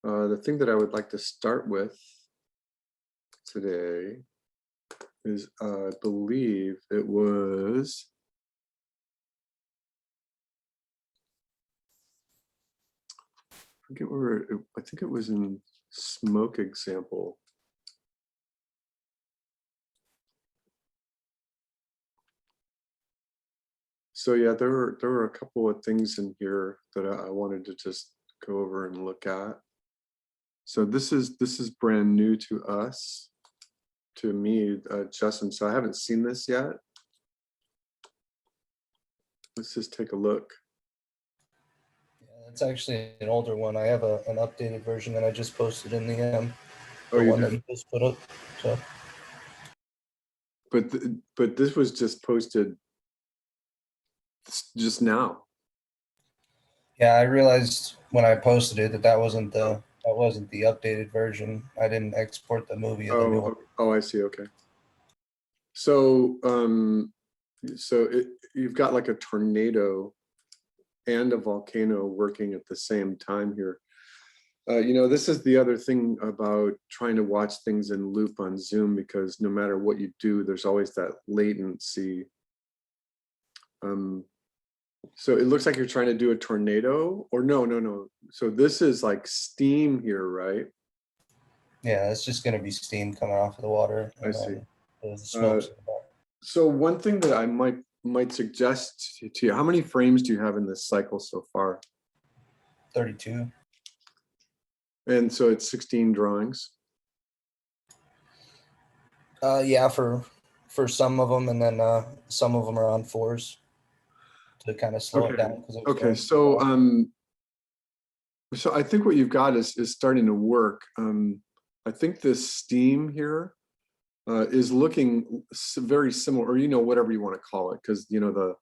The thing that I would like to start with today is, I believe it was, I forget where, I think it was in smoke example. So yeah, there were a couple of things in here that I wanted to just go over and look at. So this is brand new to us, to me, Justin. So I haven't seen this yet. Let's just take a look. Yeah, it's actually an older one. I have an updated version that I just posted in the Oh, you one that did? you just put up. So But this was just posted just now. yeah, I realized when I posted it that wasn't the updated version. I didn't export the movie of the new one. Oh, I see. Okay. So you've got like a tornado and a volcano working at the same time here. This is the other thing about trying to watch things in loop on Zoom, because no matter what you do, there's always that latency. So it looks like you're trying to do a tornado, or no. So this is like steam here, right? Yeah, it's just gonna be steam coming off of the water, I and see. then the smoke's So one thing that I might suggest to you, how many frames do you have in this cycle so far? 32. And so it's 16 drawings. Yeah, for some of them, and then some of them are on fours to kind of slow it down because Okay. So so I think what you've got is starting to work. I think this steam here is looking very similar, or whatever you want to call it, because the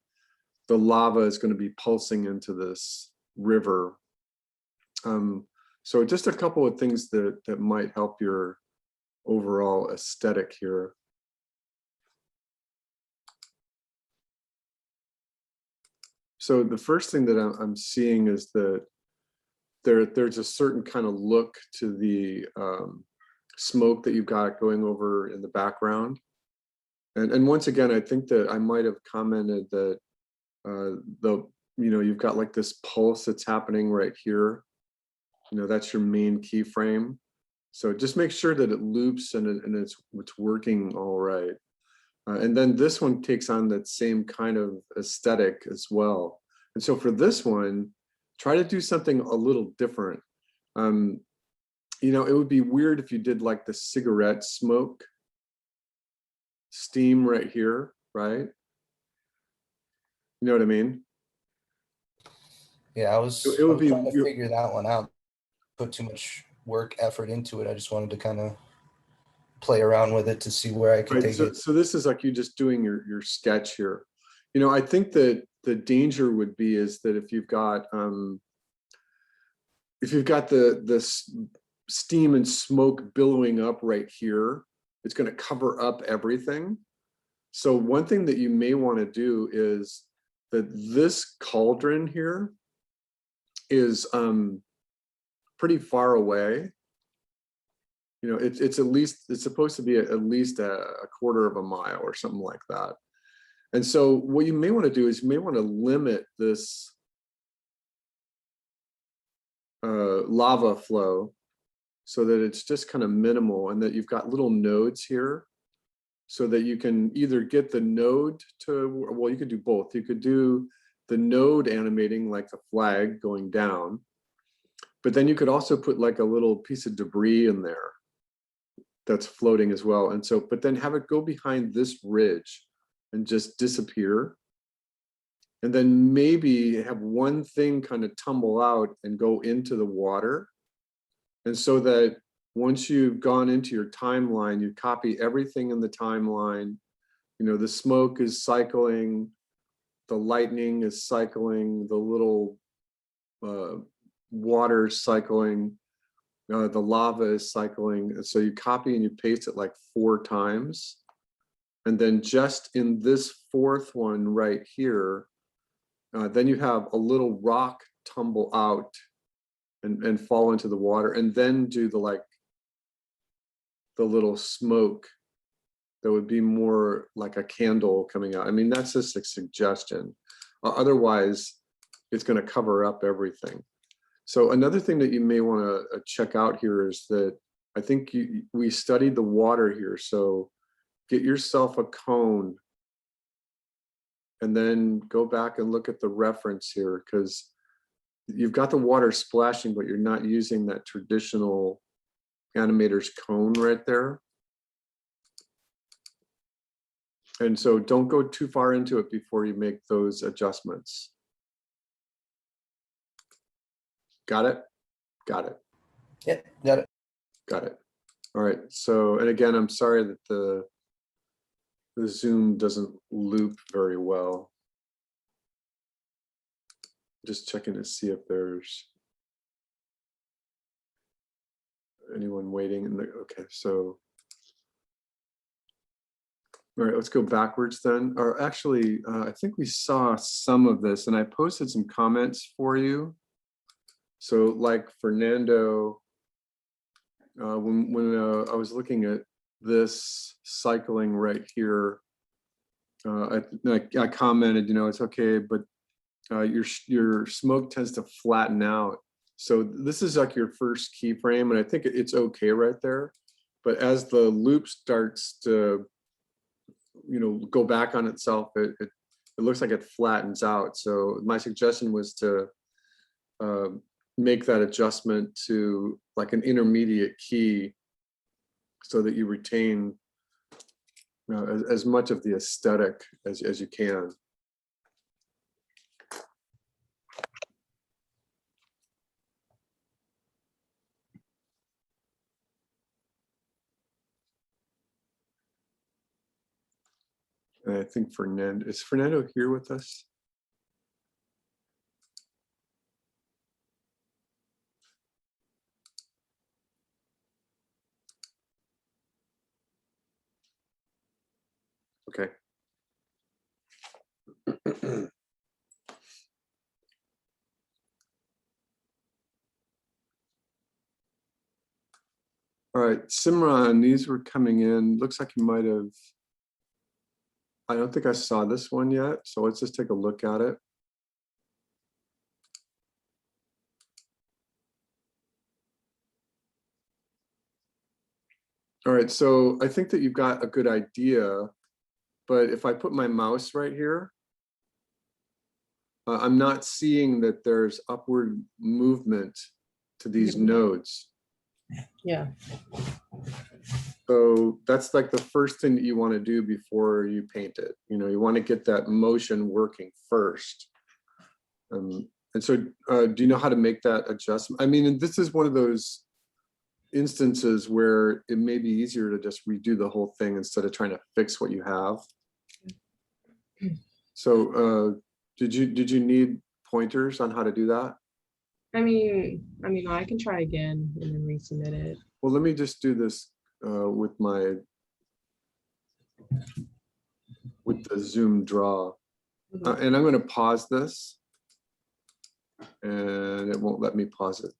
lava is going to be pulsing into this river. So just a couple of things that might help your overall aesthetic here. So the first thing that I'm seeing is that there's a certain kind of look to the smoke that you've got going over in the background. And once again, I think that I might have commented that you've got like this pulse that's happening right here. That's your main keyframe. So just make sure that it loops and it's working all right. And then this one takes on that same kind of aesthetic as well. And so for this one, try to do something a little different. It would be weird if you did like the cigarette smoke steam right here, right? You know what I mean? Yeah, I was It would be trying to figure that one out. Put too much effort into it. I just wanted to kind of play around with it to see where I could take it. So this is like you just doing your sketch here. I think that the danger would be is that if you've got the steam and smoke billowing up right here, it's going to cover up everything. So one thing that you may want to do is that this cauldron here is pretty far away. It's supposed to be at least a quarter of a mile or something like that. And so what you may want to do is you may want to limit this lava flow so that it's just kind of minimal, and that you've got little nodes here so that you can either get the node to, well, you could do both. You could do the node animating like the flag going down, but then you could also put like a little piece of debris in there that's floating as well. And so, but then have it go behind this ridge and just disappear. And then maybe have one thing kind of tumble out and go into the water. And so that once you've gone into your timeline, you copy everything in the timeline. The smoke is cycling, the lightning is cycling, the little water is cycling, the lava is cycling. And so you copy and you paste it like 4 times. And then just in this 4th one right here, then you have a little rock tumble out and fall into the water, and then do the little smoke that would be more like a candle coming out. I mean, that's just a suggestion. Otherwise, it's going to cover up everything. So another thing that you may want to check out here is that I think we studied the water here. So get yourself a cone and then go back and look at the reference here, because you've got the water splashing, but you're not using that traditional animator's cone right there. And so don't go too far into it before you make those adjustments. Got it? Got it. Yeah, got it. Got it. All right. So, and again, I'm sorry that the Zoom doesn't loop very well. Just checking to see if there's anyone waiting in the, okay, so. All right, let's go backwards then. Or actually, I think we saw some of this and I posted some comments for you. So like Fernando, when I was looking at this cycling right here, I commented, you know, it's okay, but your smoke tends to flatten out. So this is like your first keyframe, and I think it's okay right there. But as the loop starts to, you know, go back on itself, it looks like it flattens out. So my suggestion was to make that adjustment to like an intermediate key so that you retain as much of the aesthetic as you can. And I think is Fernando here with us? Okay. All right, Simran, these were coming in. Looks like you might have, I don't think I saw this one yet. So let's just take a look at it. All right, so I think that you've got a good idea, but if I put my mouse right here, I'm not seeing that there's upward movement to these nodes. Yeah. So that's like the first thing that you want to do before you paint it. You know, you want to get that motion working first. And so do you know how to make that adjustment? I mean, and this is one of those instances where it may be easier to just redo the whole thing instead of trying to fix what you have. So did you need pointers on how to do that? I mean, I can try again and then resubmit it. Well, let me just do this with the Zoom draw. And I'm going to pause this, and it won't let me pause it.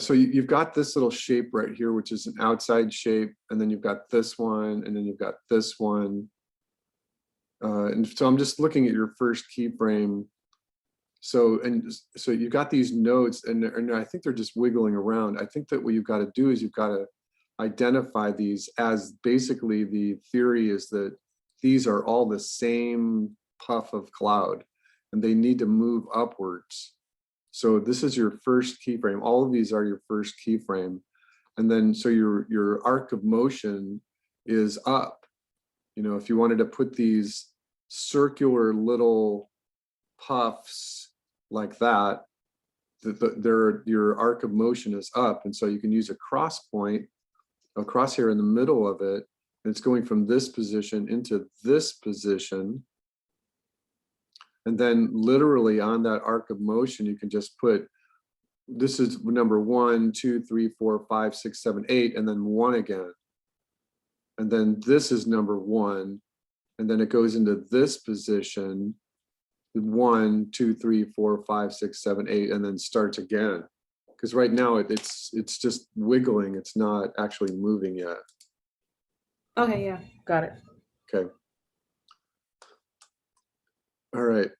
So you've got this little shape right here, which is an outside shape, and then you've got this one, and then you've got this one. And so I'm just looking at your first keyframe. So you've got these nodes, and I think they're just wiggling around. I think that what you've got to do is you've got to identify these as basically the theory is that these are all the same puff of cloud, and they need to move upwards. So this is your first keyframe. All of these are your first keyframe. And then so your arc of motion is up. You know, if you wanted to put these circular little puffs like that, your arc of motion is up. And so you can use a cross point, a cross here in the middle of it. And it's going from this position into this position. And then literally on that arc of motion, you can just put, this is number 1, 2, 3, 4, 5, 6, 7, 8, and then 1 again. And then this is number 1. And then it goes into this position. 1, 2, 3, 4, 5, 6, 7, 8, and then starts again. Because right now it's just wiggling. It's not actually moving yet. Okay, yeah, got it. Okay. All right.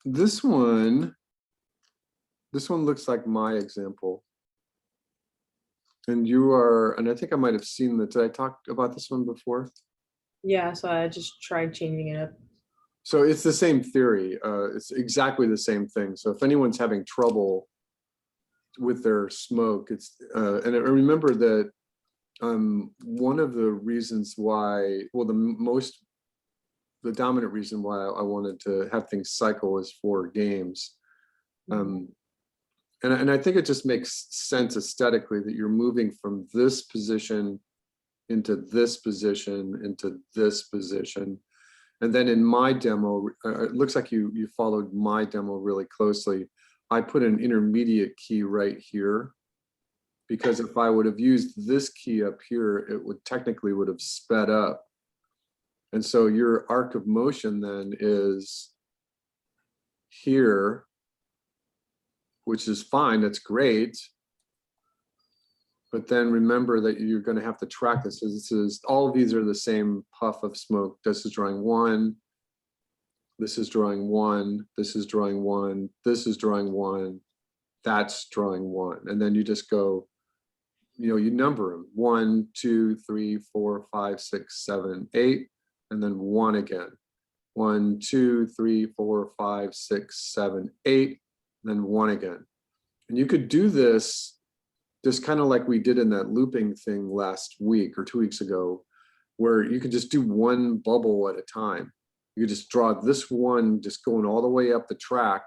This one looks like my example. And I think I might have seen that. Did I talk about this one before? Yeah, so I just tried changing it up. So it's the same theory. It's exactly the same thing. So if anyone's having trouble with their smoke, and I remember that one of the reasons why, well, the dominant reason why I wanted to have things cycle is for games. And I think it just makes sense aesthetically that you're moving from this position into this position into this position. And then in my demo, it looks like you followed my demo really closely. I put an intermediate key right here, because if I would have used this key up here, it would technically would have sped up. And so your arc of motion then is here, which is fine, that's great. But then remember that you're going to have to track this. So this is, all of these are the same puff of smoke. This is drawing 1. This is drawing 1. This is drawing 1. This is drawing 1. That's drawing 1. And then you just go, you number them 1, 2, 3, 4, 5, 6, 7, 8, and then 1 again. 1, 2, 3, 4, 5, 6, 7, 8, then 1 again. And you could do this just kind of like we did in that looping thing last week or 2 weeks ago, where you could just do one bubble at a time. You could just draw this one, just going all the way up the track,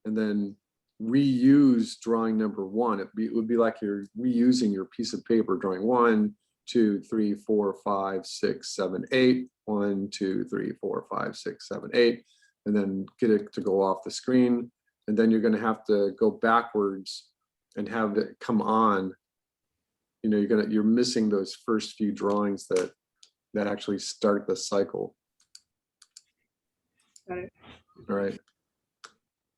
and then reuse drawing number 1. It would be like you're reusing your piece of paper, drawing 1, 2, 3, 4, 5, 6, 7, 8, 1, 2, 3, 4, 5, 6, 7, 8, and then get it to go off the screen. And then you're going to have to go backwards and have it come on. You're missing those first few drawings that actually start the cycle. Got it. All right.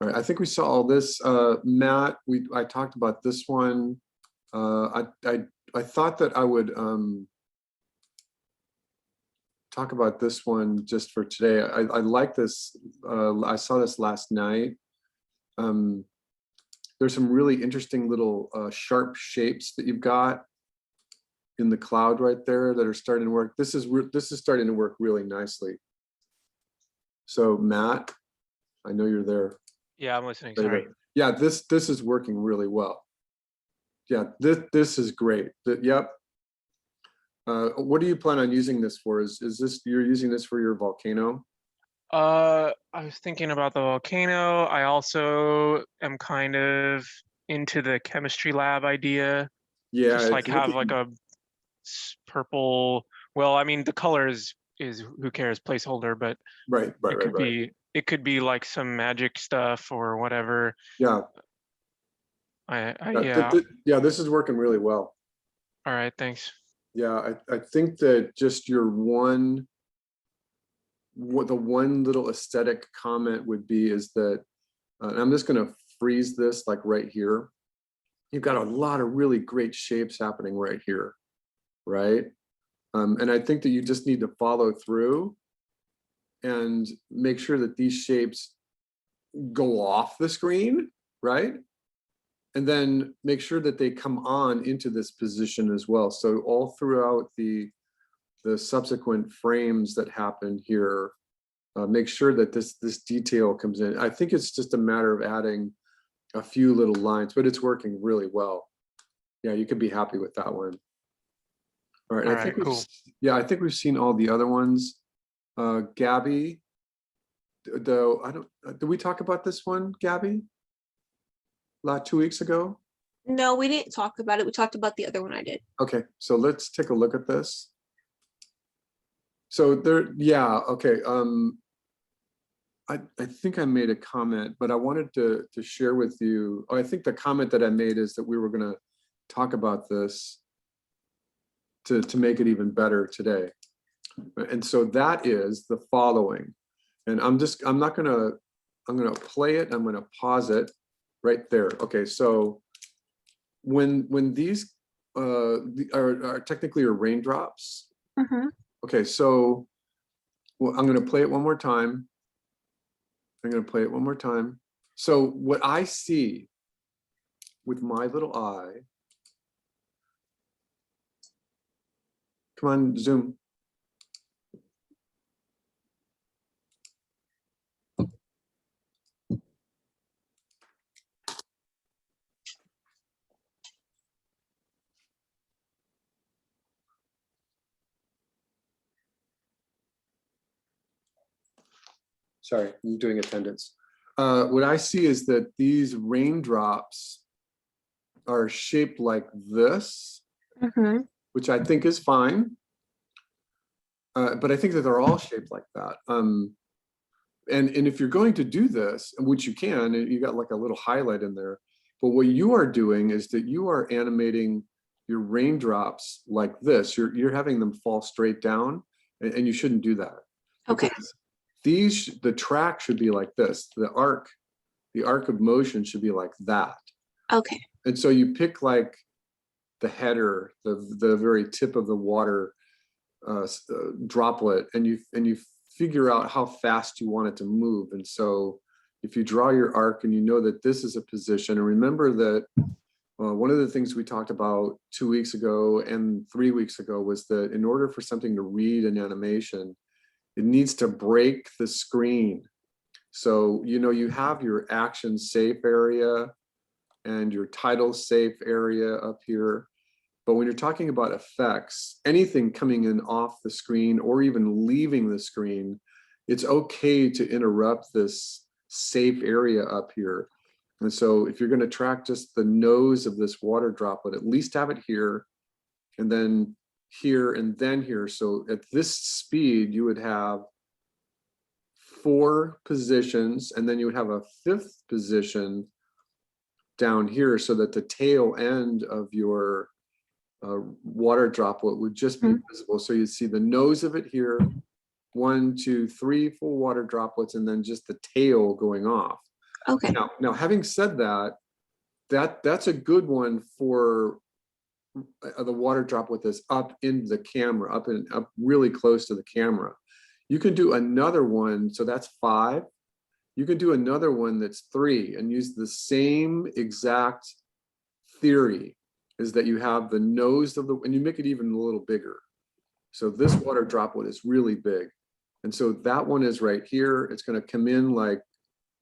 All right, I think we saw all this. Matt, I talked about this one. I thought that I would talk about this one just for today. I like this. I saw this last night. There's some really interesting little sharp shapes that you've got in the cloud right there that are starting to work. This is starting to work really nicely. So Matt, I know you're there. Yeah, I'm listening. Sorry. Yeah, this is working really well. Yeah, this is great. Yep. What do you plan on using this for? Is this, you're using this for your volcano? I was thinking about the volcano. I also am kind of into the chemistry lab idea. Yeah, Just like have like a purple. Well, I mean the color is who cares, placeholder, but right. It could be like some magic stuff or whatever. Yeah. Yeah. This is working really well. All right, thanks. Yeah, I think that just the one little aesthetic comment would be is that, and I'm just going to freeze this like right here. You've got a lot of really great shapes happening right here, right? And I think that you just need to follow through and make sure that these shapes go off the screen, right? And then make sure that they come on into this position as well. So all throughout the subsequent frames that happen here, make sure that this detail comes in. I think it's just a matter of adding a few little lines, but it's working really well. Yeah, you can be happy with that one. All right, I think cool. Yeah, I think we've seen all the other ones. Gabby, though, did we talk about this one, Gabby? 2 weeks ago? No, we didn't talk about it. We talked about the other one I did. Okay, so let's take a look at this. So yeah, okay. I think I made a comment, but I wanted to share with you. I think the comment that I made is that we were going to talk about this to make it even better today. And so that is the following. And I'm gonna play it. I'm gonna pause it right there. Okay, so when these are technically are raindrops. Mm-hmm. Okay, so well, I'm gonna play it one more time. So what I see with my little eye, come on, zoom. Sorry, I'm doing attendance. What I see is that these raindrops are shaped like this, Mm-hmm. which I think is fine. But I think that they're all shaped like that. And if you're going to do this, which you can, you got like a little highlight in there, but what you are doing is that you are animating your raindrops like this. You're having them fall straight down, and you shouldn't do that. Okay. Because the track should be like this. The arc of motion should be like that. Okay. And so you pick like the header, the very tip of the water droplet, and you figure out how fast you want it to move. And so if you draw your arc and you know that this is a position, and remember that one of the things we talked about 2 weeks ago and 3 weeks ago was that in order for something to read an animation, it needs to break the screen. So, you have your action safe area and your title safe area up here. But when you're talking about effects, anything coming in off the screen or even leaving the screen, it's okay to interrupt this safe area up here. And so if you're going to track just the nose of this water droplet, at least have it here, and then here, and then here. So at this speed, you would have 4 positions, and then you would have a 5th position down here, so that the tail end of your water droplet would just be visible. So you see the nose of it here, 1, 2, 3 full water droplets, and then just the tail going off. Okay. Now having said that, that's a good one for the water droplet that's up in the camera, up really close to the camera. You can do another one, so that's 5. You can do another one that's 3 and use the same exact theory, is that you have the nose of and you make it even a little bigger. So this water droplet is really big. And so that one is right here. It's going to come in like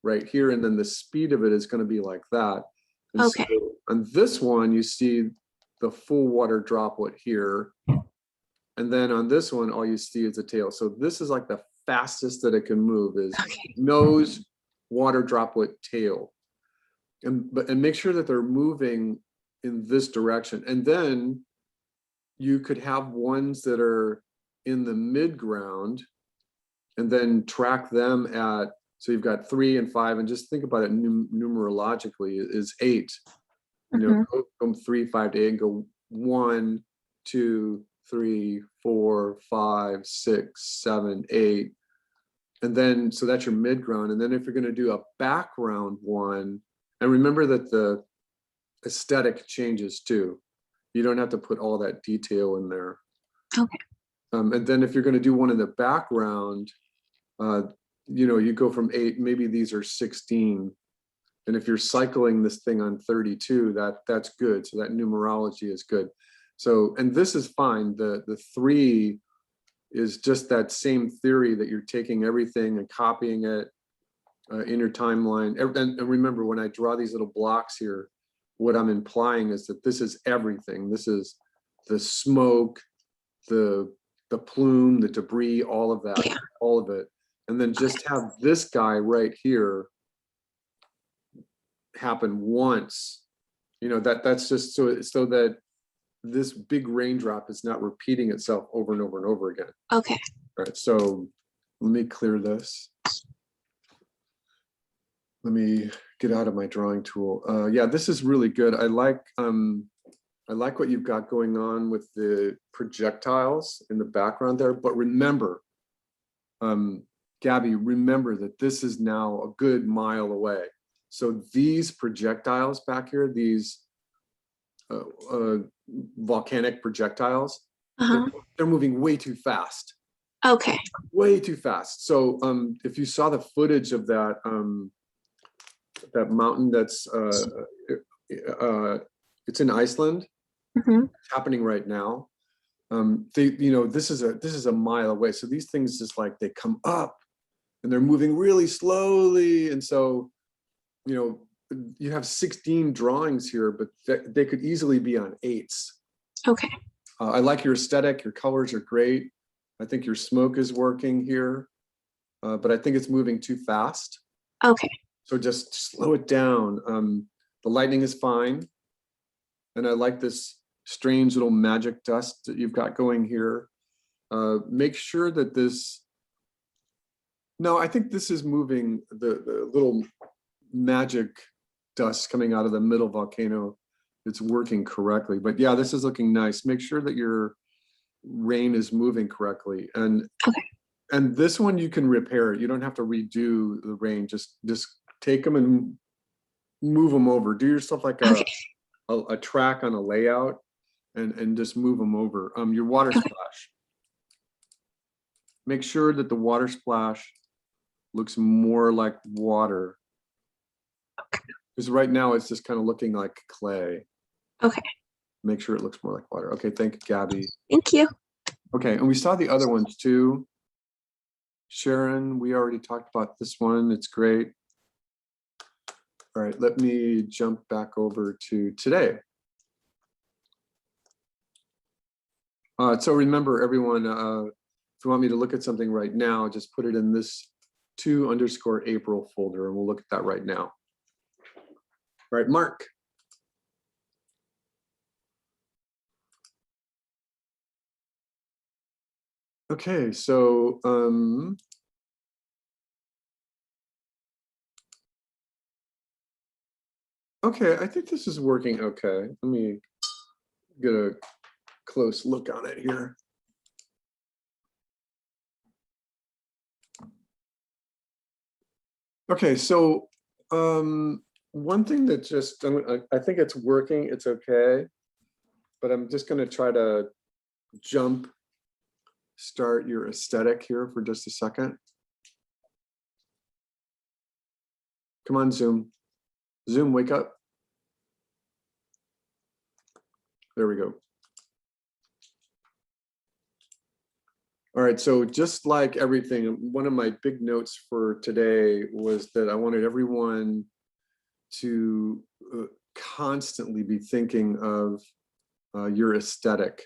right here. And then the speed of it is going to be like that. And Okay. so on this one, you see the full water droplet here. And then on this one, all you see is the tail. So this is like the fastest that it can move is nose, water droplet, tail. And make sure that they're moving in this direction. And then you could have ones that are in the midground and then track them at, so you've got 3 and 5, and just think about it numerologically is 8. Go from 3, 5 to 8 and go 1, 2, 3, 4, 5, 6, 7, 8. And then, so that's your midground. And then if you're going to do a background one, and remember that the aesthetic changes too. You don't have to put all that detail in there. Okay. And then if you're going to do one in the background, you go from 8, maybe these are 16. And if you're cycling this thing on 32, that's good. So that numerology is good. So, and this is fine. The 3 is just that same theory that you're taking everything and copying it in your timeline. And remember, when I draw these little blocks here, what I'm implying is that this is everything. This is the smoke, the plume, the debris, all of that, all of it. And then just have this guy right here happen once. That's just so that this big raindrop is not repeating itself over and over and over again. Okay. All right, so let me clear this. Let me get out of my drawing tool. Yeah, this is really good. I like what you've got going on with the projectiles in the background there. But remember, Gabby, remember that this is now a good mile away. So these projectiles back here, these volcanic projectiles, Uh-huh. they're moving way too fast. Okay. Way too fast. So if you saw the footage of that that mountain that's it's in Iceland, Hmm. it's happening right now. This is a mile away. So these things just like they come up and they're moving really slowly. And so, you have 16 drawings here, but they could easily be on 8s. Okay. I like your aesthetic. Your colors are great. I think your smoke is working here, but I think it's moving too fast. Okay. So just slow it down. The lightning is fine. And I like this strange little magic dust that you've got going here. Make sure that I think this is moving the little magic dust coming out of the middle volcano. It's working correctly, but yeah, this is looking nice. Make sure that your rain is moving correctly. And Okay. and this one you can repair. You don't have to redo the rain. Just take them and move them over. Do yourself like Okay. a track on a layout and just move them over. Your water splash. Make sure that the water splash looks more like water. Because right now it's just kind of looking like clay. Okay. Make sure it looks more like water. Okay, thank you, Gabby. Thank you. Okay, and we saw the other ones too. Sharon, we already talked about this one. It's great. All right, let me jump back over to today. So remember, everyone, if you want me to look at something right now, just put it in this 2_April folder, and we'll look at that right now. All right, Mark. Okay, so okay, I think this is working okay. Let me get a close look on it here. Okay, so one thing that just I think it's working, it's okay, but I'm just going to try to start your aesthetic here for just a second. Come on, Zoom. Zoom, wake up. There we go. All right, so just like everything, one of my big notes for today was that I wanted everyone to constantly be thinking of your aesthetic.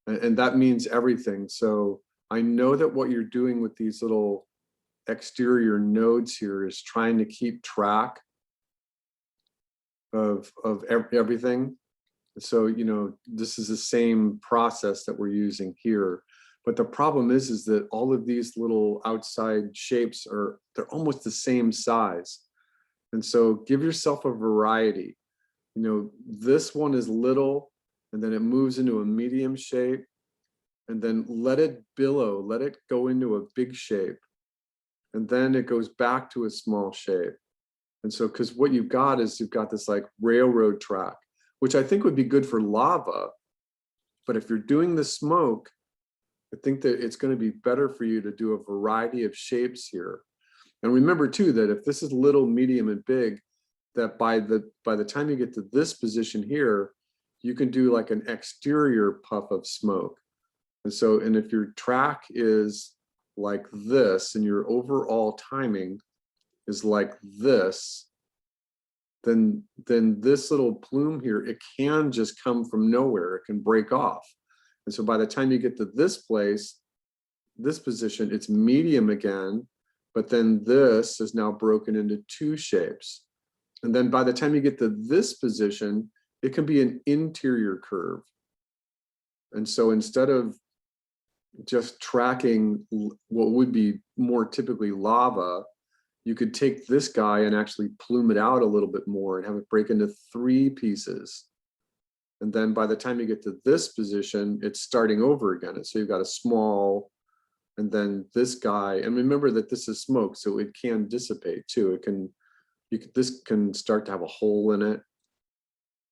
And that means everything. So I know that what you're doing with these little exterior nodes here is trying to keep track of everything. So, this is the same process that we're using here. But the problem is that all of these little outside shapes they're almost the same size. And so give yourself a variety. This one is little, and then it moves into a medium shape, and then let it billow, let it go into a big shape. And then it goes back to a small shape. And so, because what you've got this like railroad track, which I think would be good for lava. But if you're doing the smoke, I think that it's going to be better for you to do a variety of shapes here. And remember too, that if this is little, medium, and big, that by the time you get to this position here, you can do like an exterior puff of smoke. And if your track is like this and your overall timing is like this, then this little plume here, it can just come from nowhere. It can break off. And so by the time you get to this place, this position, it's medium again, but then this is now broken into 2 shapes. And then by the time you get to this position, it can be an interior curve. And so instead of just tracking what would be more typically lava, you could take this guy and actually plume it out a little bit more and have it break into 3 pieces. And then by the time you get to this position, it's starting over again. And so you've got a small And then this guy, and remember that this is smoke, so it can dissipate too. This can start to have a hole in it,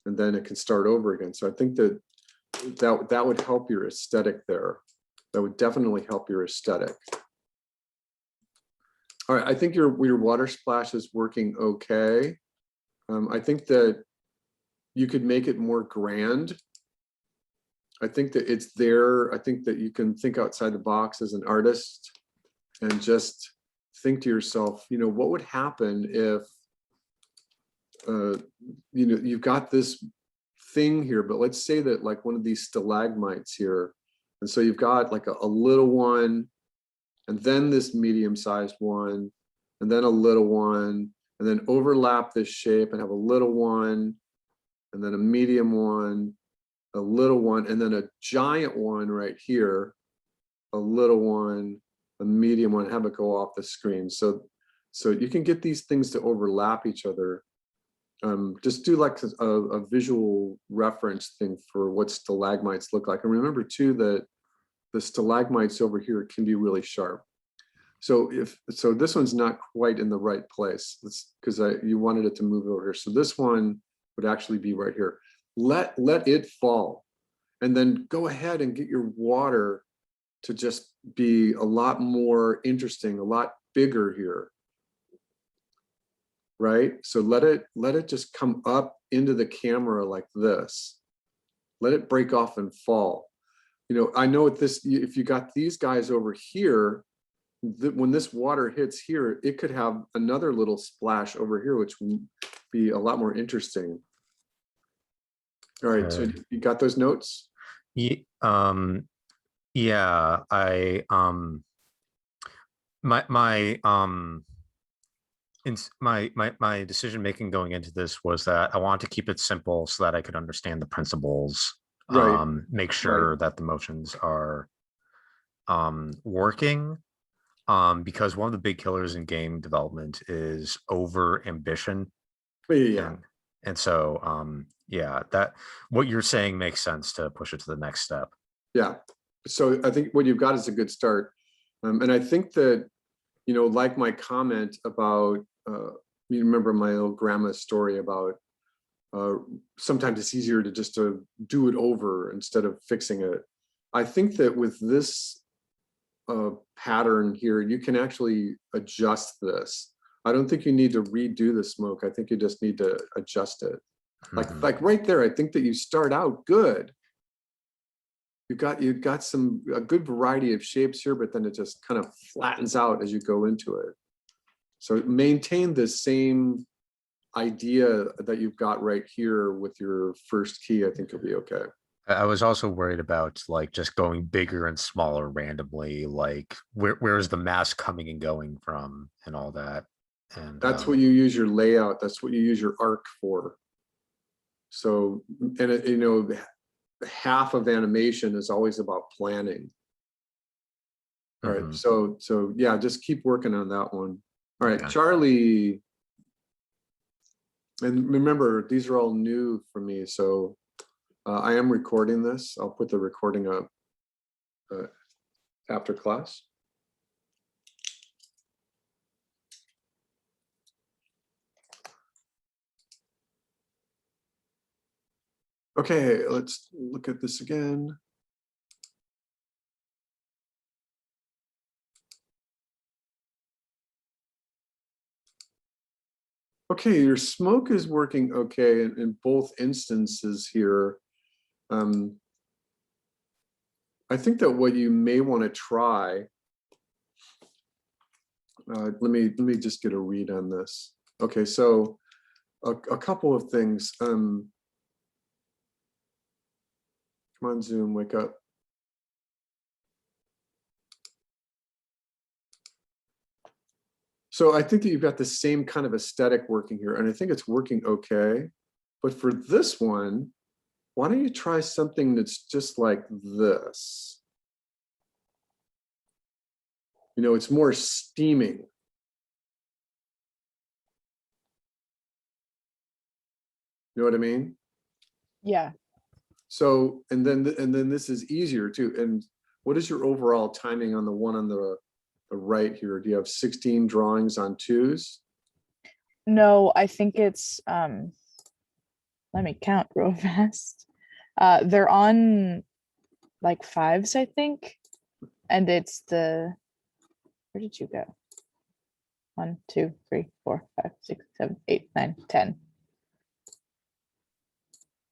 and then it can start over again. So I think that would help your aesthetic there. That would definitely help your aesthetic. All right, I think your water splash is working okay. I think that you could make it more grand. I think that it's there. I think that you can think outside the box as an artist and just think to yourself, what would happen if, you've got this thing here, but let's say that like one of these stalagmites here. And so you've got like a little one, and then this medium-sized one, and then a little one, and then overlap this shape and have a little one, and then a medium one, a little one, and then a giant one right here, a little one, a medium one, have it go off the screen. So you can get these things to overlap each other. Just do like a visual reference thing for what stalagmites look like. And remember too that the stalagmites over here can be really sharp. So this one's not quite in the right place. It's because you wanted it to move over here. So this one would actually be right here. Let it fall, and then go ahead and get your water to just be a lot more interesting, a lot bigger here. Right? So let it just come up into the camera like this. Let it break off and fall. I know if you got these guys over here, when this water hits here, it could have another little splash over here, which would be a lot more interesting. All right, so you got those notes? Yeah, I my decision making going into this was that I wanted to keep it simple so that I could understand the principles, Right. Make sure that the motions are working, because one of the big killers in game development is over ambition. Yeah. And so yeah, that what you're saying makes sense to push it to the next step. Yeah. So I think what you've got is a good start. And I think that, like my comment about, you remember my old grandma's story about sometimes it's easier to just to do it over instead of fixing it. I think that with this pattern here, you can actually adjust this. I don't think you need to redo the smoke. I think you just need to adjust it. Like right there, I think that you start out good. You've got a good variety of shapes here, but then it just kind of flattens out as you go into it. So maintain the same idea that you've got right here with your first key. I think you'll be okay. I was also worried about like just going bigger and smaller randomly, like where is the mass coming and going from and all that. And that's what you use your layout. That's what you use your arc for. So, and half of animation is always about planning. All right, so yeah, just keep working on that one. All right, Charlie. And remember, these are all new for me, so I am recording this. I'll put the recording up after class. Okay, let's look at this again. Okay, your smoke is working okay in both instances here. I think that what you may want to try, let me just get a read on this. Okay, so a couple of things. Come on, Zoom, wake up. So I think that you've got the same kind of aesthetic working here, and I think it's working okay. But for this one, why don't you try something that's just like this? It's more steaming. You know what I mean? Yeah. So, and then this is easier too. And what is your overall timing on the one on the right here? Do you have 16 drawings on 2s? No, I think it's let me count real fast. They're on like 5s, I think. And it's where did you go? 1, 2, 3, 4, 5, 6, 7, 8, 9, 10.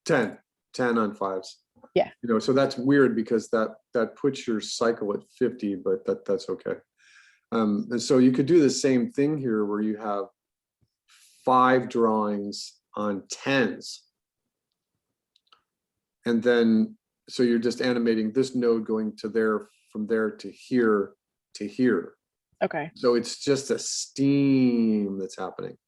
10 on 5s. Yeah. You know, so that's weird because that puts your cycle at 50, but that's okay. And so you could do the same thing here where you have 5 drawings on 10s. And then, so you're just animating this node going to there, from there to here to here. Okay. So it's just a steam that's happening.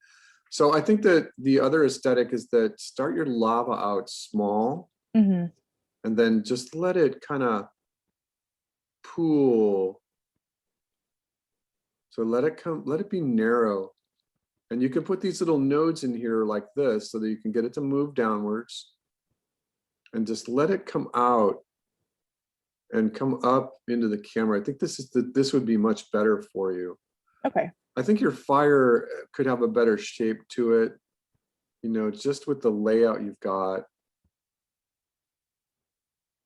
So I think that the other aesthetic is that start your lava out small Mm-hmm. and then just let it kind of pool. So let it be narrow. And you can put these little nodes in here like this so that you can get it to move downwards. And just let it come out and come up into the camera. I think this would be much better for you. Okay. I think your fire could have a better shape to it, you know, just with the layout you've got.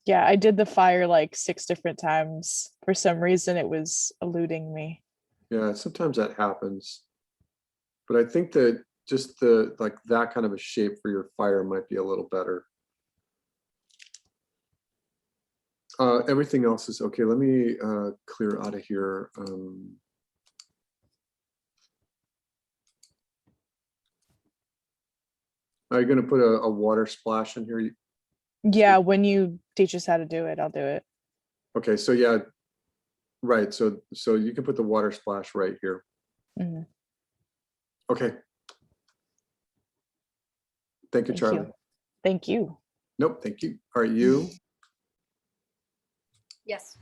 Yeah, I did the fire like 6 different times. For some reason, it was eluding me. Yeah, sometimes that happens. But I think that just that kind of a shape for your fire might be a little better. Everything else is okay. Let me clear out of here. Are you going to put a water splash in here? Yeah, when you teach us how to do it, I'll do it. Okay, so yeah, right. So you can put the water splash right here. Mhm. Okay. Thank you, Thank Charlie. you. Thank you. Nope, thank you. Are you? Yes.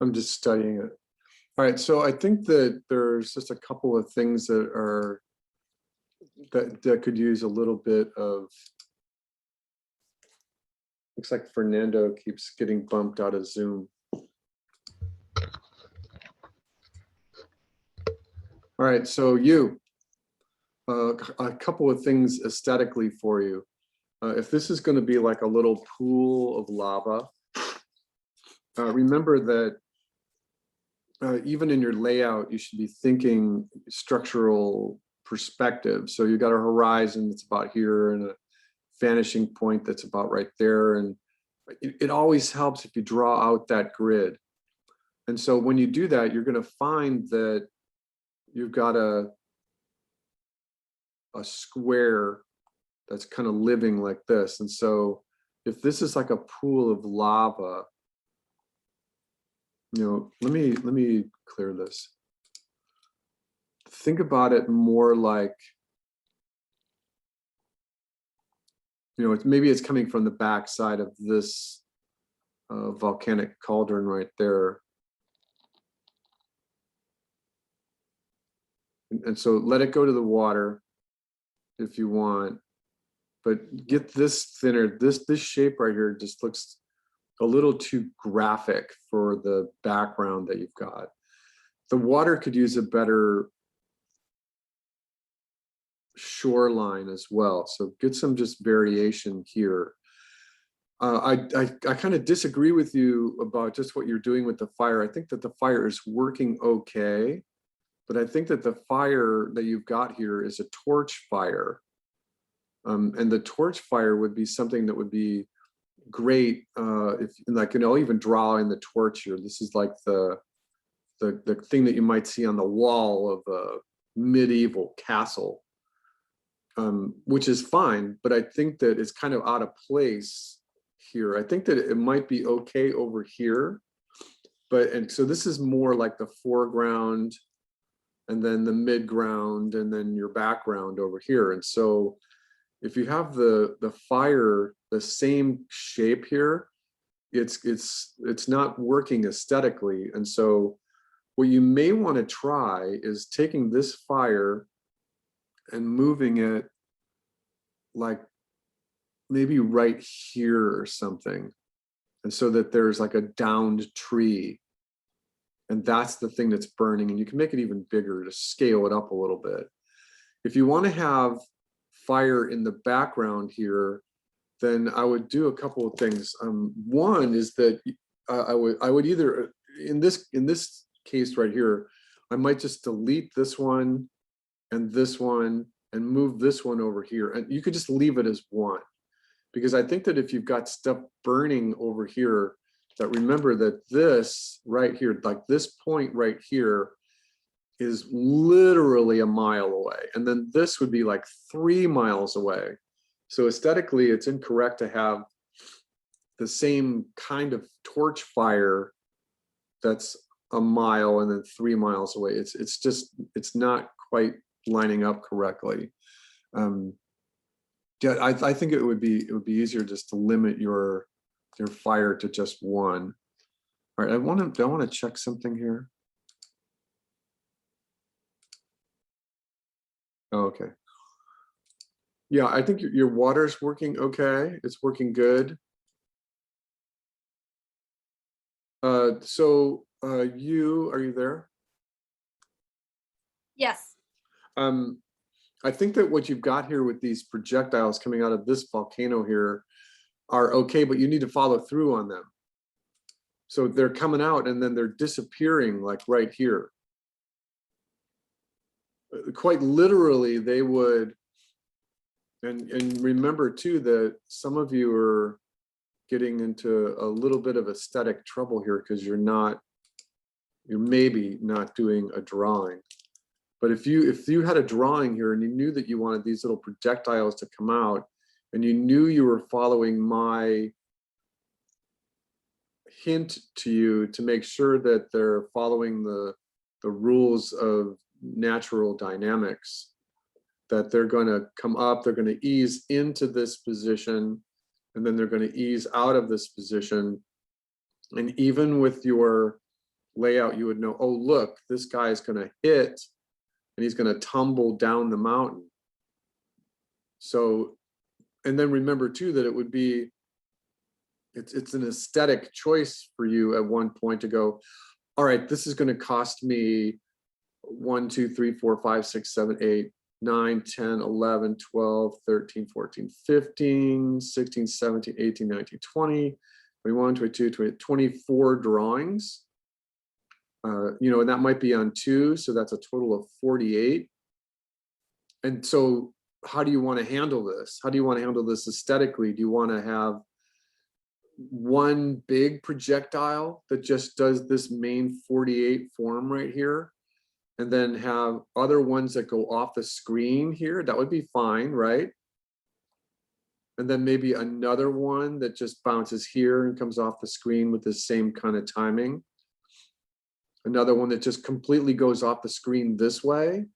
I'm just studying it. All right, so I think that there's just a couple of things that could use a little bit of. Looks like Fernando keeps getting bumped out of Zoom. All right, so a couple of things aesthetically for you. If this is going to be like a little pool of lava, remember that even in your layout, you should be thinking structural perspective. So you got a horizon that's about here and a vanishing point that's about right there. And it always helps if you draw out that grid. And so when you do that, you're going to find that you've got a square that's kind of living like this. And so if this is like a pool of lava, you know, let me clear this. Think about it more like, you know, maybe it's coming from the back side of this volcanic cauldron right there. And so let it go to the water if you want, but get this thinner. This shape right here just looks a little too graphic for the background that you've got. The water could use a better shoreline as well. So get some just variation here. I kind of disagree with you about just what you're doing with the fire. I think that the fire is working okay, but I think that the fire that you've got here is a torch fire. And the torch fire would be something that would be great if, like, you know, I'll even draw in the torch here. This is like the thing that you might see on the wall of a medieval castle, which is fine, but I think that it's kind of out of place here. I think that it might be okay over here, and so this is more like the foreground and then the midground and then your background over here. And so if you have the fire the same shape here, it's not working aesthetically. And so what you may want to try is taking this fire and moving it like maybe right here or something. And so that there's like a downed tree. And that's the thing that's burning. And you can make it even bigger to scale it up a little bit. If you want to have fire in the background here, then I would do a couple of things. One is that I would either in this case right here, I might just delete this one and move this one over here, and you could just leave it as one, because I think that if you've got stuff burning over here, that remember that this right here, like this point right here, is literally a mile away, and then this would be like 3 miles away. So aesthetically, it's incorrect to have the same kind of torch fire that's a mile and then 3 miles away. It's not quite lining up correctly. Yeah, I think it would be easier just to limit your fire to just one. All right, I want to check something here. Oh, okay. Yeah, I think your water's working okay. It's working good. So are you there? Yes. I think that what you've got here with these projectiles coming out of this volcano here are okay, but you need to follow through on them. So they're coming out and then they're disappearing like right here. Quite literally, they would. And remember too that some of you are getting into a little bit of aesthetic trouble here because you're maybe not doing a drawing. But if you had a drawing here and you knew that you wanted these little projectiles to come out, and you knew you were following my hint to you to make sure that they're following the rules of natural dynamics, that they're going to come up, they're going to ease into this position, and then they're going to ease out of this position. And even with your layout, you would know, oh, look, this guy is going to hit and he's going to tumble down the mountain. So, and then remember too that it would be, it's an aesthetic choice for you at one point to go, all right, this is going to cost me 1, 2, 3, 4, 5, 6, 7, 8, 9, 10, 11, 12, 13, 14, 15, 16, 17, 18, 19, 20, 21, 22, 23, 24 drawings. And that might be on 2, so that's a total of 48. And so how do you want to handle this? How do you want to handle this aesthetically? Do you want to have one big projectile that just does this main 48 form right here, and then have other ones that go off the screen here? That would be fine, right? And then maybe another one that just bounces here and comes off the screen with the same kind of timing. Another one that just completely goes off the screen this way.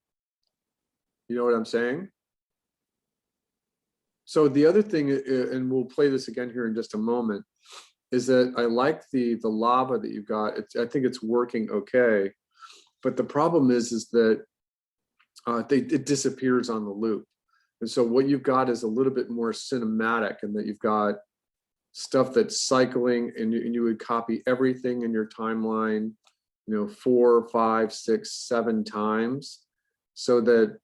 You know what I'm saying? So the other thing, and we'll play this again here in just a moment, is that I like the lava that you've got. I think it's working okay. But the problem is that it disappears on the loop. And so what you've got is a little bit more cinematic, and that you've got stuff that's cycling, and you would copy everything in your timeline, 4, 5, 6, 7 times, so that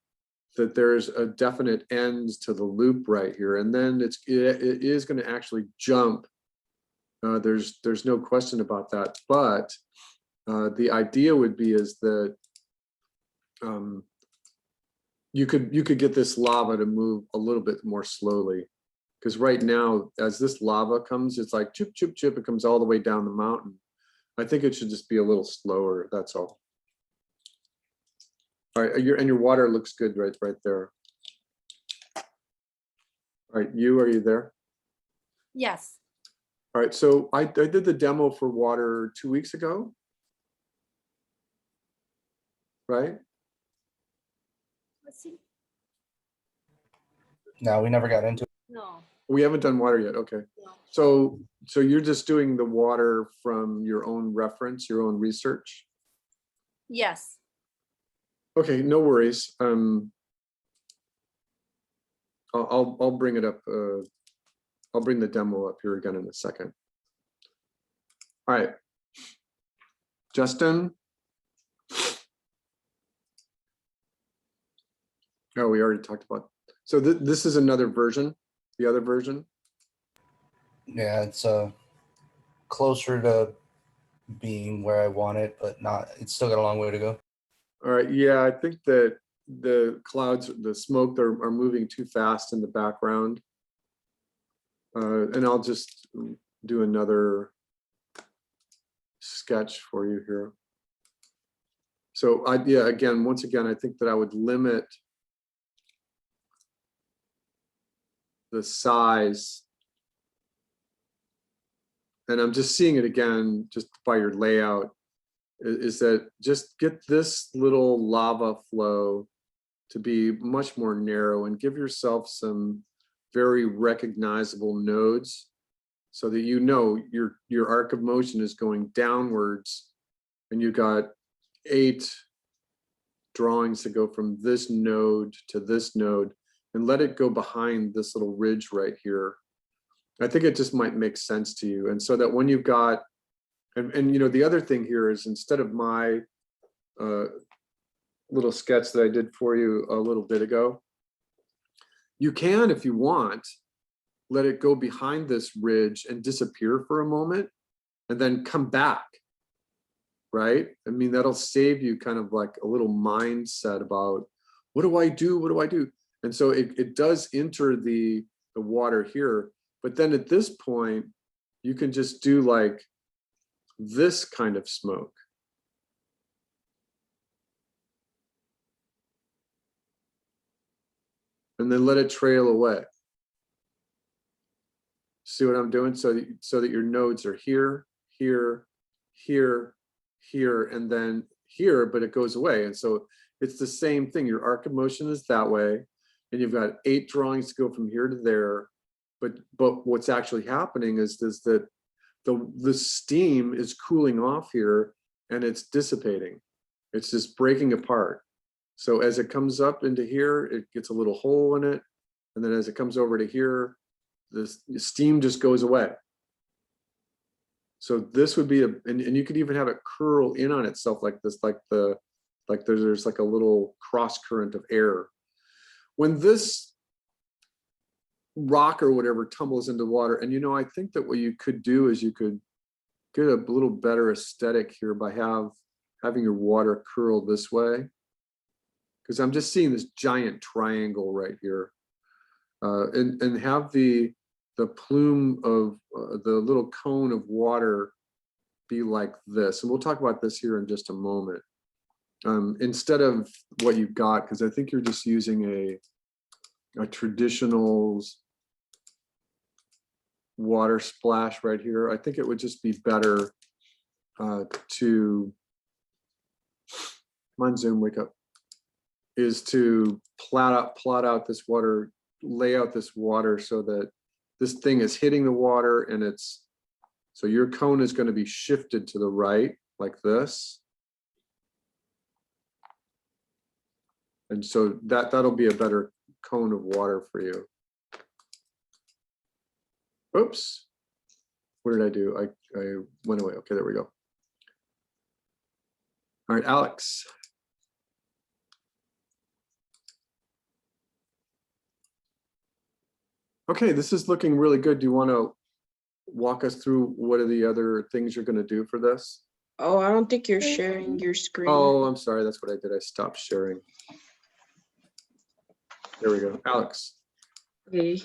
there's a definite end to the loop right here. And then it is going to actually jump. There's no question about that. But the idea would be is that you could get this lava to move a little bit more slowly, because right now, as this lava comes, it's like chip, chip, chip. It comes all the way down the mountain. I think it should just be a little slower. That's all. All right, your water looks good right there. All right, are you there? Yes. All right, so I did the demo for water 2 weeks ago, right? Let's see. No, we never got into it. No. We haven't done water yet, okay. So you're just doing the water from your own reference, your own research? Yes. Okay, no worries. I'll bring it up. I'll bring the demo up here again in a second. All right, Justin. Oh, we already talked about. So this is another version, the other version. Yeah, it's closer to being where I want it, but not. It's still got a long way to go. All right, yeah, I think that the clouds, the smoke, are moving too fast in the background. And I'll just do another sketch for you here. So yeah, once again, I think that I would limit the size. And I'm just seeing it again, just by your layout, is that just get this little lava flow to be much more narrow and give yourself some very recognizable nodes so that you know your arc of motion is going downwards, and you got 8 drawings to go from this node to this node, and let it go behind this little ridge right here. I think it just might make sense to you. And so that when you've got, and you know, the other thing here is, instead of my little sketch that I did for you a little bit ago, you can, if you want, let it go behind this ridge and disappear for a moment and then come back, right? I mean, that'll save you kind of like a little mindset about, what do I do? What do I do? And so it does enter the water here, but then at this point, you can just do like this kind of smoke. And then let it trail away. See what I'm doing? So that your nodes are here, here, here, here, and then here, but it goes away. And so it's the same thing. Your arc of motion is that way, and you've got 8 drawings to go from here to there. But what's actually happening is that the steam is cooling off here, and it's dissipating. It's just breaking apart. So as it comes up into here, it gets a little hole in it. And then as it comes over to here, the steam just goes away. So this would be and you could even have it curl in on itself like this, like there's like a little cross current of air. When this rock or whatever tumbles into water, and you know, I think that what you could do is you could get a little better aesthetic here by having your water curl this way, because I'm just seeing this giant triangle right here, and have the plume of the little cone of water be like this. And we'll talk about this here in just a moment, instead of what you've got, because I think you're just using a traditional water splash right here. I think it would just be better to, come on Zoom, wake up, is to plot out this water, lay out this water so that this thing is hitting the water, and so your cone is going to be shifted to the right like this. And so that'll be a better cone of water for you. Oops, what did I do? I went away. Okay, there we go. All right, Alex. Okay, this is looking really good. Do you want to walk us through what are the other things you're going to do for this? Oh, I don't think you're sharing your screen. Oh, I'm sorry. That's what I did. I stopped sharing. There we go. Alex. Okay.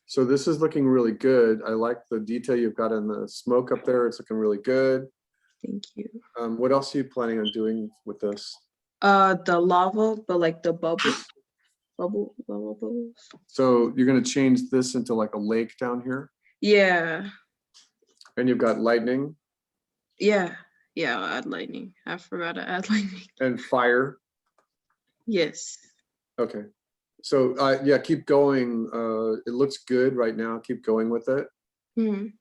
So this is looking really good. I like the detail you've got in the smoke up there. It's looking really good. Thank you. What else are you planning on doing with this? The lava, but like the bubbles. Bubbles. So you're going to change this into like a lake down here? Yeah. And you've got lightning? Yeah. Yeah, I'll add lightning. I forgot to add lightning. And fire? Yes. Okay. So yeah, keep going. It looks good right now. Keep going with it. Mhm.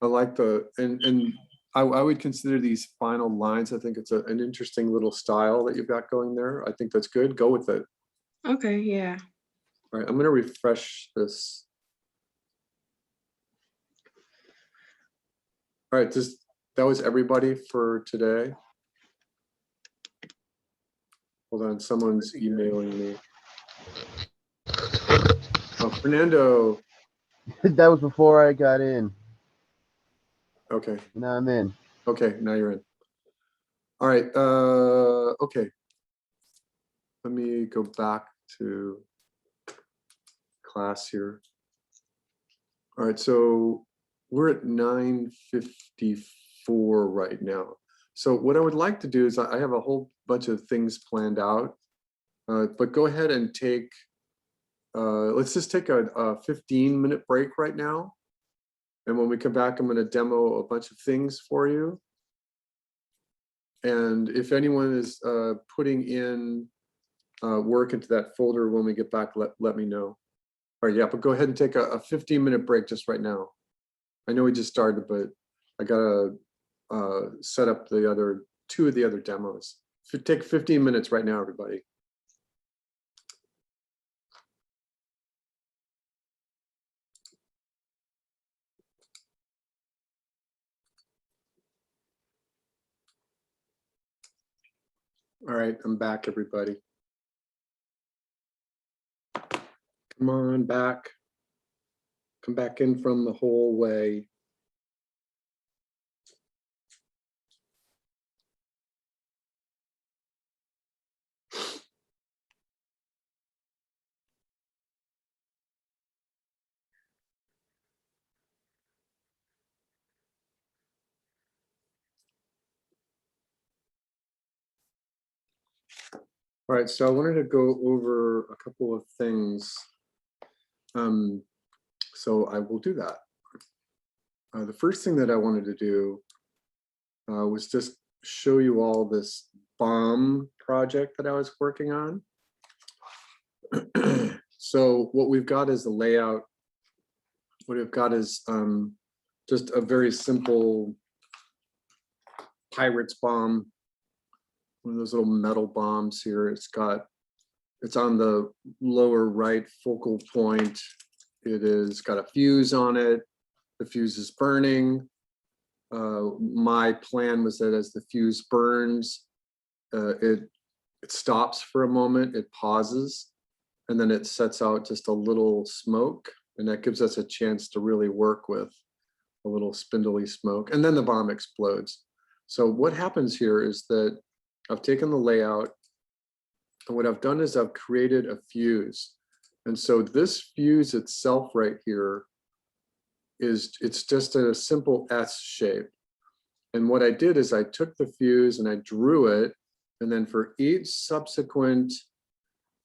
I like and I would consider these final lines. I think it's an interesting little style that you've got going there. I think that's good. Go with it. Okay, yeah. All right, I'm gonna refresh this. All right, that was everybody for today. Hold on, someone's emailing me. Oh, Fernando. That was before I got in. Okay, Now I'm in. okay, now you're in. All right, okay. Let me go back to class here. All right, so we're at 9:54 right now. So what I would like to do is I have a whole bunch of things planned out, but go ahead and take, let's just take a 15-minute break right now. And when we come back, I'm going to demo a bunch of things for you. And if anyone is putting in work into that folder when we get back, let me know. All right, yeah, but go ahead and take a 15-minute break just right now. I know we just started, but I gotta set up the two of the other demos. Take 15 minutes right now, everybody. All right, I'm back, everybody. Come on back. Come back in from the hallway. All right, so I wanted to go over a couple of things. So I will do that. The first thing that I wanted to do was just show you all this bomb project that I was working on. So what we've got is the layout. What we've got is just a very simple pirate's bomb, one of those little metal bombs here. It's on the lower right focal point. It is got a fuse on it. The fuse is burning. My plan was that as the fuse burns, it stops for a moment, it pauses, and then it sets out just a little smoke, and that gives us a chance to really work with a little spindly smoke, and then the bomb explodes. So what happens here is that I've taken the layout, and what I've done is I've created a fuse. And so this fuse itself right here it's just a simple S shape. And what I did is I took the fuse and I drew it, and then for each subsequent,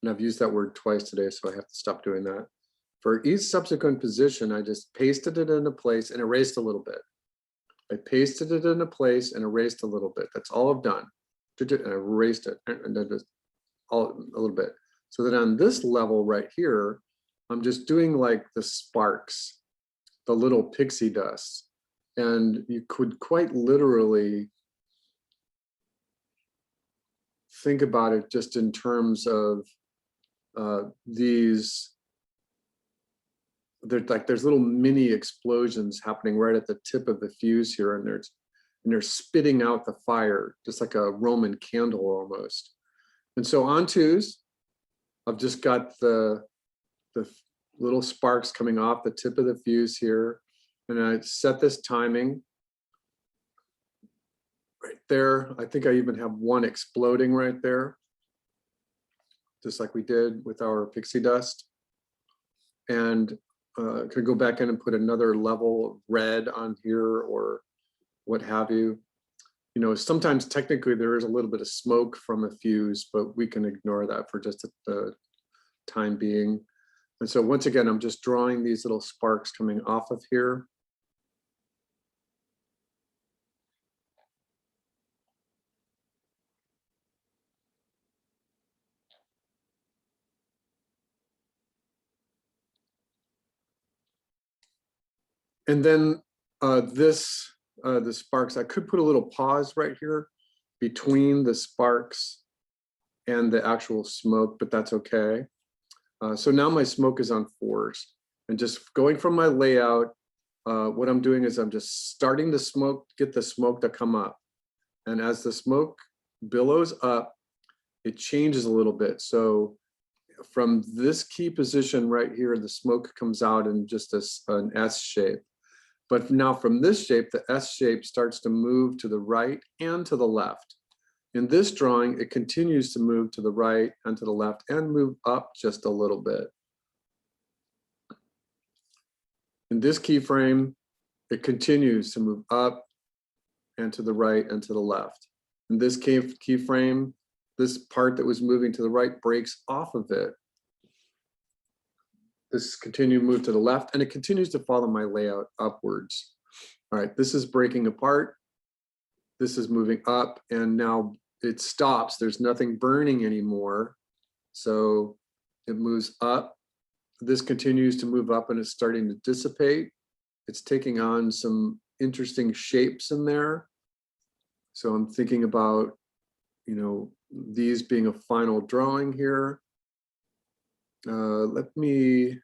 and I've used that word twice today, so I have to stop doing that. For each subsequent position, I just pasted it into place and erased a little bit. I pasted it into place and erased a little bit. That's all I've done. And I erased it and then just all a little bit. So that on this level right here, I'm just doing like the sparks, the little pixie dust. And you could quite literally think about it just in terms of there's little mini explosions happening right at the tip of the fuse here, and they're spitting out the fire just like a Roman candle almost. And so on twos, I've just got the little sparks coming off the tip of the fuse here, and I set this timing right there. I think I even have one exploding right there, just like we did with our pixie dust. And could go back in and put another level of red on here or what have you. You know, sometimes technically there is a little bit of smoke from a fuse, but we can ignore that for just the time being. And so once again, I'm just drawing these little sparks coming off of here. And then the sparks, I could put a little pause right here between the sparks and the actual smoke, but that's okay. So now my smoke is on 4s, and just going from my layout, what I'm doing is I'm just starting the smoke, get the smoke to come up. And as the smoke billows up, it changes a little bit. So from this key position right here, the smoke comes out in just an S shape. But now from this shape, the S shape starts to move to the right and to the left. In this drawing, it continues to move to the right and to the left and move up just a little bit. In this keyframe, it continues to move up and to the right and to the left. In this keyframe, this part that was moving to the right breaks off of it. This continues to move to the left, and it continues to follow my layout upwards. All right, this is breaking apart. This is moving up, and now it stops. There's nothing burning anymore. So it moves up. This continues to move up, and it's starting to dissipate. It's taking on some interesting shapes in there. So I'm thinking about, you know, these being a final drawing here. Let me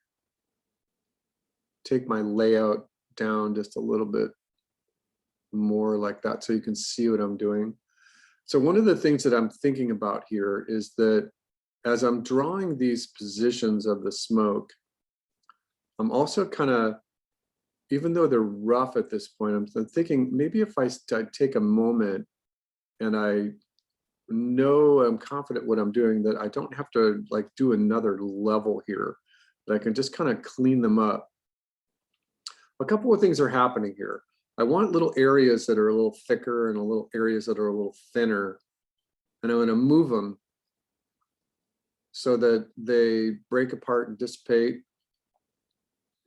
take my layout down just a little bit more like that so you can see what I'm doing. So one of the things that I'm thinking about here is that as I'm drawing these positions of the smoke, I'm also kind of, even though they're rough at this point, I'm thinking maybe if I take a moment and I know I'm confident what I'm doing, that I don't have to like do another level here, that I can just kind of clean them up. A couple of things are happening here. I want little areas that are a little thicker and a little areas that are a little thinner, and I'm going to move them so that they break apart and dissipate.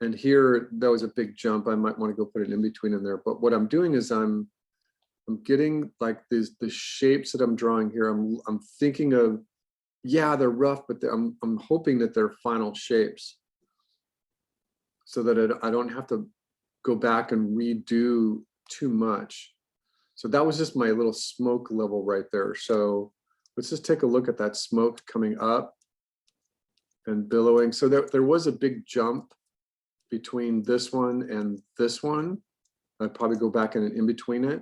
And here, that was a big jump. I might want to go put it in between in there. But what I'm doing is I'm getting like the shapes that I'm drawing here. I'm thinking of, yeah, they're rough, but I'm hoping that they're final shapes, so that I don't have to go back and redo too much. So that was just my little smoke level right there. So let's just take a look at that smoke coming up and billowing. So there was a big jump between this one and this one. I'd probably go back in between it.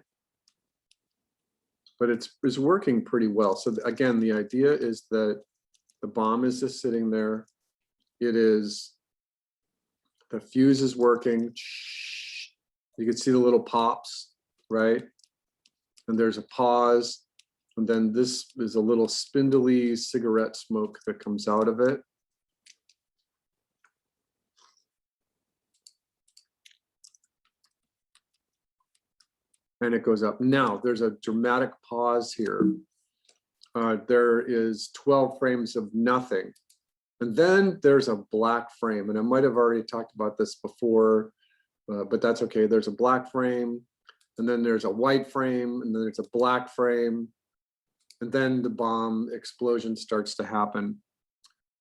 But it's working pretty well. So again, the idea is that the bomb is just sitting there. It is, the fuse is working. You can see the little pops, right? And there's a pause. And then this is a little spindly cigarette smoke that comes out of it. And it goes up. Now there's a dramatic pause here. There is 12 frames of nothing. And then there's a black frame. And I might have already talked about this before, but that's okay. There's a black frame, and then there's a white frame, and then there's a black frame. And then the bomb explosion starts to happen.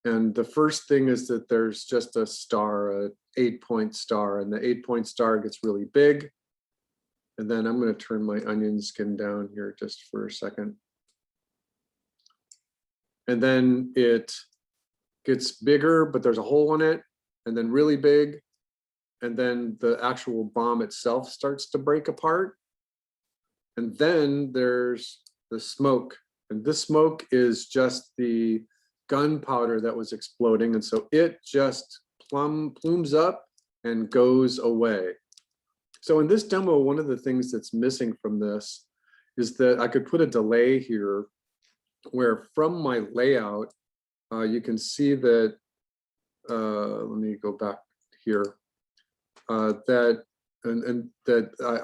And the first thing is that there's just a star, an 8-point star, and the 8-point star gets really big. And then I'm going to turn my onion skin down here just for a second. And then it gets bigger, but there's a hole in it, and then really big. And then the actual bomb itself starts to break apart. And then there's the smoke. And this smoke is just the gunpowder that was exploding. And so it just plumes up and goes away. So in this demo, one of the things that's missing from this is that I could put a delay here where from my layout, you can see that, let me go back here, that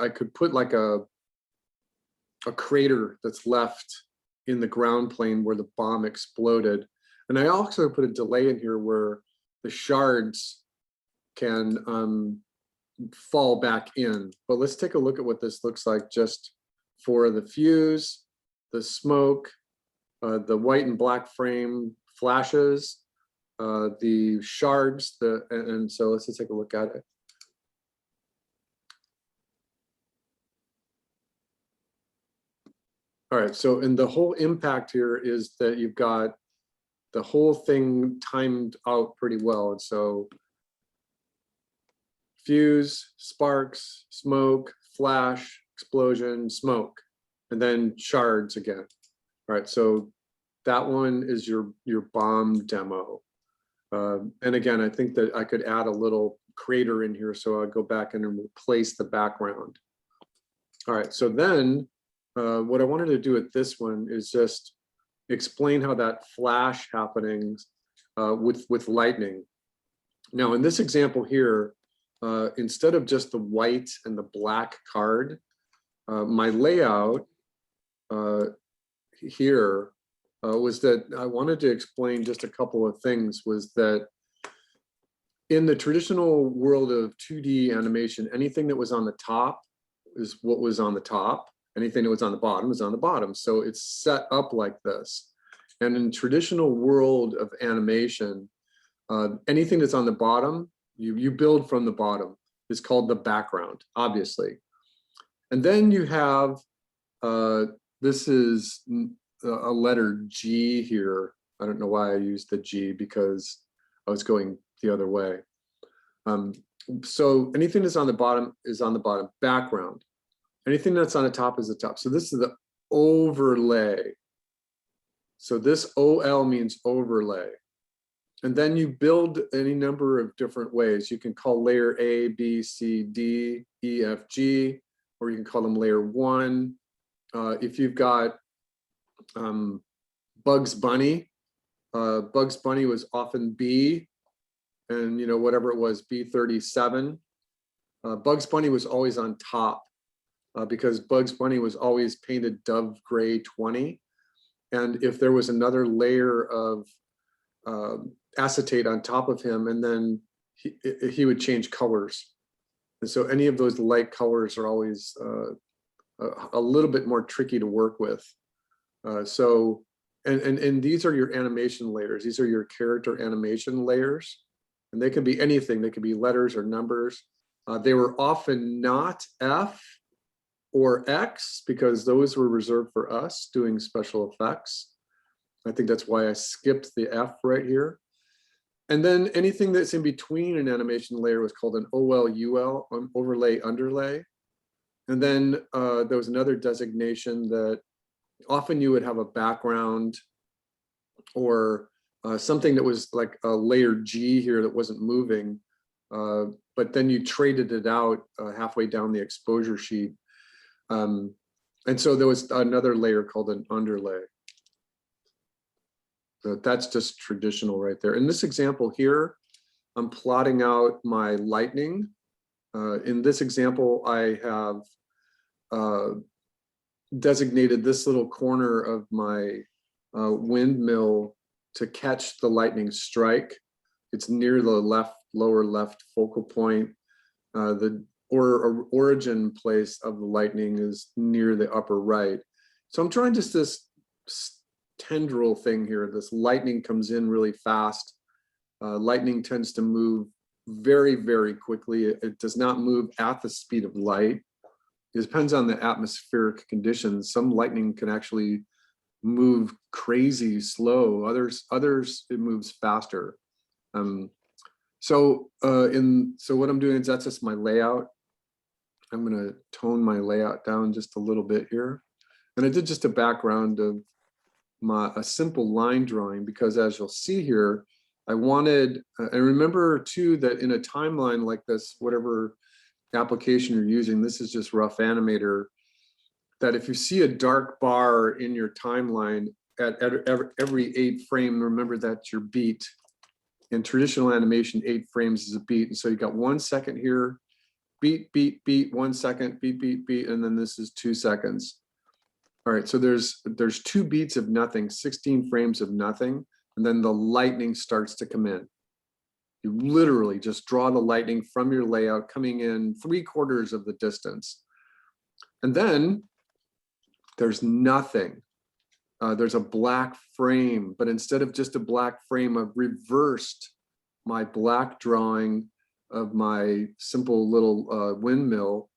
I could put like a crater that's left in the ground plane where the bomb exploded. And I also put a delay in here where the shards can fall back in. But let's take a look at what this looks like just for the fuse, the smoke, the white and black frame flashes, the shards, and so let's just take a look at it. All right, so and the whole impact here is that you've got the whole thing timed out pretty well. And so fuse, sparks, smoke, flash, explosion, smoke, and then shards again. All right, so that one is your bomb demo. And again, I think that I could add a little crater in here, so I'll go back in and replace the background. All right, so then what I wanted to do with this one is just explain how that flash happening with lightning. Now, in this example here, instead of just the white and the black card, my layout here was that I wanted to explain just a couple of things. Was that in the traditional world of 2D animation, anything that was on the top is what was on the top. Anything that was on the bottom is on the bottom. So it's set up like this. And in traditional world of animation, anything that's on the bottom, you build from the bottom. Is called the background, obviously. And then you have, this is a letter G here. I don't know why I used the G, because I was going the other way. So anything that's on the bottom is on the bottom, background. Anything that's on the top is the top. So this is the overlay. So this OL means overlay. And then you build any number of different ways. You can call layer A, B, C, D, E, F, G, or you can call them layer 1. If you've got Bugs Bunny, Bugs Bunny was often B, and you know, whatever it was, B37. Bugs Bunny was always on top because Bugs Bunny was always painted Dove Gray 20. And if there was another layer of acetate on top of him, and then he would change colors. And so any of those light colors are always a little bit more tricky to work with. So, and these are your animation layers. These are your character animation layers. And they can be anything. They can be letters or numbers. They were often not F or X, because those were reserved for us doing special effects. I think that's why I skipped the F right here. And then anything that's in between an animation layer was called an OLUL, an overlay underlay. And then there was another designation that often you would have a background or something that was like a layer G here that wasn't moving, but then you traded it out halfway down the exposure sheet. And so there was another layer called an underlay. So that's just traditional right there. In this example here, I'm plotting out my lightning. In this example, I have designated this little corner of my windmill to catch the lightning strike. It's near the lower left focal point. The origin place of the lightning is near the upper right. So I'm trying just this tendril thing here. This lightning comes in really fast. Lightning tends to move very, very quickly. It does not move at the speed of light. It depends on the atmospheric conditions. Some lightning can actually move crazy slow. Others it moves faster. So what I'm doing is that's just my layout. I'm going to tone my layout down just a little bit here. And I did just a background of a simple line drawing, because as you'll see here, I wanted, and remember too, that in a timeline like this, whatever application you're using, this is just Rough Animator, that if you see a dark bar in your timeline at every 8 frame, remember that's your beat. In traditional animation, 8 frames is a beat. And so you got 1 second here, beat, beat, beat, 1 second, beat, beat, beat, and then this is 2 seconds. All right, so there's 2 beats of nothing, 16 frames of nothing, and then the lightning starts to come in. You literally just draw the lightning from your layout coming in 3/4 of the distance. And then there's nothing. There's a black frame, but instead of just a black frame, I've reversed my black drawing of my simple little windmill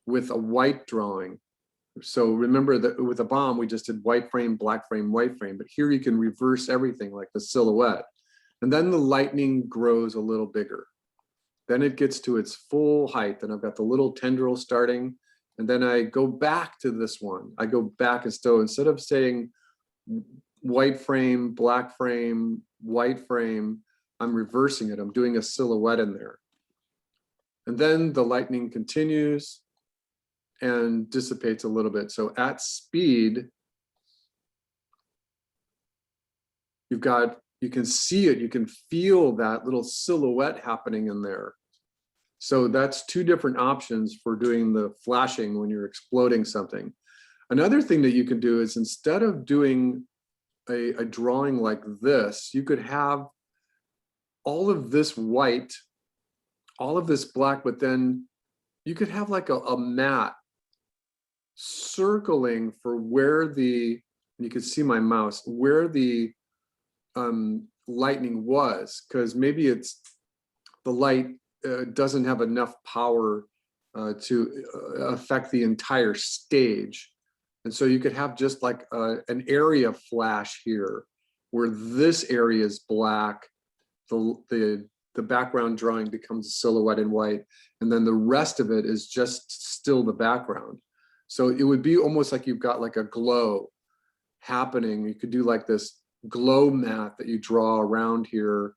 with a white drawing. So remember that with a bomb, we just did white frame, black frame, white frame, but here you can reverse everything like the silhouette. And then the lightning grows a little bigger. Then it gets to its full height, and I've got the little tendril starting. And then I go back to this one. I go back, and so instead of saying white frame, black frame, white frame, I'm reversing it. I'm doing a silhouette in there. And then the lightning continues and dissipates a little bit. So at speed, you can see it, you can feel that little silhouette happening in there. So that's two different options for doing the flashing when you're exploding something. Another thing that you can do is instead of doing a drawing like this, you could have all of this white, all of this black, but then you could have like a mat circling for where the, you can see my mouse, where the lightning was, because maybe it's the light doesn't have enough power to affect the entire stage. And so you could have just like an area flash here where this area is black, the background drawing becomes a silhouette in white, and then the rest of it is just still the background. So it would be almost like you've got like a glow happening. You could do like this glow mat that you draw around here,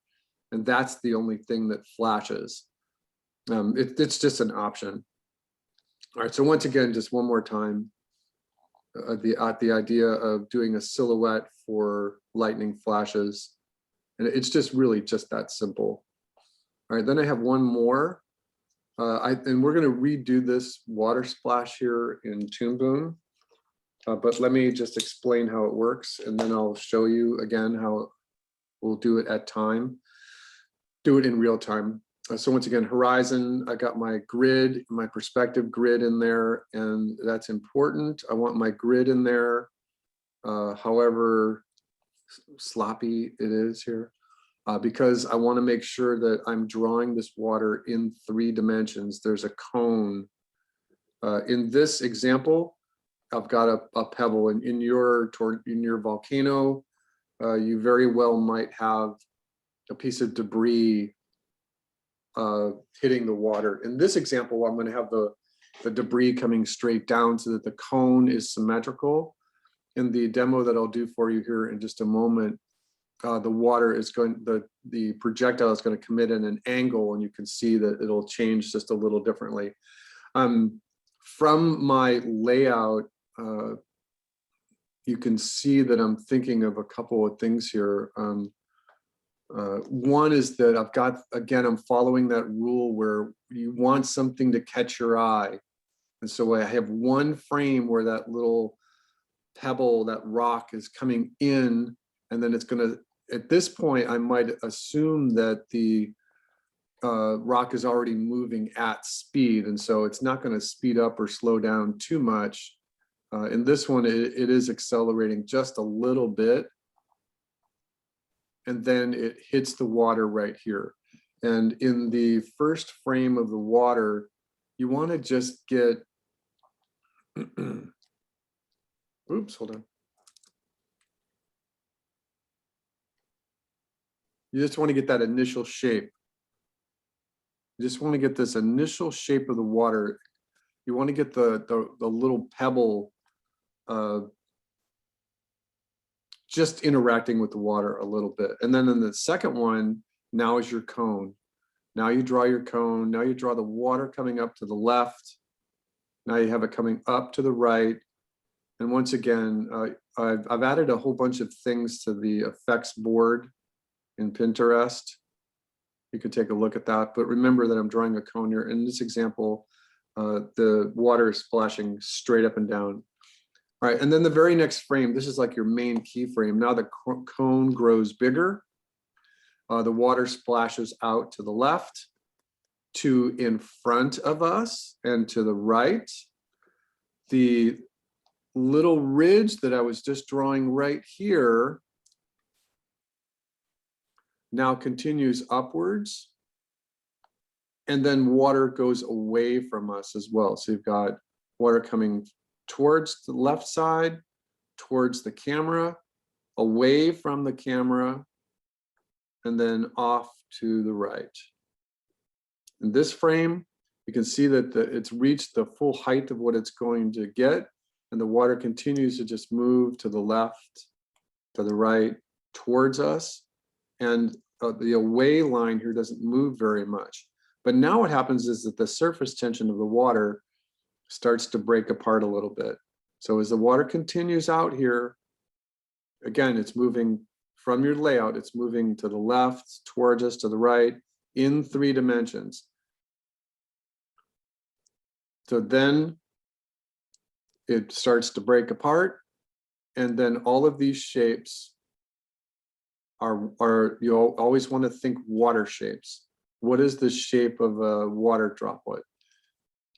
and that's the only thing that flashes. It's just an option. All right, so once again, just one more time, the idea of doing a silhouette for lightning flashes, and it's just really just that simple. All right, then I have one more, and we're going to redo this water splash here in Toon Boom, but let me just explain how it works, and then I'll show you again how we'll do it at time, do it in real time. So once again, horizon, I got my grid, my perspective grid in there, and that's important. I want my grid in there, however sloppy it is here, because I want to make sure that I'm drawing this water in 3 dimensions. There's a cone. In this example, I've got a pebble, and in your volcano, you very well might have a piece of debris hitting the water. In this example, I'm going to have the debris coming straight down so that the cone is symmetrical. In the demo that I'll do for you here in just a moment, the water is going, the projectile is going to come in at an angle, and you can see that it'll change just a little differently. From my layout, you can see that I'm thinking of a couple of things here. One is that I've got, again, I'm following that rule where you want something to catch your eye. And so I have one frame where that little pebble, that rock is coming in, and then it's going to, at this point, I might assume that the rock is already moving at speed. And so it's not going to speed up or slow down too much. In this one, it is accelerating just a little bit. And then it hits the water right here. And in the first frame of the water, you want to just get, oops, hold on. You just want to get that initial shape. You just want to get this initial shape of the water. You want to get the little pebble just interacting with the water a little bit. And then in the second one, now is your cone. Now you draw your cone. Now you draw the water coming up to the left. Now you have it coming up to the right. And once again, I've added a whole bunch of things to the effects board in Pinterest. You could take a look at that, but remember that I'm drawing a cone here. In this example, the water is splashing straight up and down. All right, and then the very next frame, this is like your main keyframe. Now the cone grows bigger. The water splashes out to the left, to in front of us, and to the right. The little ridge that I was just drawing right here now continues upwards, and then water goes away from us as well. So you've got water coming towards the left side, towards the camera, away from the camera, and then off to the right. In this frame, you can see that it's reached the full height of what it's going to get, and the water continues to just move to the left, to the right, towards us. And the away line here doesn't move very much. But now what happens is that the surface tension of the water starts to break apart a little bit. So as the water continues out here, again, it's moving from your layout, it's moving to the left, towards us, to the right, in 3 dimensions. So then it starts to break apart, and then all of these shapes are you always want to think water shapes. What is the shape of a water droplet?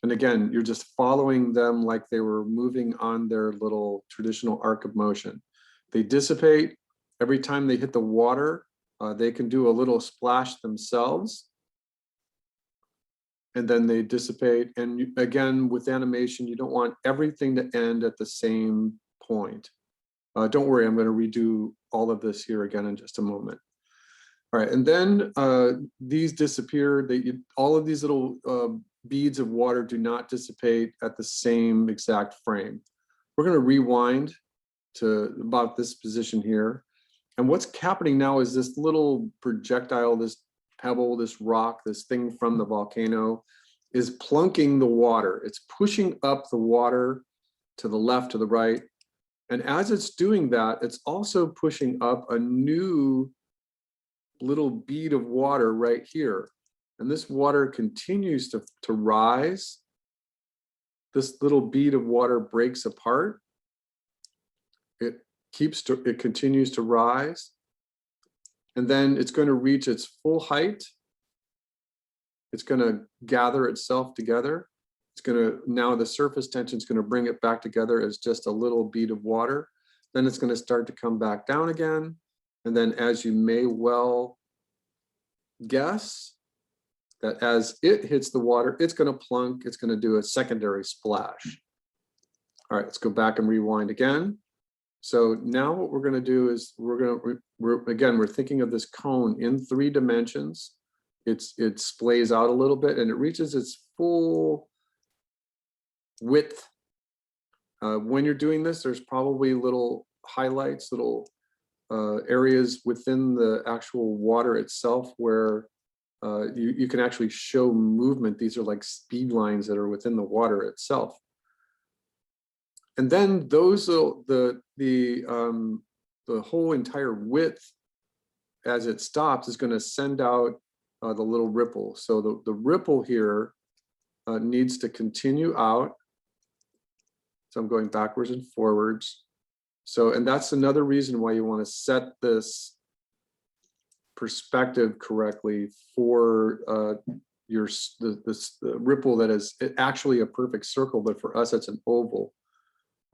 And again, you're just following them like they were moving on their little traditional arc of motion. They dissipate every time they hit the water. They can do a little splash themselves, and then they dissipate. And again, with animation, you don't want everything to end at the same point. Don't worry, I'm going to redo all of this here again in just a moment. All right, and then these disappear. All of these little beads of water do not dissipate at the same exact frame. We're going to rewind to about this position here. And what's happening now is this little projectile, this pebble, this rock, this thing from the volcano is plunking the water. It's pushing up the water to the left, to the right. And as it's doing that, it's also pushing up a new little bead of water right here. And this water continues to rise. This little bead of water breaks apart. It continues to rise. And then it's going to reach its full height. It's going to gather itself together. It's going to, now the surface tension is going to bring it back together as just a little bead of water. Then it's going to start to come back down again. And then, as you may well guess, that as it hits the water, it's going to plunk, it's going to do a secondary splash. All right, let's go back and rewind again. So now what we're going to do is we're thinking of this cone in 3 dimensions. It splays out a little bit and it reaches its full width. When you're doing this, there's probably little highlights, little areas within the actual water itself where you can actually show movement. These are like speed lines that are within the water itself. And then those the whole entire width, as it stops, is going to send out the little ripple. So the ripple here needs to continue out. So I'm going backwards and forwards. So, and that's another reason why you want to set this perspective correctly for the ripple that is actually a perfect circle, but for us it's an oval.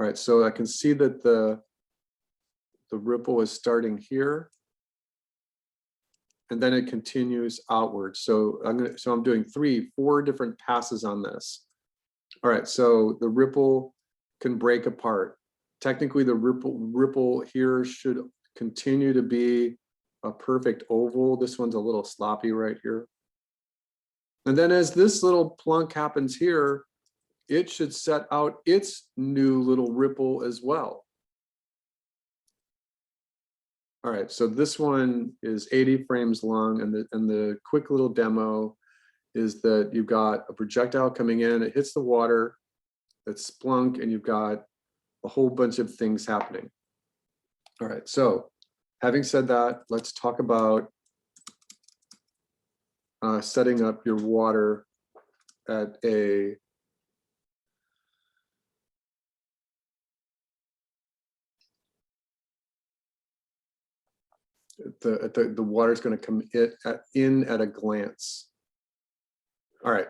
All right, so I can see that the ripple is starting here, and then it continues outwards. So I'm doing 4 different passes on this. All right, so the ripple can break apart. Technically, the ripple here should continue to be a perfect oval. This one's a little sloppy right here. And then as this little plunk happens here, it should set out its new little ripple as well. All right, so this one is 80 frames long, and the quick little demo is that you've got a projectile coming in, it hits the water, it's splunk, and you've got a whole bunch of things happening. All right, so having said that, let's talk about setting up your water at a the water is going to come in at a glance. All right.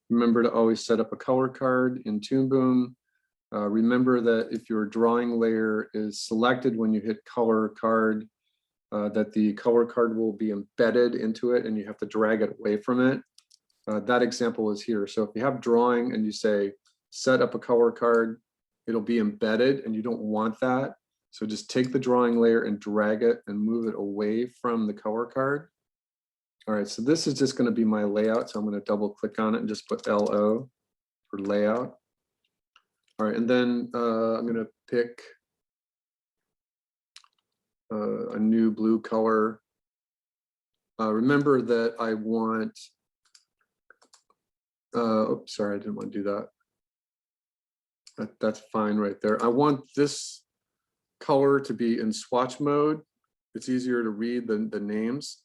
Remember to always set up a color card in Toon Boom. Remember that if your drawing layer is selected when you hit color card, that the color card will be embedded into it and you have to drag it away from it. That example is here. So if you have drawing and you say, set up a color card, it'll be embedded and you don't want that. So just take the drawing layer and drag it and move it away from the color card. All right, so this is just going to be my layout. So I'm going to double click on it and just put LO for layout. All right, and then I'm going to pick a new blue color. Remember that I want, oops, sorry, I didn't want to do that. That's fine right there. I want this color to be in swatch mode. It's easier to read the names.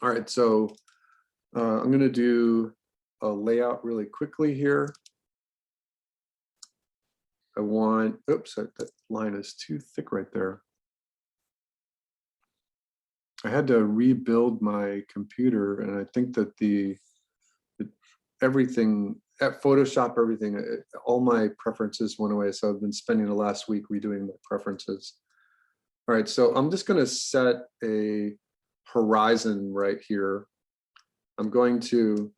All right, so I'm going to do a layout really quickly here. I want, oops, that line is too thick right there. I had to rebuild my computer, and I think that everything at Photoshop, everything, all my preferences went away. So I've been spending the last week redoing my preferences. All right, so I'm just going to set a horizon right here. I'm going to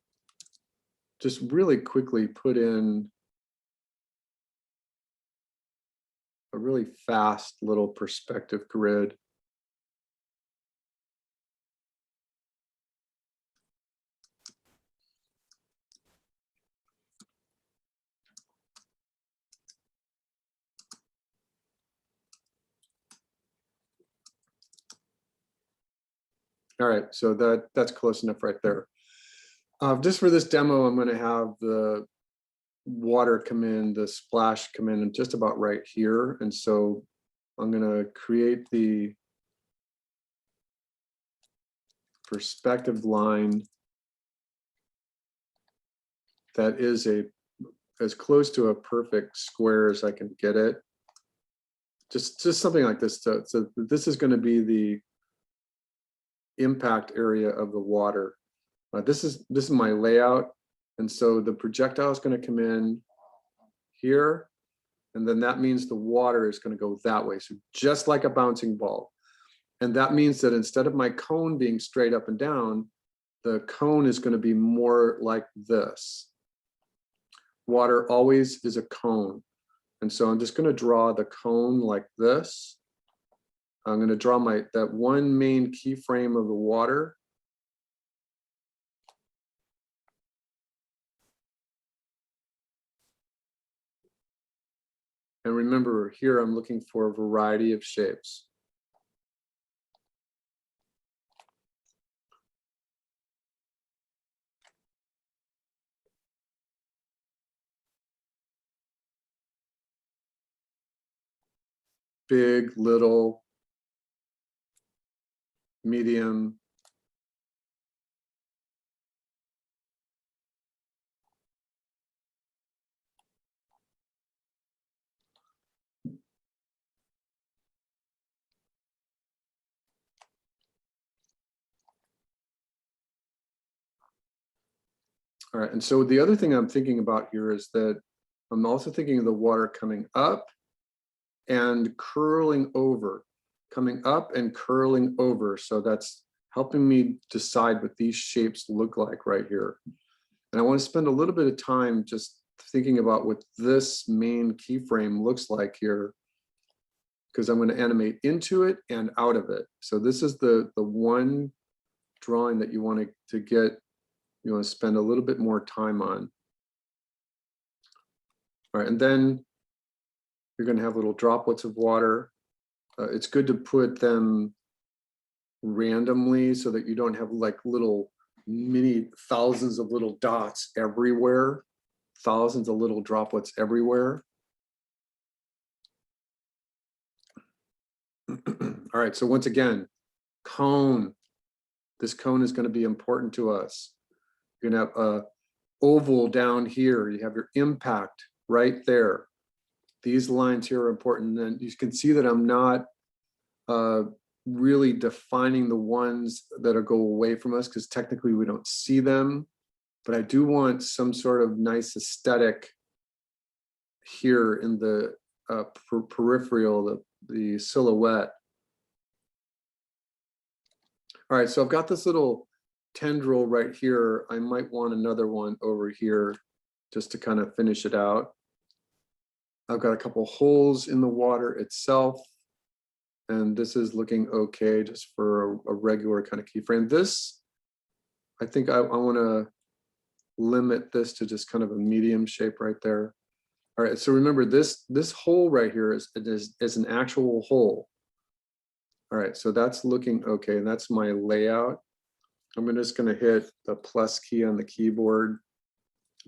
just really quickly put in a really fast little perspective grid. All right, so that's close enough right there. Just for this demo, I'm going to have the water come in, the splash come in just about right here. And so I'm going to create the perspective line that is as close to a perfect square as I can get it. Just something like this. So this is going to be the impact area of the water. This is my layout, and so the projectile is going to come in here, and then that means the water is going to go that way. So just like a bouncing ball, and that means that instead of my cone being straight up and down, the cone is going to be more like this. Water always is a cone, and so I'm just going to draw the cone like this. I'm going to draw that one main keyframe of the water. And remember, here I'm looking for a variety of shapes. Big, little, medium. All right, and so the other thing I'm thinking about here is that I'm also thinking of the water coming up and curling over, coming up and curling over. So that's helping me decide what these shapes look like right here. And I want to spend a little bit of time just thinking about what this main keyframe looks like here, because I'm going to animate into it and out of it. So this is the one drawing that you want to get, you want to spend a little bit more time on. All right, and then you're going to have little droplets of water. It's good to put them randomly so that you don't have like little mini thousands of little dots everywhere, thousands of little droplets everywhere. All right, so once again, cone. This cone is going to be important to us. You're going to have a oval down here. You have your impact right there. These lines here are important. And then you can see that I'm not really defining the ones that are go away from us, because technically we don't see them. But I do want some sort of nice aesthetic here in the peripheral, the silhouette. All right, so I've got this little tendril right here, I might want another one over here just to kind of finish it out. I've got a couple holes in the water itself. And this is looking okay just for a regular kind of keyframe. This, I think I want to limit this to just kind of a medium shape right there. All right, so remember this hole right here is an actual hole. All right, so that's looking okay, and that's my layout. I'm just going to hit the plus key on the keyboard,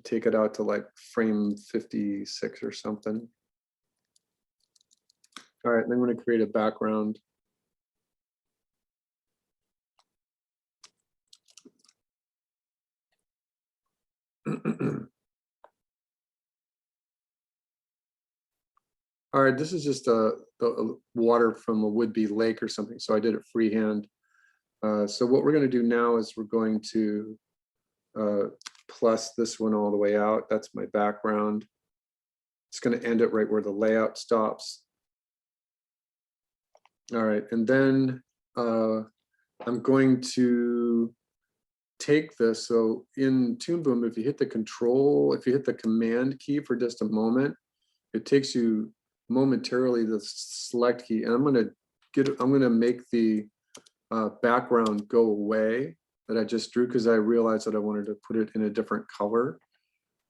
take it out to like frame 56 or something. All right, then I'm going to create a background. All right, this is just the water from a would-be lake or something, so I did it freehand. So what we're going to do now is we're going to plus this one all the way out. That's my background. It's going to end it right where the layout stops. All right, and then I'm going to take this. So in Toon Boom, if you hit the command key for just a moment, it takes you momentarily the select key, and I'm going to make the background go away that I just drew because I realized that I wanted to put it in a different color.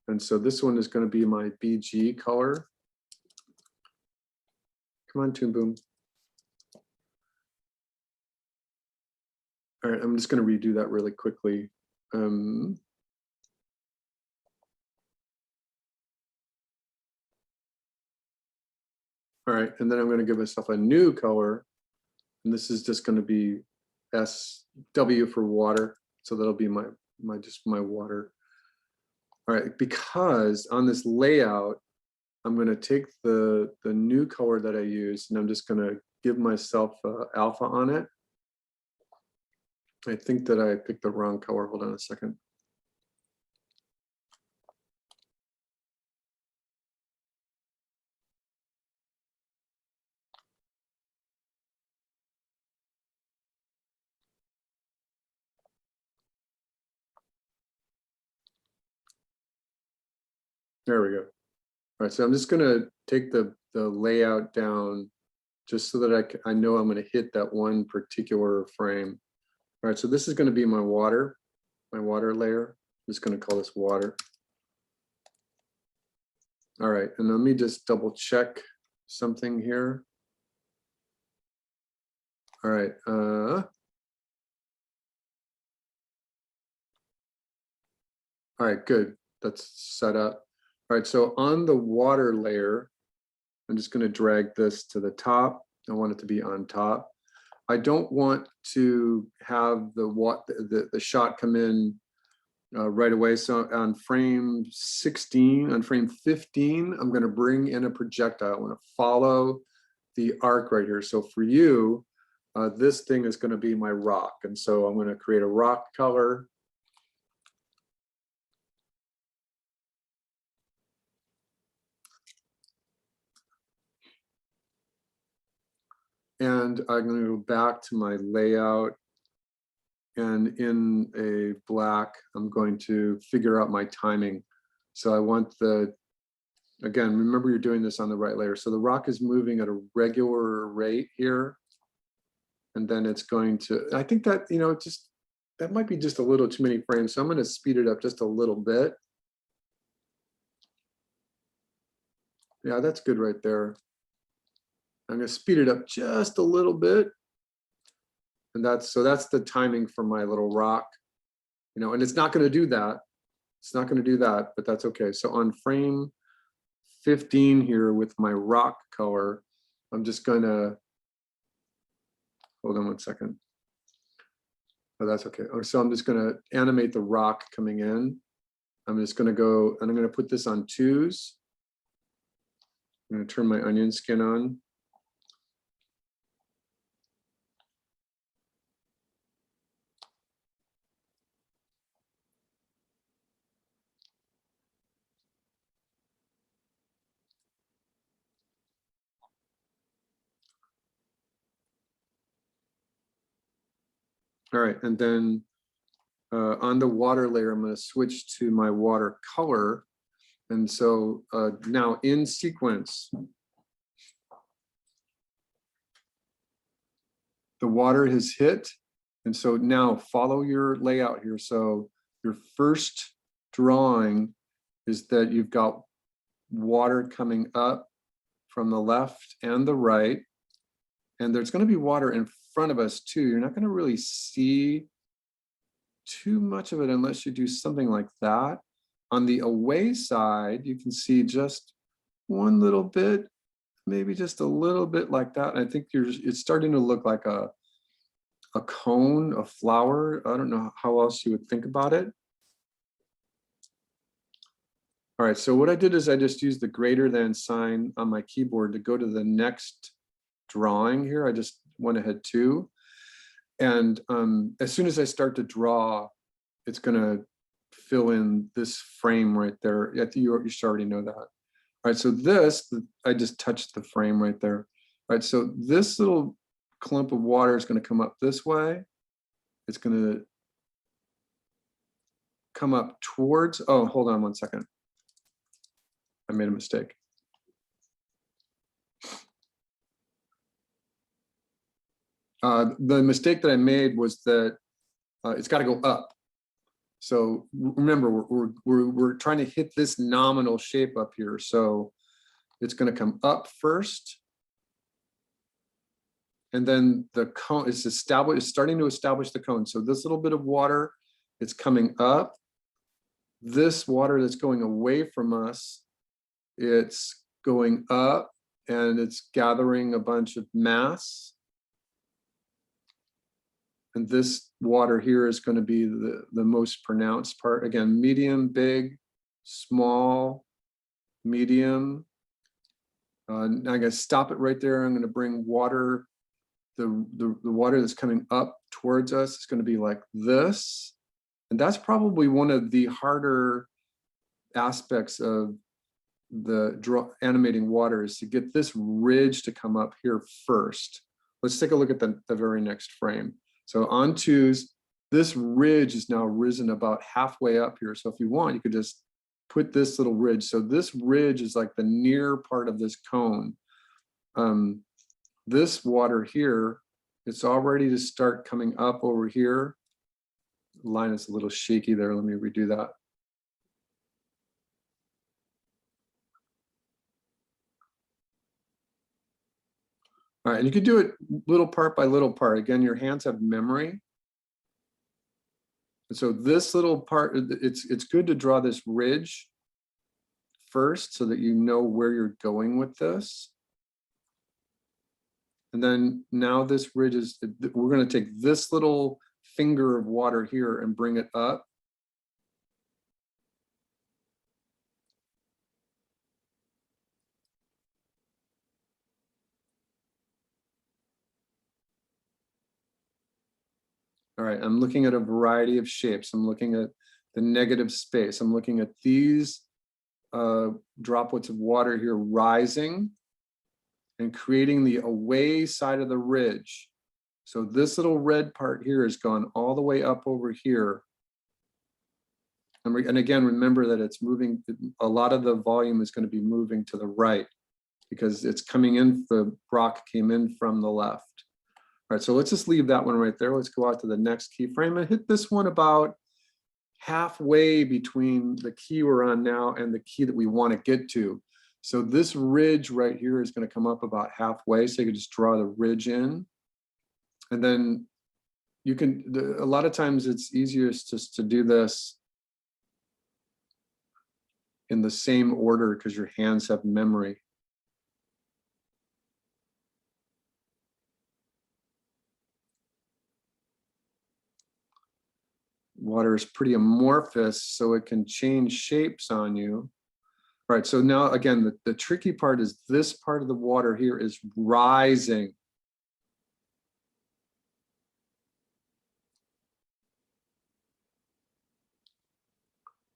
And so this one is going to be my BG color. Come on, Toon Boom. All right, I'm just going to redo that really quickly. All right, and then I'm going to give myself a new color, and this is just going to be SW for water, so that'll be my water. All right, because on this layout, I'm going to take the new color that I used, and I'm just going to give myself alpha on it. I think that I picked the wrong color. Hold on a second. There we go. All right, so I'm just going to take the layout down just so that I know I'm going to hit that one particular frame. All right, so this is going to be my water layer. I'm just going to call this water. All right, and let me just double check something here. All right. All right, good. That's set up. All right, so on the water layer, I'm just going to drag this to the top. I want it to be on top. I don't want to have the shot come in right away. So on frame 16, on frame 15, I'm going to bring in a projectile. I want to follow the arc right here. So for you, this thing is going to be my rock. And so I'm going to create a rock color. And I'm going to go back to my layout. And in a black, I'm going to figure out my timing. So I want again, remember you're doing this on the right layer. So the rock is moving at a regular rate here. And then it's going to, I think that, that might be just a little too many frames. So I'm going to speed it up just a little bit. Yeah, that's good right there. I'm going to speed it up just a little bit. And that's the timing for my little rock, and it's not going to do that. It's not going to do that, but that's okay. So on frame 15 here with my rock color, I'm just going to, hold on one second. Oh, that's okay. So I'm just going to animate the rock coming in. I'm just going to go, and I'm going to put this on 2s. I'm going to turn my onion skin on. All right, and then on the water layer, I'm going to switch to my water color. And so now in sequence, the water has hit. And so now follow your layout here. So your first drawing is that you've got water coming up from the left and the right. And there's going to be water in front of us too. You're not going to really see too much of it unless you do something like that. On the away side, you can see just one little bit, maybe just a little bit like that. And I think it's starting to look like a cone, a flower. I don't know how else you would think about it. All right, so what I did is I just used the greater than sign on my keyboard to go to the next drawing here. I just went ahead too. And as soon as I start to draw, it's gonna fill in this frame right there. I think you should already know that. All right, so this, I just touched the frame right there. All right, so this little clump of water is gonna come up this way. It's gonna come up towards, oh, hold on one second. I made a mistake. The mistake that I made was that it's got to go up. So remember, we're trying to hit this nominal shape up here. So it's going to come up first, and then the cone is established. It's starting to establish the cone. So this little bit of water, it's coming up. This water that's going away from us, it's going up, and it's gathering a bunch of mass. And this water here is going to be the most pronounced part. Again, medium, big, small, medium. I'm going to stop it right there. I'm going to bring water, the water that's coming up towards us is going to be like this. And that's probably one of the harder aspects of the animating water, is to get this ridge to come up here first. Let's take a look at the very next frame. So on twos, this ridge is now risen about halfway up here. So if you want, you could just put this little ridge. So this ridge is like the near part of this cone. This water here, it's already to start coming up over here. The line is a little shaky there. Let me redo that. All right, and you could do it little part by little part. Again, your hands have memory. And so this little part, it's good to draw this ridge first so that you know where you're going with this. And then now this ridge is, we're going to take this little finger of water here and bring it up. All right, I'm looking at a variety of shapes. I'm looking at the negative space. I'm looking at these droplets of water here rising and creating the away side of the ridge. So this little red part here has gone all the way up over here. And again, remember that it's moving, a lot of the volume is going to be moving to the right because it's coming in, the rock came in from the left. All right, so let's just leave that one right there. Let's go out to the next keyframe and hit this one about halfway between the key we're on now and the key that we want to get to. So this ridge right here is going to come up about halfway. So you can just draw the ridge in. And then you can, a lot of times it's easiest just to do this in the same order because your hands have memory. Water is pretty amorphous, so it can change shapes on you. All right, so now again, the tricky part is this part of the water here is rising.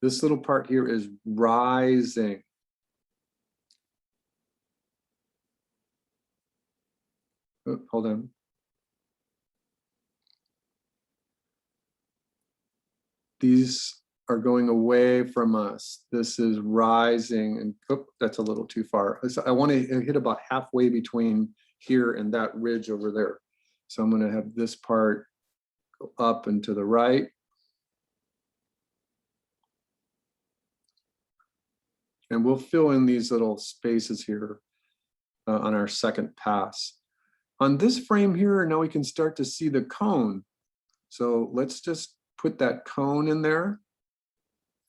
This little part here is rising. Oh, hold on. These are going away from us. This is rising and that's a little too far. So I want to hit about halfway between here and that ridge over there. So I'm going to have this part go up and to the right. And we'll fill in these little spaces here on our second pass. On this frame here, now we can start to see the cone. So let's just put that cone in there.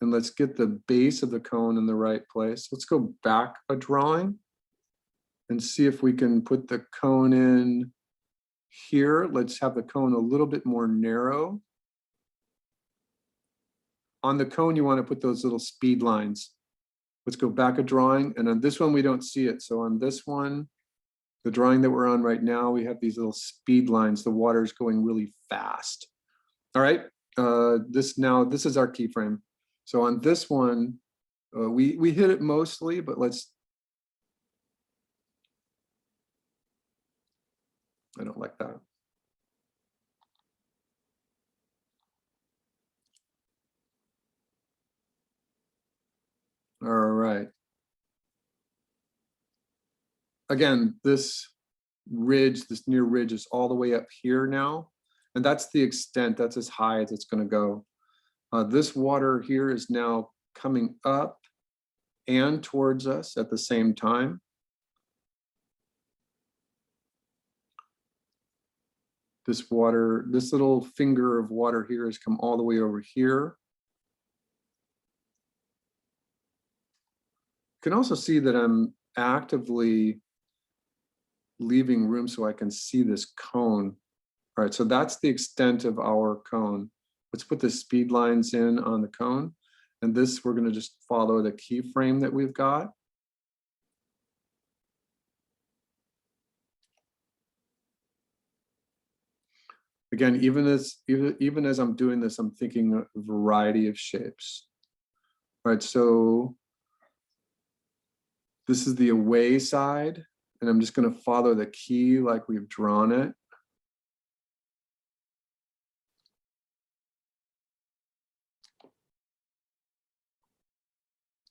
And let's get the base of the cone in the right place. Let's go back a drawing and see if we can put the cone in here. Let's have the cone a little bit more narrow. On the cone, you want to put those little speed lines. Let's go back a drawing. And on this one, we don't see it. So on this one, the drawing that we're on right now, we have these little speed lines. The water is going really fast. All right, this is our keyframe. So on this one, we hit it mostly, but I don't like that. All right. Again, this ridge, this near ridge is all the way up here now. And that's the extent, that's as high as it's going to go. This water here is now coming up and towards us at the same time. This water, this little finger of water here has come all the way over here. You can also see that I'm actively leaving room so I can see this cone. All right, so that's the extent of our cone. Let's put the speed lines in on the cone. And this, we're gonna just follow the keyframe that we've got. Again, even as I'm doing this, I'm thinking a variety of shapes. All right, so this is the away side, and I'm just gonna follow the key like we've drawn it.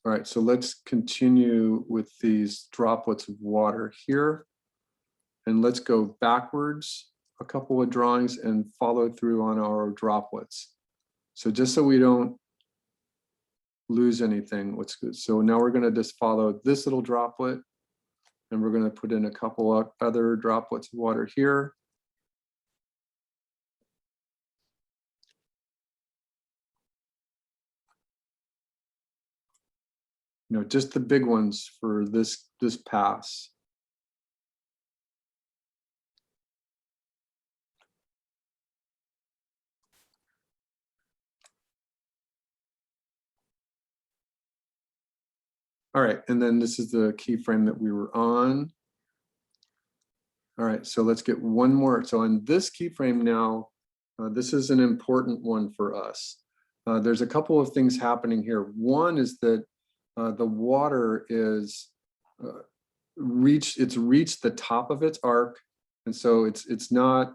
All right, so let's continue with these droplets of water here. And let's go backwards a couple of drawings and follow through on our droplets. So just so we don't lose anything, what's good. So now we're gonna just follow this little droplet and we're gonna put in a couple of other droplets of water here. You know, just the big ones for this pass. All right, and then this is the keyframe that we were on. All right, so let's get one more. So on this keyframe now, this is an important one for us. There's a couple of things happening here. One is that the water is reached the top of its arc, and so it's not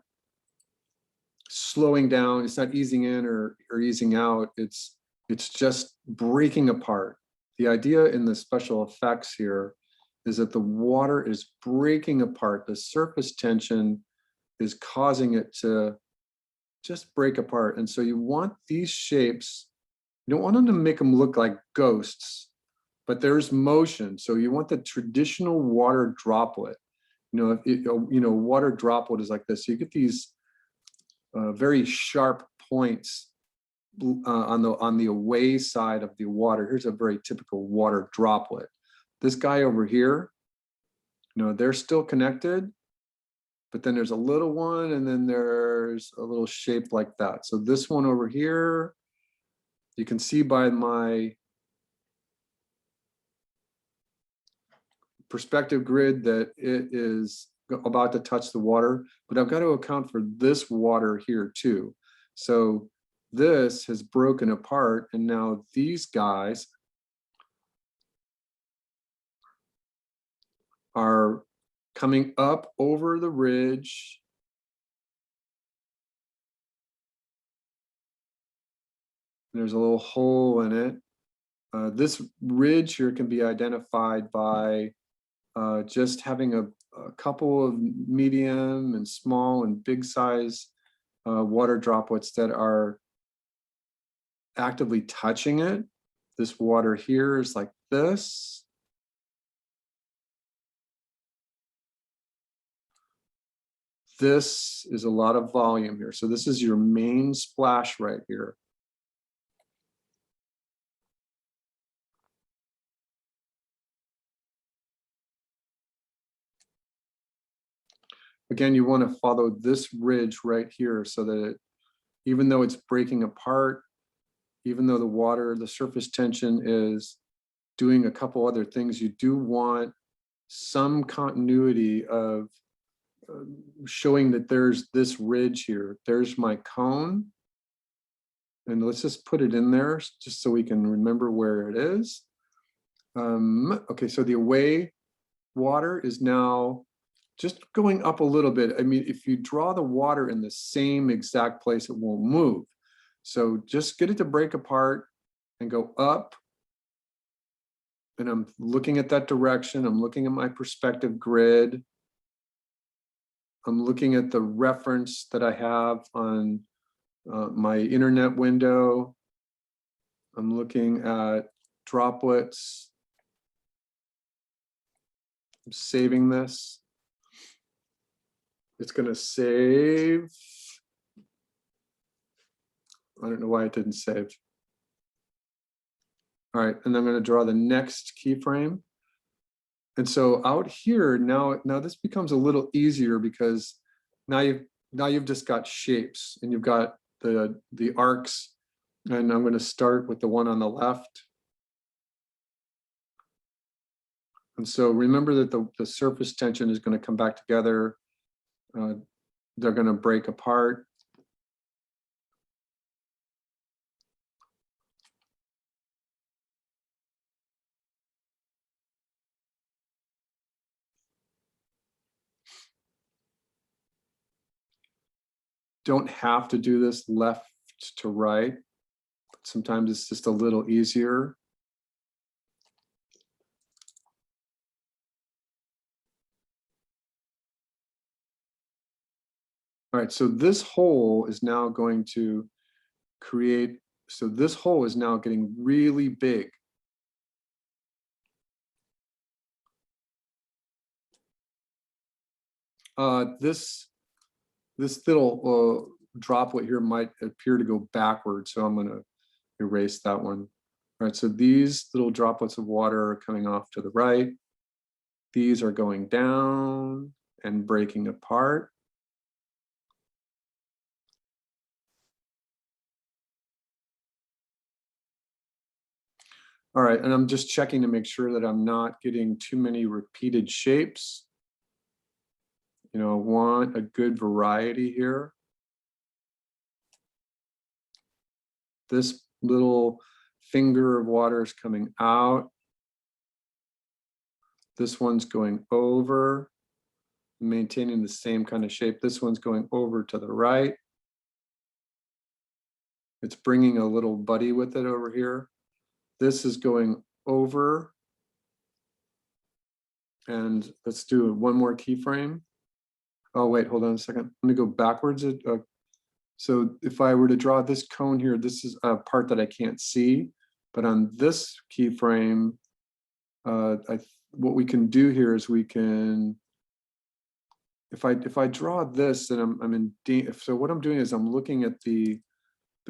slowing down, it's not easing in or easing out, it's just breaking apart. The idea in the special effects here is that the water is breaking apart. The surface tension is causing it to just break apart. And so you want these shapes, you don't want them to make them look like ghosts, but there's motion. So you want the traditional water droplet. Water droplet is like this. So you get these very sharp points on the away side of the water. Here's a very typical water droplet. This guy over here, they're still connected, but then there's a little one and then there's a little shape like that. So this one over here, you can see by my perspective grid that it is about to touch the water, but I've got to account for this water here too. So this has broken apart, and now these guys are coming up over the ridge. There's a little hole in it. This ridge here can be identified by just having a couple of medium and small and big size water droplets that are actively touching it. This water here is like this. This is a lot of volume here. So this is your main splash right here. Again, you want to follow this ridge right here so that it, even though it's breaking apart, even though the water, the surface tension is doing a couple other things, you do want some continuity of showing that there's this ridge here. There's my cone. And let's just put it in there just so we can remember where it is. Okay, so the away water is now just going up a little bit. I mean, if you draw the water in the same exact place, it won't move. So just get it to break apart and go up. And I'm looking at that direction. I'm looking at my perspective grid. I'm looking at the reference that I have on my internet window. I'm looking at droplets. I'm saving this. It's going to save. I don't know why it didn't save. All right, and I'm going to draw the next keyframe. And so out here now this becomes a little easier because now you've just got shapes and you've got the arcs. And I'm going to start with the one on the left. And so remember that the surface tension is going to come back together. They're going to break apart. Don't have to do this left to right. Sometimes it's just a little easier. All right, so this hole is now going to create, so this hole is now getting really big. This little droplet here might appear to go backwards, so I'm going to erase that one. All right, so these little droplets of water are coming off to the right. These are going down and breaking apart. All right, and I'm just checking to make sure that I'm not getting too many repeated shapes. You know, I want a good variety here. This little finger of water is coming out. This one's going over, maintaining the same kind of shape. This one's going over to the right. It's bringing a little buddy with it over here. This is going over. And let's do one more keyframe. Oh, wait, hold on a second. Let me go backwards. So if I were to draw this cone here, this is a part that I can't see. But on this keyframe, what we can do here is we can, if I draw this, then I'm in, so what I'm doing is I'm looking at the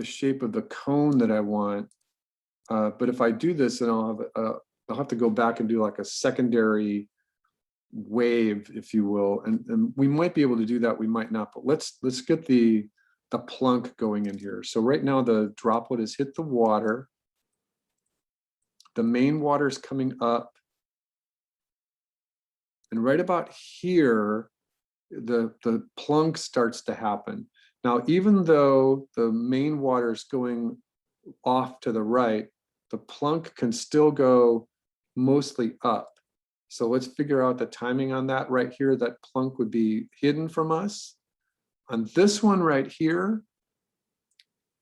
shape of the cone that I want. But if I do this, then I'll have to go back and do like a secondary wave, if you will, and we might be able to do that, we might not, but let's get the plunk going in here. So right now the droplet has hit the water. The main water is coming up, and right about here the plunk starts to happen. Now, even though the main water is going off to the right, the plunk can still go mostly up. So let's figure out the timing on that. Right here, that plunk would be hidden from us. On this one right here,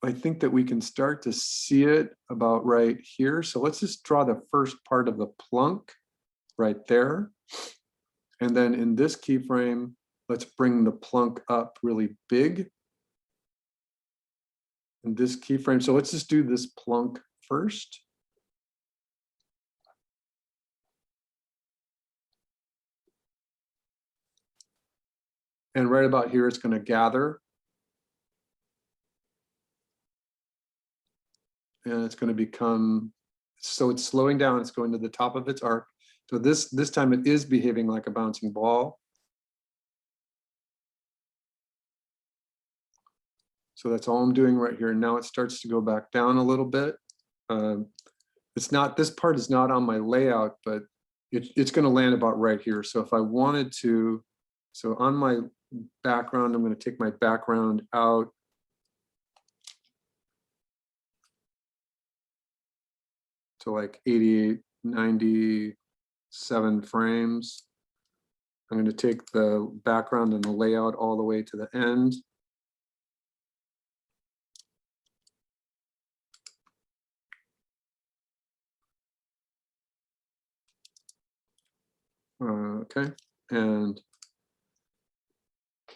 I think that we can start to see it about right here. So let's just draw the first part of the plunk right there. And then in this keyframe, let's bring the plunk up really big. In this keyframe, so let's just do this plunk first. And right about here, it's going to gather. And it's going to become, so it's slowing down, it's going to the top of its arc. So this time it is behaving like a bouncing ball. So that's all I'm doing right here. Now it starts to go back down a little bit. It's not, this part is not on my layout, but it's going to land about right here. So if I wanted to, so on my background, I'm going to take my background out. To like 88, 97 frames. I'm going to take the background and the layout all the way to the end. Okay, and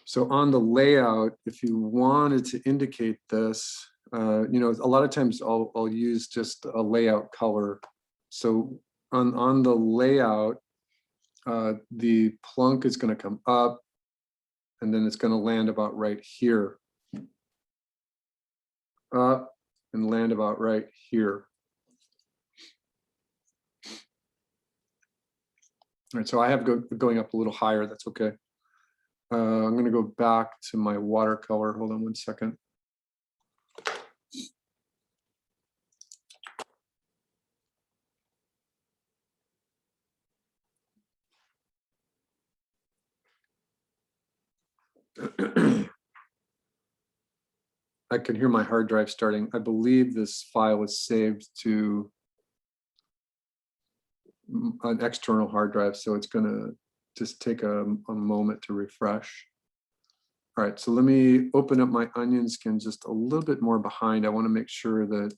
so on the layout, if you wanted to indicate this, you know, a lot of times I'll use just a layout color. So on the layout, the plunk is going to come up, and then it's going to land about right here. Up and land about right here. All right, so I have going up a little higher. That's okay. I'm going to go back to my watercolor. Hold on one second. I can hear my hard drive starting. I believe this file is saved to an external hard drive, so it's going to just take a moment to refresh. All right, so let me open up my onion skin just a little bit more behind. I want to make sure that,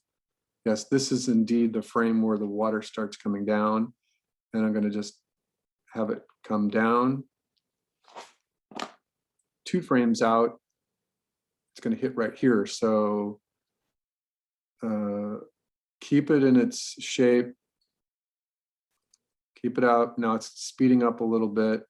yes, this is indeed the frame where the water starts coming down, and I'm going to just have it come down. 2 frames out, it's going to hit right here. So keep it in its shape. Keep it out. Now it's speeding up a little bit.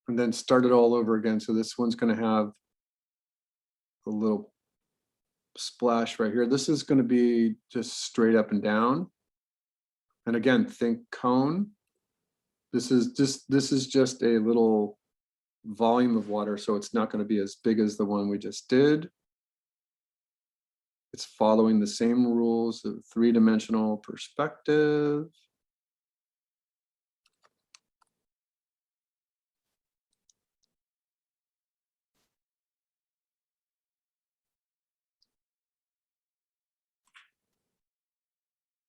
And then start it all over again. So this one's going to have a little splash right here. This is going to be just straight up and down. And again, think cone. This is just a little volume of water, so it's not going to be as big as the one we just did. It's following the same rules of 3-dimensional perspective.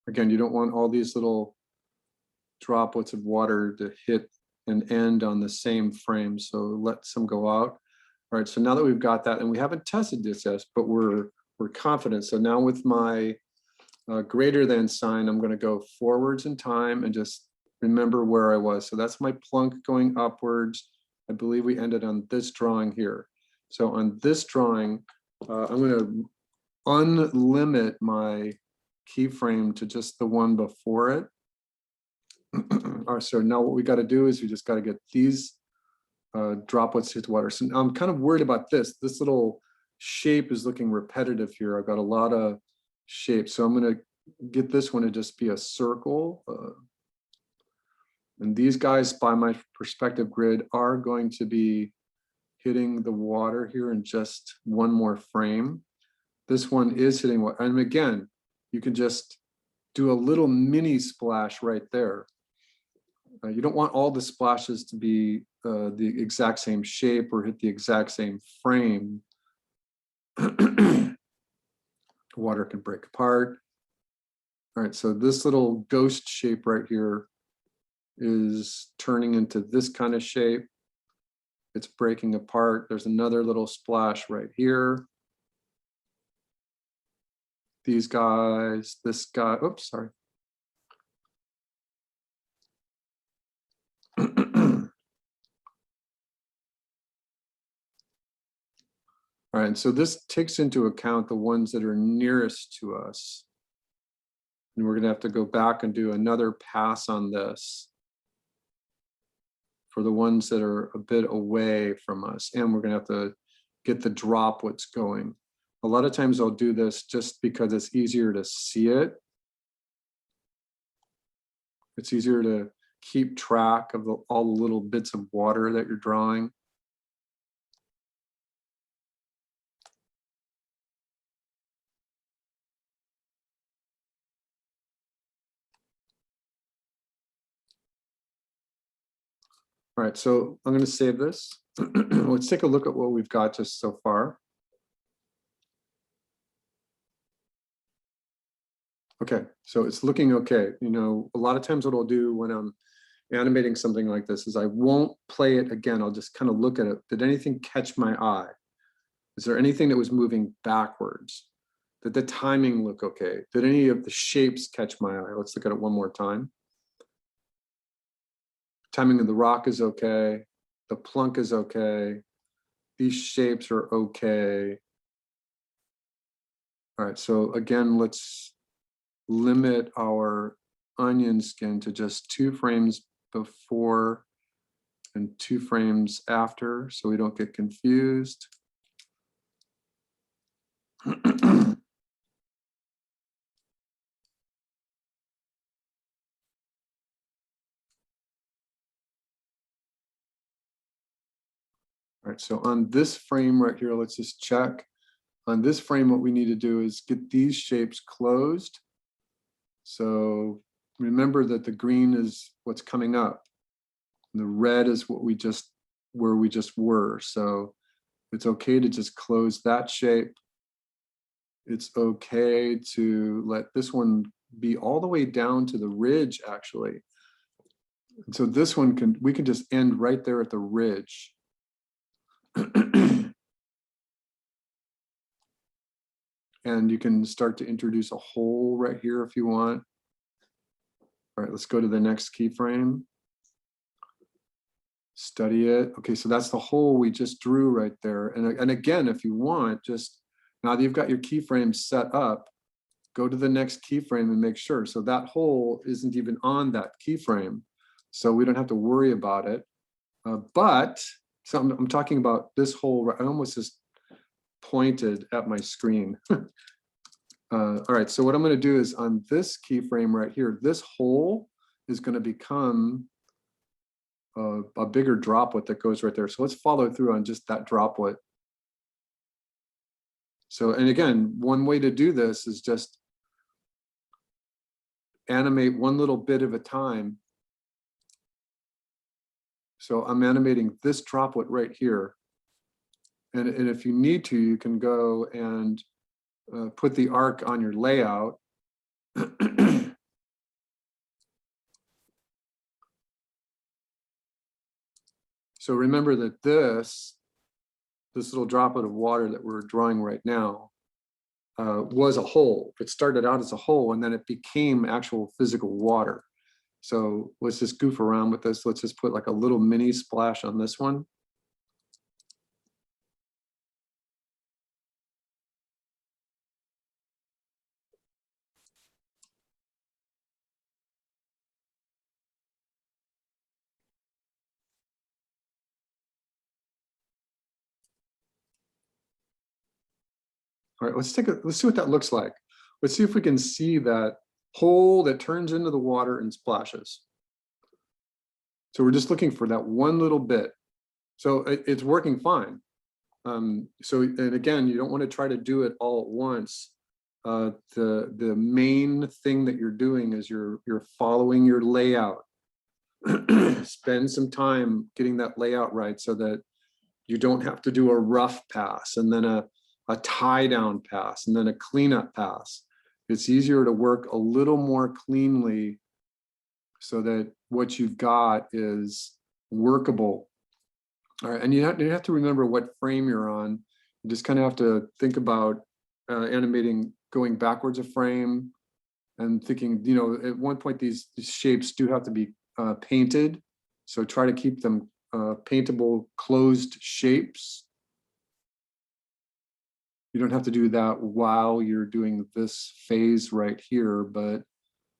Again, you don't want all these little droplets of water to hit and end on the same frame, so let some go out. All right, so now that we've got that, and we haven't tested this yet, but we're confident. So now with my greater than sign, I'm going to go forwards in time and just remember where I was. So that's my plunk going upwards. I believe we ended on this drawing here. So on this drawing, I'm going to unlimit my keyframe to just the one before it. All right, so now what we got to do is we just got to get these droplets hit water. So I'm kind of worried about this. This little shape is looking repetitive here. I've got a lot of shapes, so I'm going to get this one to just be a circle. And these guys, by my perspective grid, are going to be hitting the water here in just one more frame. This one is hitting water, and again, you can just do a little mini splash right there. You don't want all the splashes to be the exact same shape or hit the exact same frame. Water can break apart. All right, so this little ghost shape right here is turning into this kind of shape. It's breaking apart. There's another little splash right here. These guys, this guy, oops, sorry. All right, so this takes into account the ones that are nearest to us. And we're gonna have to go back and do another pass on this for the ones that are a bit away from us. And we're gonna have to get the droplets going. A lot of times I'll do this just because it's easier to see it. It's easier to keep track of all the little bits of water that you're drawing. All right, so I'm going to save this. Let's take a look at what we've got just so far. Okay, so it's looking okay. You know, a lot of times what I'll do when I'm animating something like this is I won't play it again. I'll just kind of look at it. Did anything catch my eye? Is there anything that was moving backwards? Did the timing look okay? Did any of the shapes catch my eye? Let's look at it one more time. Timing of the rock is okay. The plunk is okay. These shapes are okay. All right, so again, let's limit our onion skin to just 2 frames before and 2 frames after, so we don't get confused. All right, so on this frame right here, let's just check. On this frame, what we need to do is get these shapes closed. So remember that the green is what's coming up. And the red is what where we just were. So it's okay to just close that shape. It's okay to let this one be all the way down to the ridge, actually. And so this one we can just end right there at the ridge. And you can start to introduce a hole right here if you want. All right, let's go to the next keyframe. Study it. Okay, so that's the hole we just drew right there. And again, if you want, just now that you've got your keyframes set up, go to the next keyframe and make sure. So that hole isn't even on that keyframe. So we don't have to worry about it. But so I'm talking about this hole. I almost just pointed at my screen. All right, so what I'm going to do is on this keyframe right here, this hole is going to become a bigger droplet that goes right there. So let's follow through on just that droplet. So, and again, one way to do this is just animate one little bit at a time. So I'm animating this droplet right here. And if you need to, you can go and put the arc on your layout. So remember that this little droplet of water that we're drawing right now was a hole. It started out as a hole and then it became actual physical water. So let's just goof around with this. Let's just put like a little mini splash on this one. All right, let's see what that looks like. Let's see if we can see that hole that turns into the water and splashes. So we're just looking for that one little bit. So it's working fine. So, and again, you don't want to try to do it all at once. The main thing that you're doing is you're following your layout. Spend some time getting that layout right so that you don't have to do a rough pass and then a a tie down pass, and then a cleanup pass. It's easier to work a little more cleanly so that what you've got is workable. All right, and you have to remember what frame you're on. You just kind of have to think about animating, going backwards a frame, and thinking, you know, at one point these shapes do have to be painted. So try to keep them paintable, closed shapes. You don't have to do that while you're doing this phase right here, but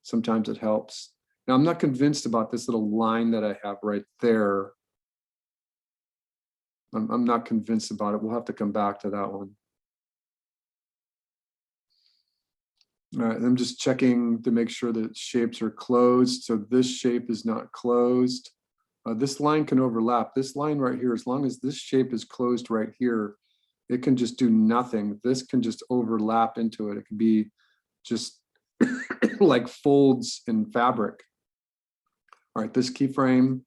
sometimes it helps. Now, I'm not convinced about this little line that I have right there. I'm not convinced about it. We'll have to come back to that one. All right, I'm just checking to make sure that shapes are closed. So this shape is not closed. This line can overlap. This line right here, as long as this shape is closed right here, it can just do nothing. This can just overlap into it. It can be just like folds in fabric. All right, this keyframe,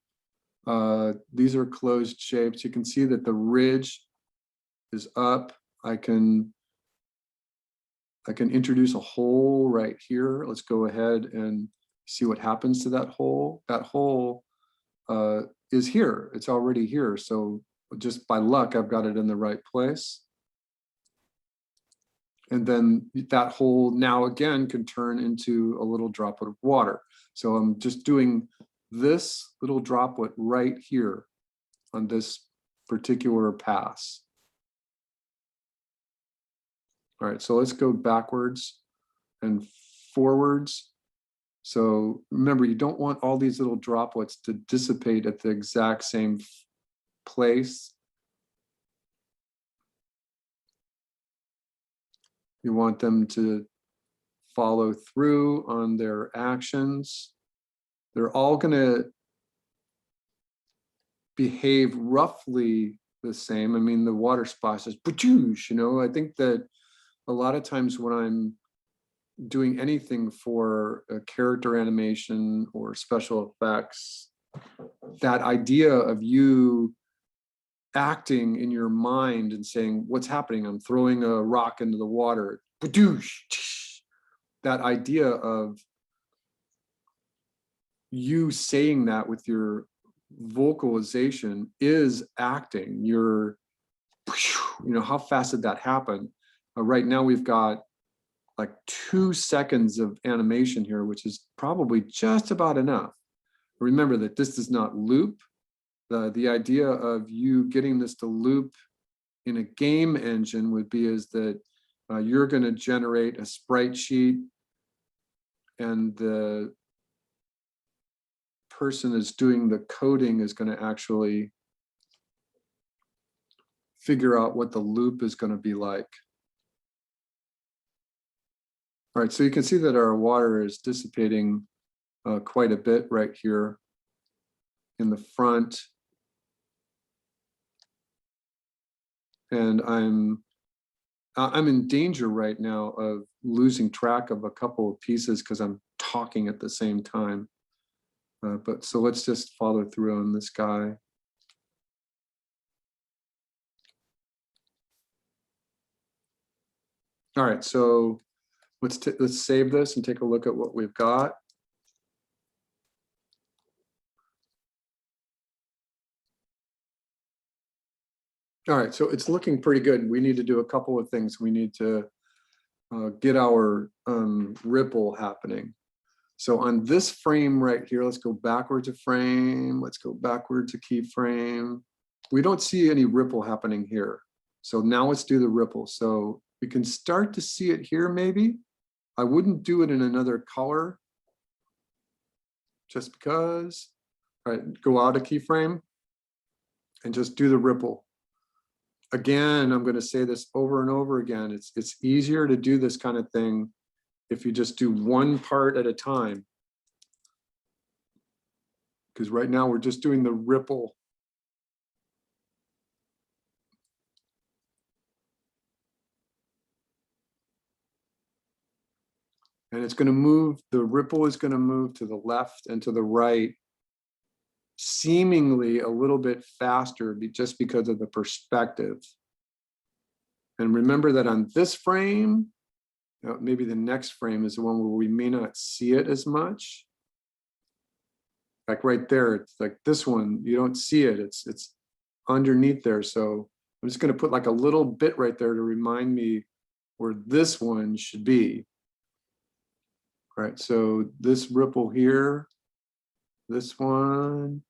these are closed shapes. You can see that the ridge is up. I can introduce a hole right here. Let's go ahead and see what happens to that hole. That hole is here. It's already here. So just by luck, I've got it in the right place. And then that hole now again can turn into a little droplet of water. So I'm just doing this little droplet right here on this particular pass. All right, so let's go backwards and forwards. So remember, you don't want all these little droplets to dissipate at the exact same place. You want them to follow through on their actions. They're all going to behave roughly the same. I mean, the water splashes, you know, I think that a lot of times when I'm doing anything for a character animation or special effects, that idea of you acting in your mind and saying, what's happening? I'm throwing a rock into the water. That idea of you saying that with your vocalization is acting. You're, you know, how fast did that happen? Right now we've got like 2 seconds of animation here, which is probably just about enough. Remember that this does not loop. The idea of you getting this to loop in a game engine would be is that you're going to generate a sprite sheet and the person is doing the coding is going to actually figure out what the loop is going to be like. All right, so you can see that our water is dissipating quite a bit right here in the front. And I'm in danger right now of losing track of a couple of pieces because I'm talking at the same time. But so let's just follow through on this guy. All right, so let's save this and take a look at what we've got. All right, so it's looking pretty good. We need to do a couple of things. We need to get our ripple happening. So on this frame right here, let's go backwards a frame. Let's go backwards a keyframe. We don't see any ripple happening here. So now let's do the ripple. So we can start to see it here maybe. I wouldn't do it in another color just because. All right, go out a keyframe and just do the ripple. Again, I'm going to say this over and over again. It's easier to do this kind of thing if you just do one part at a time. Because right now we're just doing the ripple. And it's going to move, the ripple is going to move to the left and to the right, seemingly a little bit faster just because of the perspective. And remember that on this frame, maybe the next frame is the one where we may not see it as much. Like right there, it's like this one, you don't see it, it's underneath there. So I'm just gonna put like a little bit right there to remind me where this one should be. All right, so this ripple here, this one,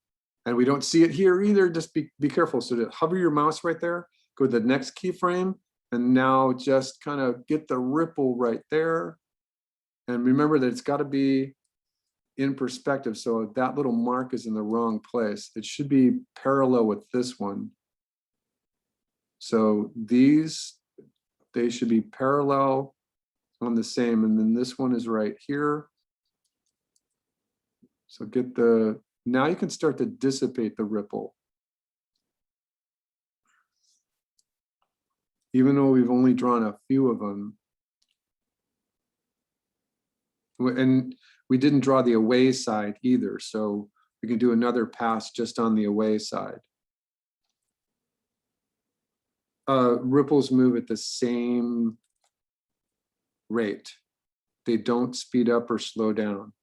and we don't see it here either. Just be careful. So to hover your mouse right there, go to the next keyframe, and now just kind of get the ripple right there. And remember that it's got to be in perspective. So that little mark is in the wrong place. It should be parallel with this one. So these, they should be parallel on the same. And then this one is right here. So get the, now you can start to dissipate the ripple. Even though we've only drawn a few of them. And we didn't draw the away side either. So we can do another pass just on the away side. Ripples move at the same rate. They don't speed up or slow down.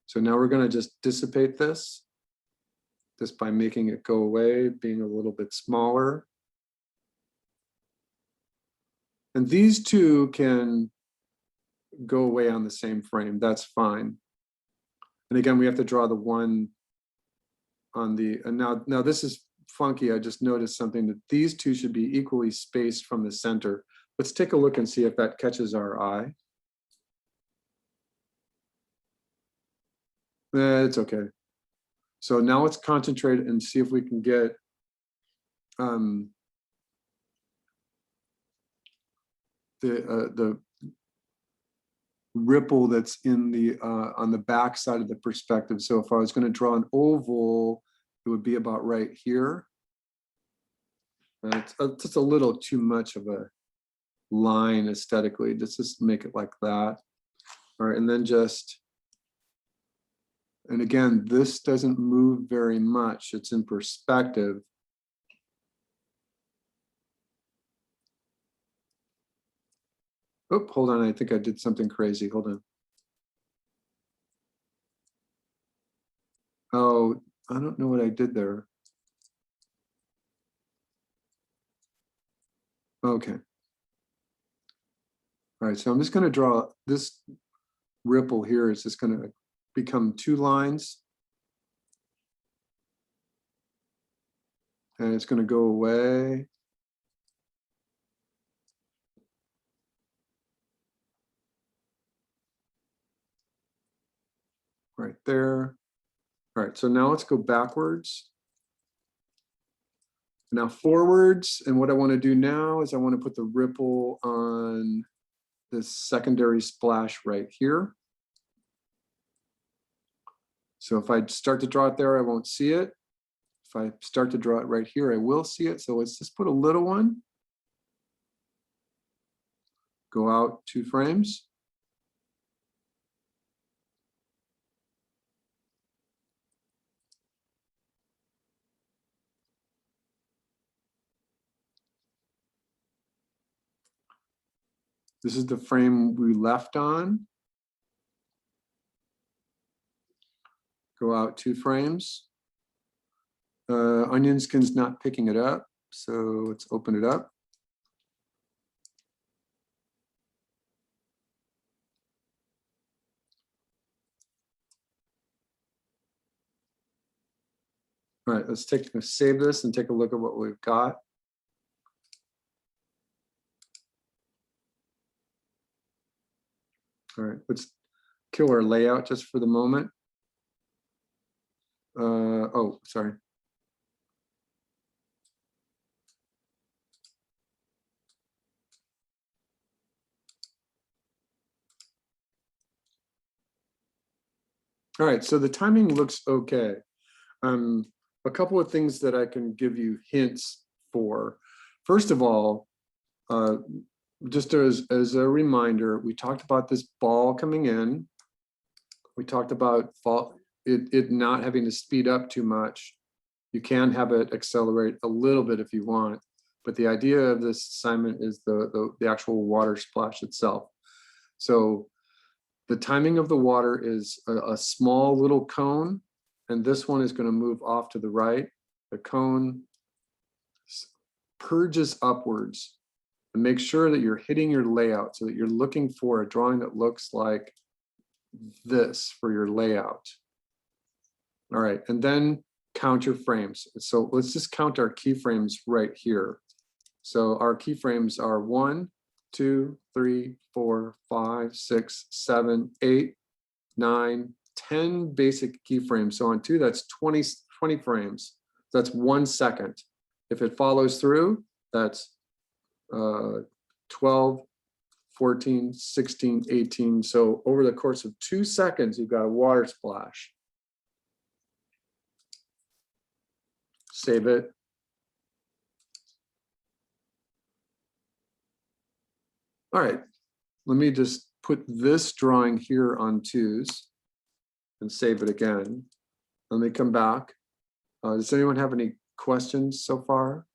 So now we're going to just dissipate this just by making it go away, being a little bit smaller. And these two can go away on the same frame. That's fine. And again, we have to draw the one on the, and now this is funky. I just noticed something, that these two should be equally spaced from the center. Let's take a look and see if that catches our eye. It's okay. So now let's concentrate and see if we can get the ripple that's in the on the back side of the perspective. So if I was going to draw an oval, it would be about right here. It's just a little too much of a line aesthetically. Just make it like that. All right, and then just, and again, this doesn't move very much. It's in perspective. Oh, hold on. I think I did something crazy. Hold on. Oh, I don't know what I did there. Okay. All right, so I'm just going to draw this ripple here. It's just going to become two lines. And it's going to go away. Right there. All right, so now let's go backwards. Now forwards, and what I want to do now is I want to put the ripple on this secondary splash right here. So if I start to draw it there, I won't see it. If I start to draw it right here, I will see it. So let's just put a little one. Go out 2 frames. This is the frame we left on. Go out 2 frames. Onion skin's not picking it up, so let's open it up. All right, let's save this and take a look at what we've got. All right, let's kill our layout just for the moment. Oh, sorry. All right, so the timing looks okay. A couple of things that I can give you hints for. First of all, just as a reminder, we talked about this ball coming in. We talked about it not having to speed up too much. You can have it accelerate a little bit if you want, but the idea of this assignment is the actual water splash itself. So the timing of the water is a small little cone, and this one is going to move off to the right. The cone purges upwards, and make sure that you're hitting your layout so that you're looking for a drawing that looks like this for your layout. All right, and then count your frames. So let's just count our keyframes right here. So our keyframes are 1, 2, 3, 4, 5, 6, 7, 8, 9, 10 basic keyframes. So on 2, that's 20 frames. That's 1 second. If it follows through, that's 12, 14, 16, 18. So over the course of 2 seconds, you've got a water splash. Save it. All right, let me just put this drawing here on 2s and save it again. Let me come back. Does anyone have any questions so far?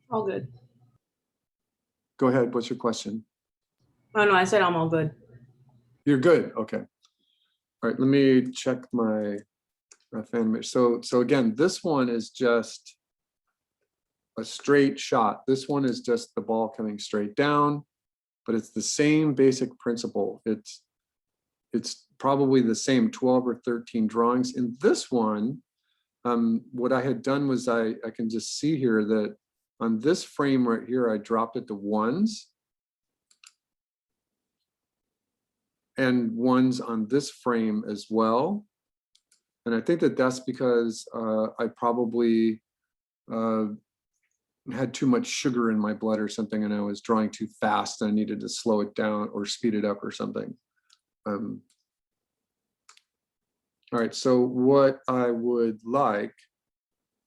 All good. Go ahead, what's your question? Oh no, I said I'm all good. You're good, okay. All right, let me check my fan. So again, this one is just a straight shot. This one is just the ball coming straight down, but it's the same basic principle. It's probably the same 12 or 13 drawings. In this one, what I had done was I can just see here that on this frame right here, I dropped it to 1s. And 1s on this frame as well. And I think that that's because I probably had too much sugar in my blood or something, and I was drawing too fast and I needed to slow it down or speed it up or something. All right, so what I would like,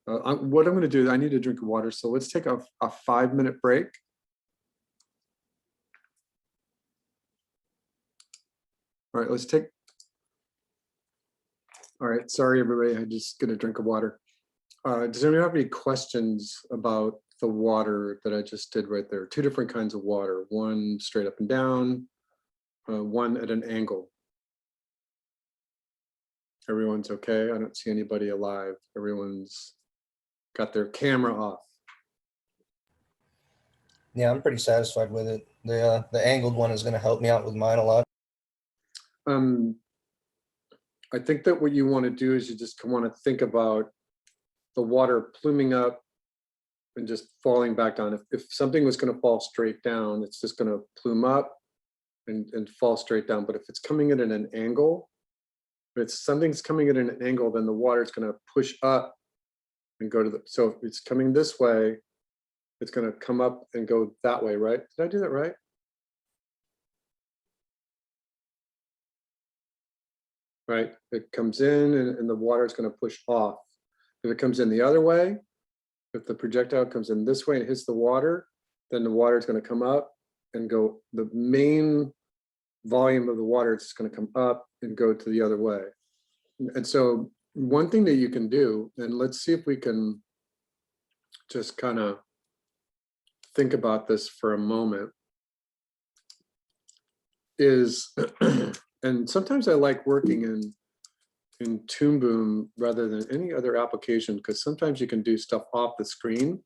what I'm going to do, I need a drink of water. So let's take a 5-minute break. All right, let's take. All right, sorry everybody, I just get a drink of water. Does anyone have any questions about the water that I just did right there? 2 different kinds of water, one straight up and down, one at an angle. Everyone's okay? I don't see anybody alive. Everyone's got their camera off. Yeah, I'm pretty satisfied with it. The angled one is going to help me out with mine a lot. I think that what you want to do is you just want to think about the water pluming up and just falling back down. If something was going to fall straight down, it's just going to plume up and fall straight down. But if it's coming in at an angle, if something's coming in at an angle, then the water is going to push up and go to the, so if it's coming this way, it's going to come up and go that way, right? Did I do that right? Right, it comes in and the water is going to push off. If it comes in the other way, if the projectile comes in this way and hits the water, then the water is going to come up and go, the main volume of the water is going to come up and go to the other way. And so one thing that you can do, and let's see if we can just kind of think about this for a moment, is, and sometimes I like working in Toon Boom rather than any other application, because sometimes you can do stuff off the screen.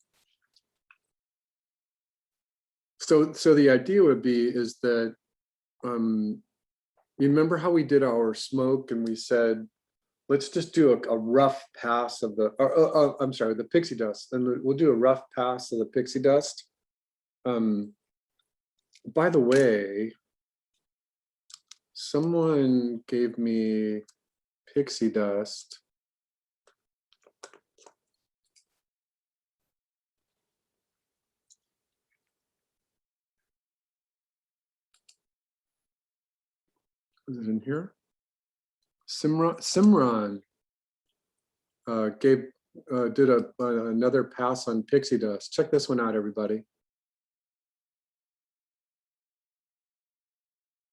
So the idea would be is that, you remember how we did our smoke and we said, let's just do a rough pass of the, I'm sorry, the pixie dust, and we'll do a rough pass of the pixie dust. By the way, someone gave me pixie dust. Is it in here? Simran did another pass on pixie dust. Check this one out, everybody.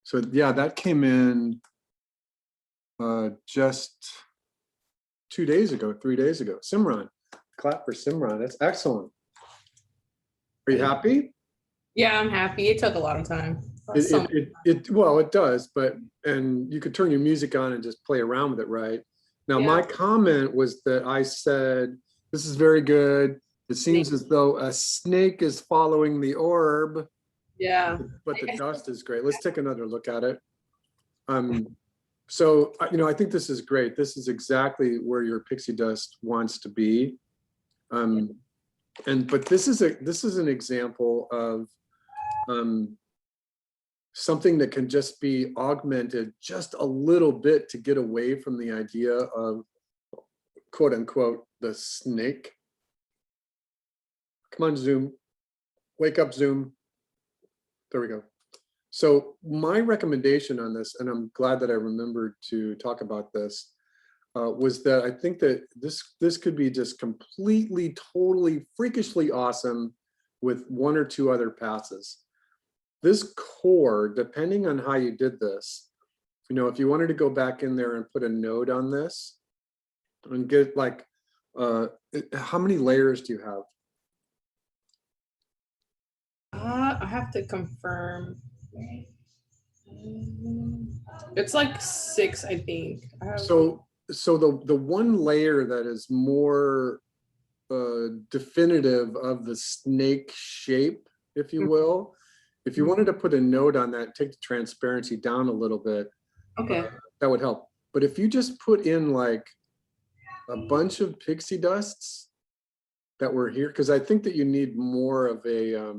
So yeah, that came in just 2 days ago, 3 days ago. Simran, clap for Simran. That's excellent. Are you happy? Yeah, I'm happy. It took a lot of time. Well, it does, but, and you could turn your music on and just play around with it, right? Now, Yeah. my comment was that I said, this is very good. It seems as though a snake is following the orb, Yeah. but the dust is great. Let's take another look at it. So, I think this is great. This is exactly where your pixie dust wants to be. But this is an example of something that can just be augmented just a little bit to get away from the idea of quote unquote the snake. Come on, Zoom. Wake up, Zoom. There we go. So my recommendation on this, and I'm glad that I remembered to talk about this, was that I think that this could be just completely, totally, freakishly awesome with 1 or 2 other passes. This core, depending on how you did this, if you wanted to go back in there and put a node on this and get like, how many layers do you have? I have to confirm. It's like 6, I think. So the one layer that is more definitive of the snake shape, if you will, if you wanted to put a node on that, take the transparency down a little bit, Okay. that would help. But if you just put in like a bunch of pixie dusts that were here, because I think that you need more of a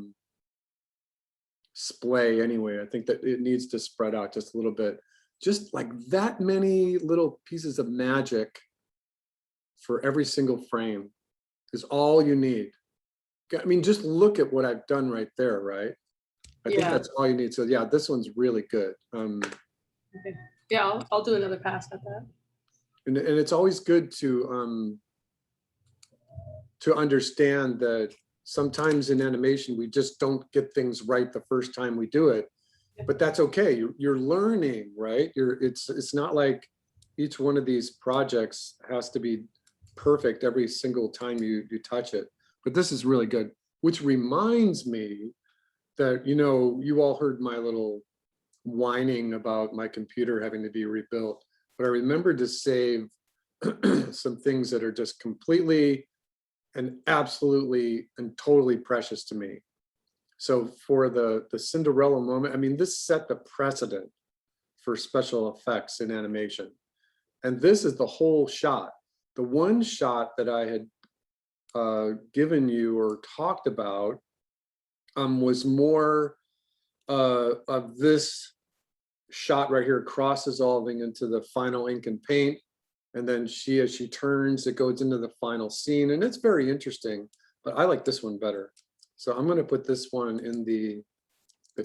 splay anyway. I think that it needs to spread out just a little bit. Just like that many little pieces of magic for every single frame is all you need. I mean, just look at what I've done right there, right? I think that's all you need. So yeah, this one's really good. Okay. Yeah, I'll do another pass at that. And it's always good to understand that sometimes in animation, we just don't get things right the first time we do it, but that's okay. You're learning, right? It's not like each one of these projects has to be perfect every single time you touch it, but this is really good, which reminds me that, you all heard my little whining about my computer having to be rebuilt, but I remembered to save some things that are just completely and absolutely and totally precious to me. So for the Cinderella moment, I mean, this set the precedent for special effects in animation. And this is the whole shot. The one shot that I had given you or talked about was more of this shot right here, cross dissolving into the final ink and paint. And then as she turns, it goes into the final scene. And it's very interesting, but I like this one better. So I'm going to put this one in the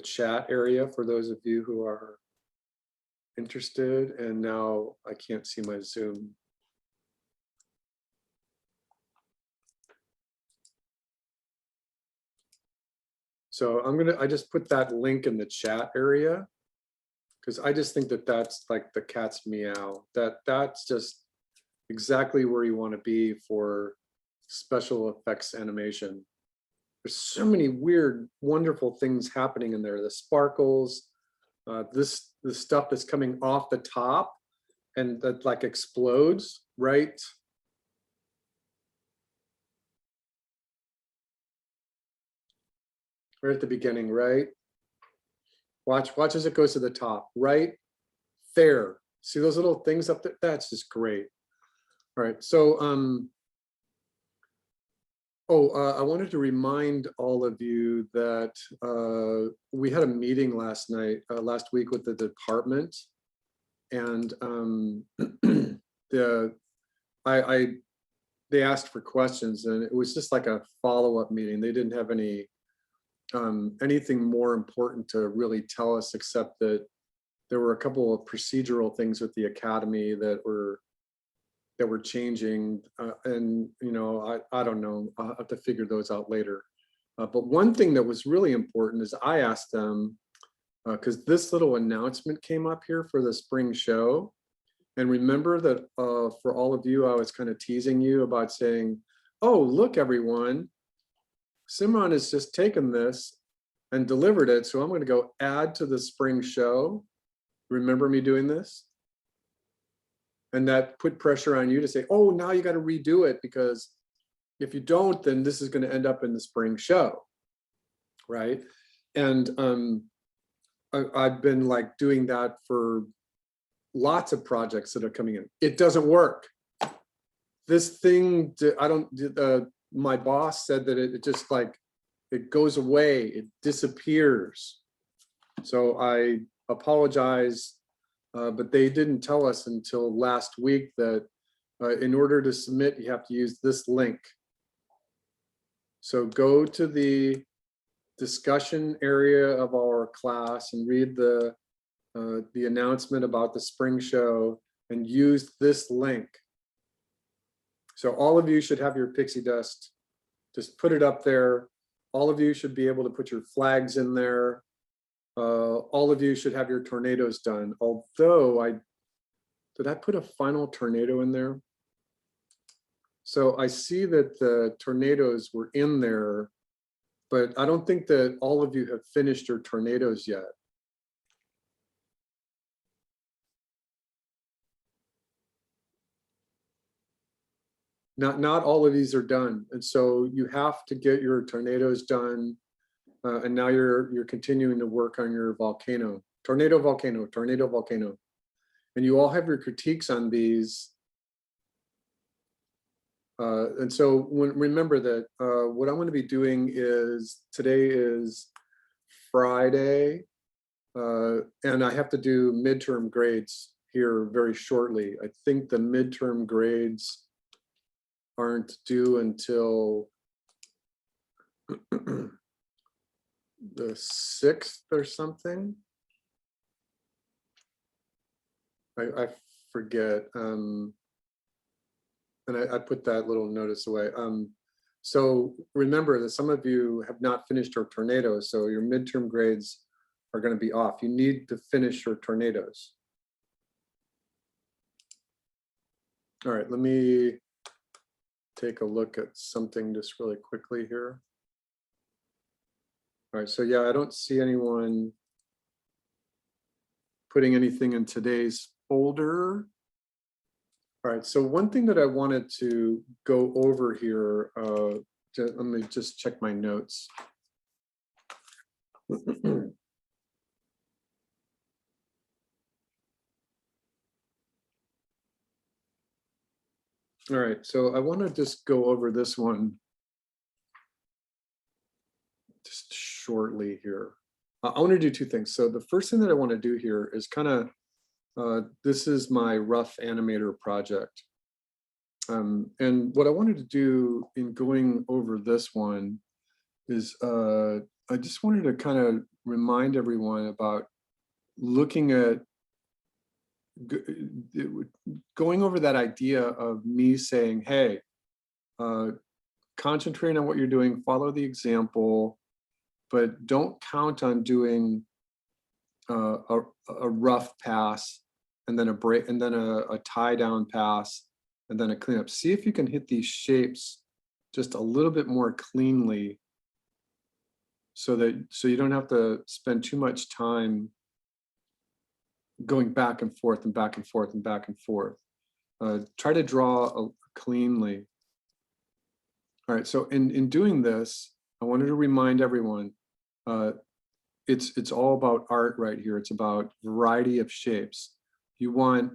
chat area for those of you who are interested. And now I can't see my Zoom. So I just put that link in the chat area, because I just think that that's like the cat's meow. That's just exactly where you want to be for special effects animation. There's so many weird, wonderful things happening in there. The sparkles, the stuff that's coming off the top and that like explodes, right? Right at the beginning, right? Watch as it goes to the top, right there. See those little things up there? That's just great. All right, so I wanted to remind all of you that we had a meeting last week with the department, and they asked for questions, and it was just like a follow-up meeting. They didn't have anything more important to really tell us, except that there were a couple of procedural things with the academy that were changing, and I don't know, I'll have to figure those out later. But one thing that was really important is I asked them, because this little announcement came up here for the spring show, And remember that for all of you, I was kind of teasing you about saying, oh, look, everyone, Simran has just taken this and delivered it. So I'm going to go add to the spring show. Remember me doing this? And that put pressure on you to say, oh, now you got to redo it, because if you don't, then this is going to end up in the spring show, right? And I've been like doing that for lots of projects that are coming in. It doesn't work. This thing, my boss said that it just like, it goes away, it disappears. So I apologize, but they didn't tell us until last week that in order to submit, you have to use this link. So go to the discussion area of our class and read the announcement about the spring show and use this link. So all of you should have your pixie dust. Just put it up there. All of you should be able to put your flags in there. All of you should have your tornadoes done. Although did I put a final tornado in there? So I see that the tornadoes were in there, but I don't think that all of you have finished your tornadoes yet. Not all of these are done, and so you have to get your tornadoes done. And now you're continuing to work on your volcano, tornado, volcano, and you all have your critiques on these. And so remember that what I'm going to be doing is, today is Friday, and I have to do midterm grades here very shortly. I think the midterm grades aren't due until the 6th or something. I forget. And I put that little notice away. So remember that some of you have not finished your tornadoes, so your midterm grades are going to be off. You need to finish your tornadoes. All right, let me take a look at something just really quickly here. All right, so yeah, I don't see anyone putting anything in today's folder. All right, so one thing that I wanted to go over here, let me just check my notes. All right, so I want to just go over this one just shortly here. I want to do two things. So the first thing that I want to do here is kind of, this is my rough animator project. And what I wanted to do in going over this one is I just wanted to kind of remind everyone about looking at going over that idea of me saying, hey, concentrating on what you're doing, follow the example, but don't count on doing a rough pass and then a break and then a tie down pass and then a cleanup. See if you can hit these shapes just a little bit more cleanly so you don't have to spend too much time going back and forth and back and forth and back and forth. Try to draw cleanly. All right, so in doing this, I wanted to remind everyone, it's all about art right here. It's about variety of shapes. You want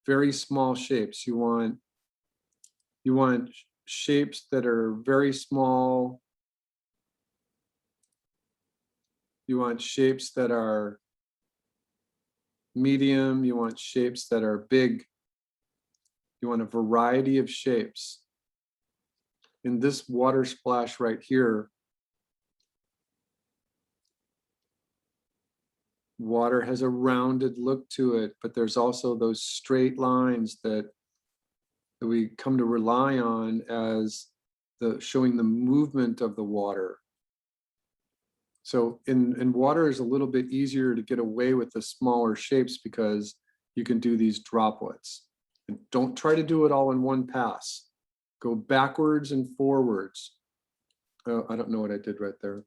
very small shapes. You want shapes that are very small. You want shapes that are medium. You want shapes that are big. You want a variety of shapes. In this water splash right here, water has a rounded look to it, but there's also those straight lines that we come to rely on as showing the movement of the water. So in water is a little bit easier to get away with the smaller shapes because you can do these droplets. And don't try to do it all in one pass. Go backwards and forwards. Oh, I don't know what I did right there.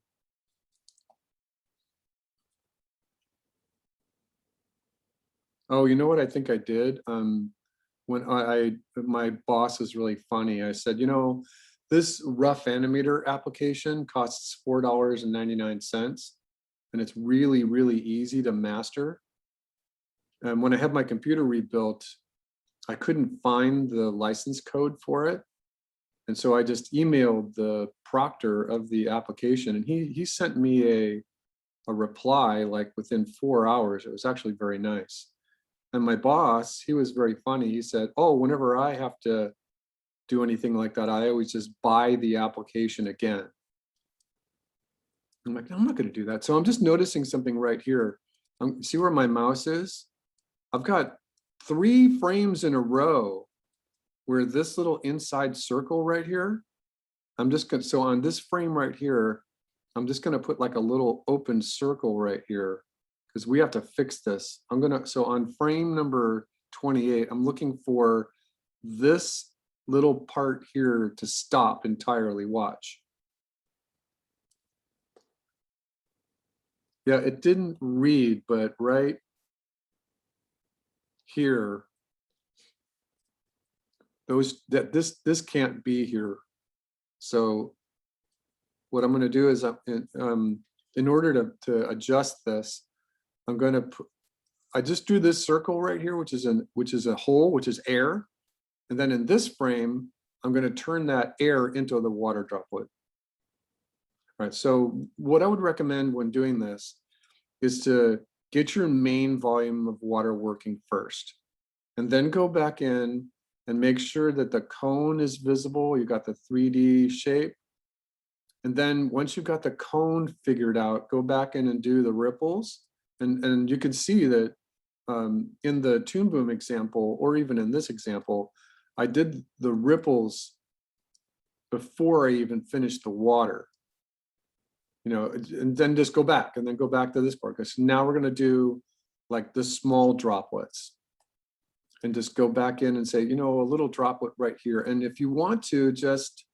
Oh, you know what I think I did? When my boss is really funny. I said, you know, this rough animator application costs $4.99, and it's really, really easy to master. And when I had my computer rebuilt, I couldn't find the license code for it. And so I just emailed the proctor of the application, and he sent me a reply like within 4 hours. It was actually very nice. And my boss, he was very funny. He said, oh, whenever I have to do anything like that, I always just buy the application again. I'm like, no, I'm not going to do that. So I'm just noticing something right here. See where my mouse is? I've got 3 frames in a row where this little inside circle right here, I'm just going to, so on this frame right here, I'm just going to put like a little open circle right here, because we have to fix this. So on frame number 28, I'm looking for this little part here to stop entirely. Watch. Yeah, it didn't read, but right here, this can't be here. So what I'm going to do is in order to adjust this, I'm going to put, I just drew this circle right here, which is a hole, which is air. And then in this frame, I'm going to turn that air into the water droplet. Right. So what I would recommend when doing this is to get your main volume of water working first, and then go back in and make sure that the cone is visible. You got the 3D shape. And then once you've got the cone figured out, go back in and do the ripples. And you can see that in the Toon Boom example, or even in this example, I did the ripples before I even finished the water. You know, and then just go back and then go back to this part, because now we're going to do like the small droplets. And just go back in and say, you know, a little droplet right here. And if you want to just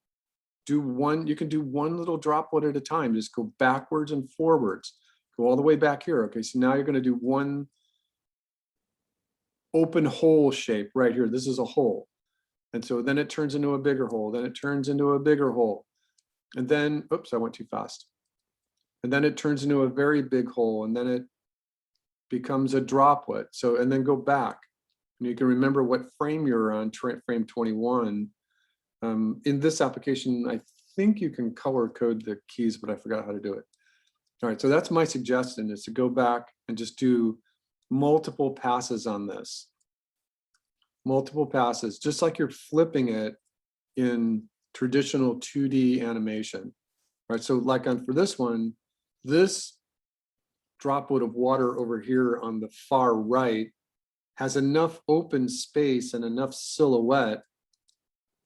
do one, you can do one little droplet at a time. Just go backwards and forwards. Go all the way back here. Okay, so now you're going to do one open hole shape right here. This is a hole. And so then it turns into a bigger hole. Then it turns into a bigger hole. And then, oops, I went too fast. And then it turns into a very big hole. And then it becomes a droplet. So, and then go back. And you can remember what frame you're on, frame 21. In this application, I think you can color code the keys, but I forgot how to do it. All right, so that's my suggestion, is to go back and just do multiple passes on this. Multiple passes, just like you're flipping it in traditional 2D animation. All right, so like for this one, this droplet of water over here on the far right has enough open space and enough silhouette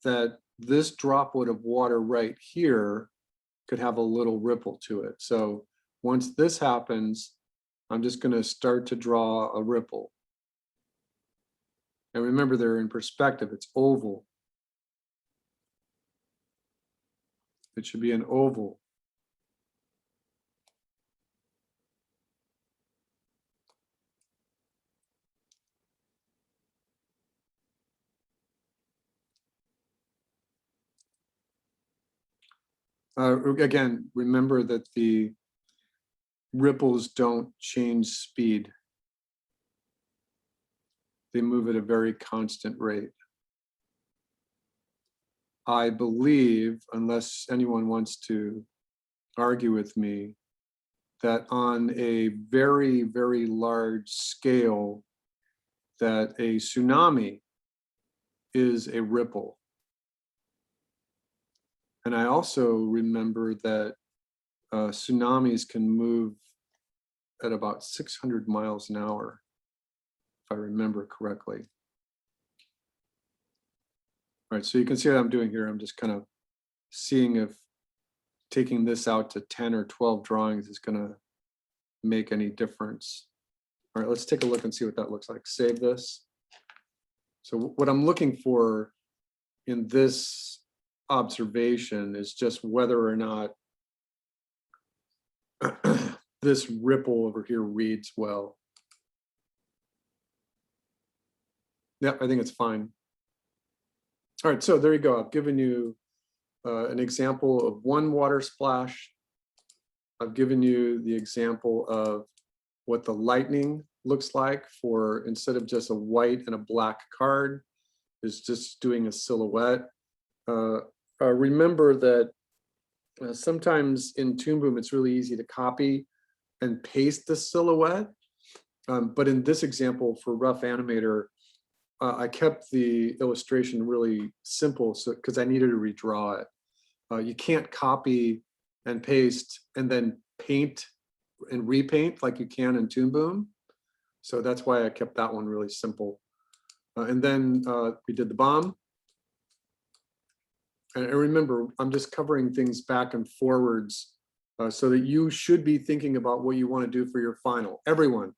that this droplet of water right here could have a little ripple to it. So once this happens, I'm just going to start to draw a ripple. And remember, they're in perspective, it's oval. It should be an oval. Again, remember that the ripples don't change speed. They move at a very constant rate. I believe, unless anyone wants to argue with me, that on a very, very large scale, that a tsunami is a ripple. And I also remember that tsunamis can move at about 600 miles an hour, if I remember correctly. All right, so you can see what I'm doing here. I'm just kind of seeing if taking this out to 10 or 12 drawings is going to make any difference. All right, let's take a look and see what that looks like. Save this. So what I'm looking for in this observation is just whether or not this ripple over here reads well. Yeah, I think it's fine. All right, so there you go. I've given you an example of one water splash. I've given you the example of what the lightning looks like for, instead of just a white and a black card, is just doing a silhouette. Remember that sometimes in Toon Boom, it's really easy to copy and paste the silhouette. But in this example for Rough Animator, I kept the illustration really simple, so because I needed to redraw it. You can't copy and paste and then paint and repaint like you can in Toon Boom. So that's why I kept that one really simple. And then we did the bomb. And remember, I'm just covering things back and forwards so that you should be thinking about what you want to do for your final. Everyone,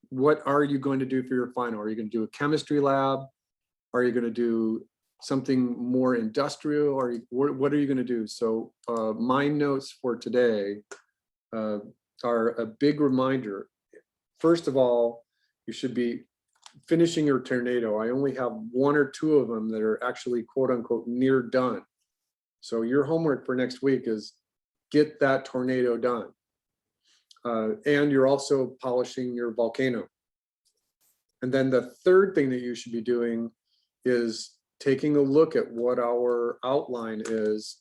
what are you going to do for your final? Are you going to do a chemistry lab? Are you going to do something more industrial? Or what are you going to do? So my notes for today are a big reminder. First of all, you should be finishing your tornado. I only have one or two of them that are actually quote unquote near done. So your homework for next week is get that tornado done. And you're also polishing your volcano. And then the third thing that you should be doing is taking a look at what our outline is.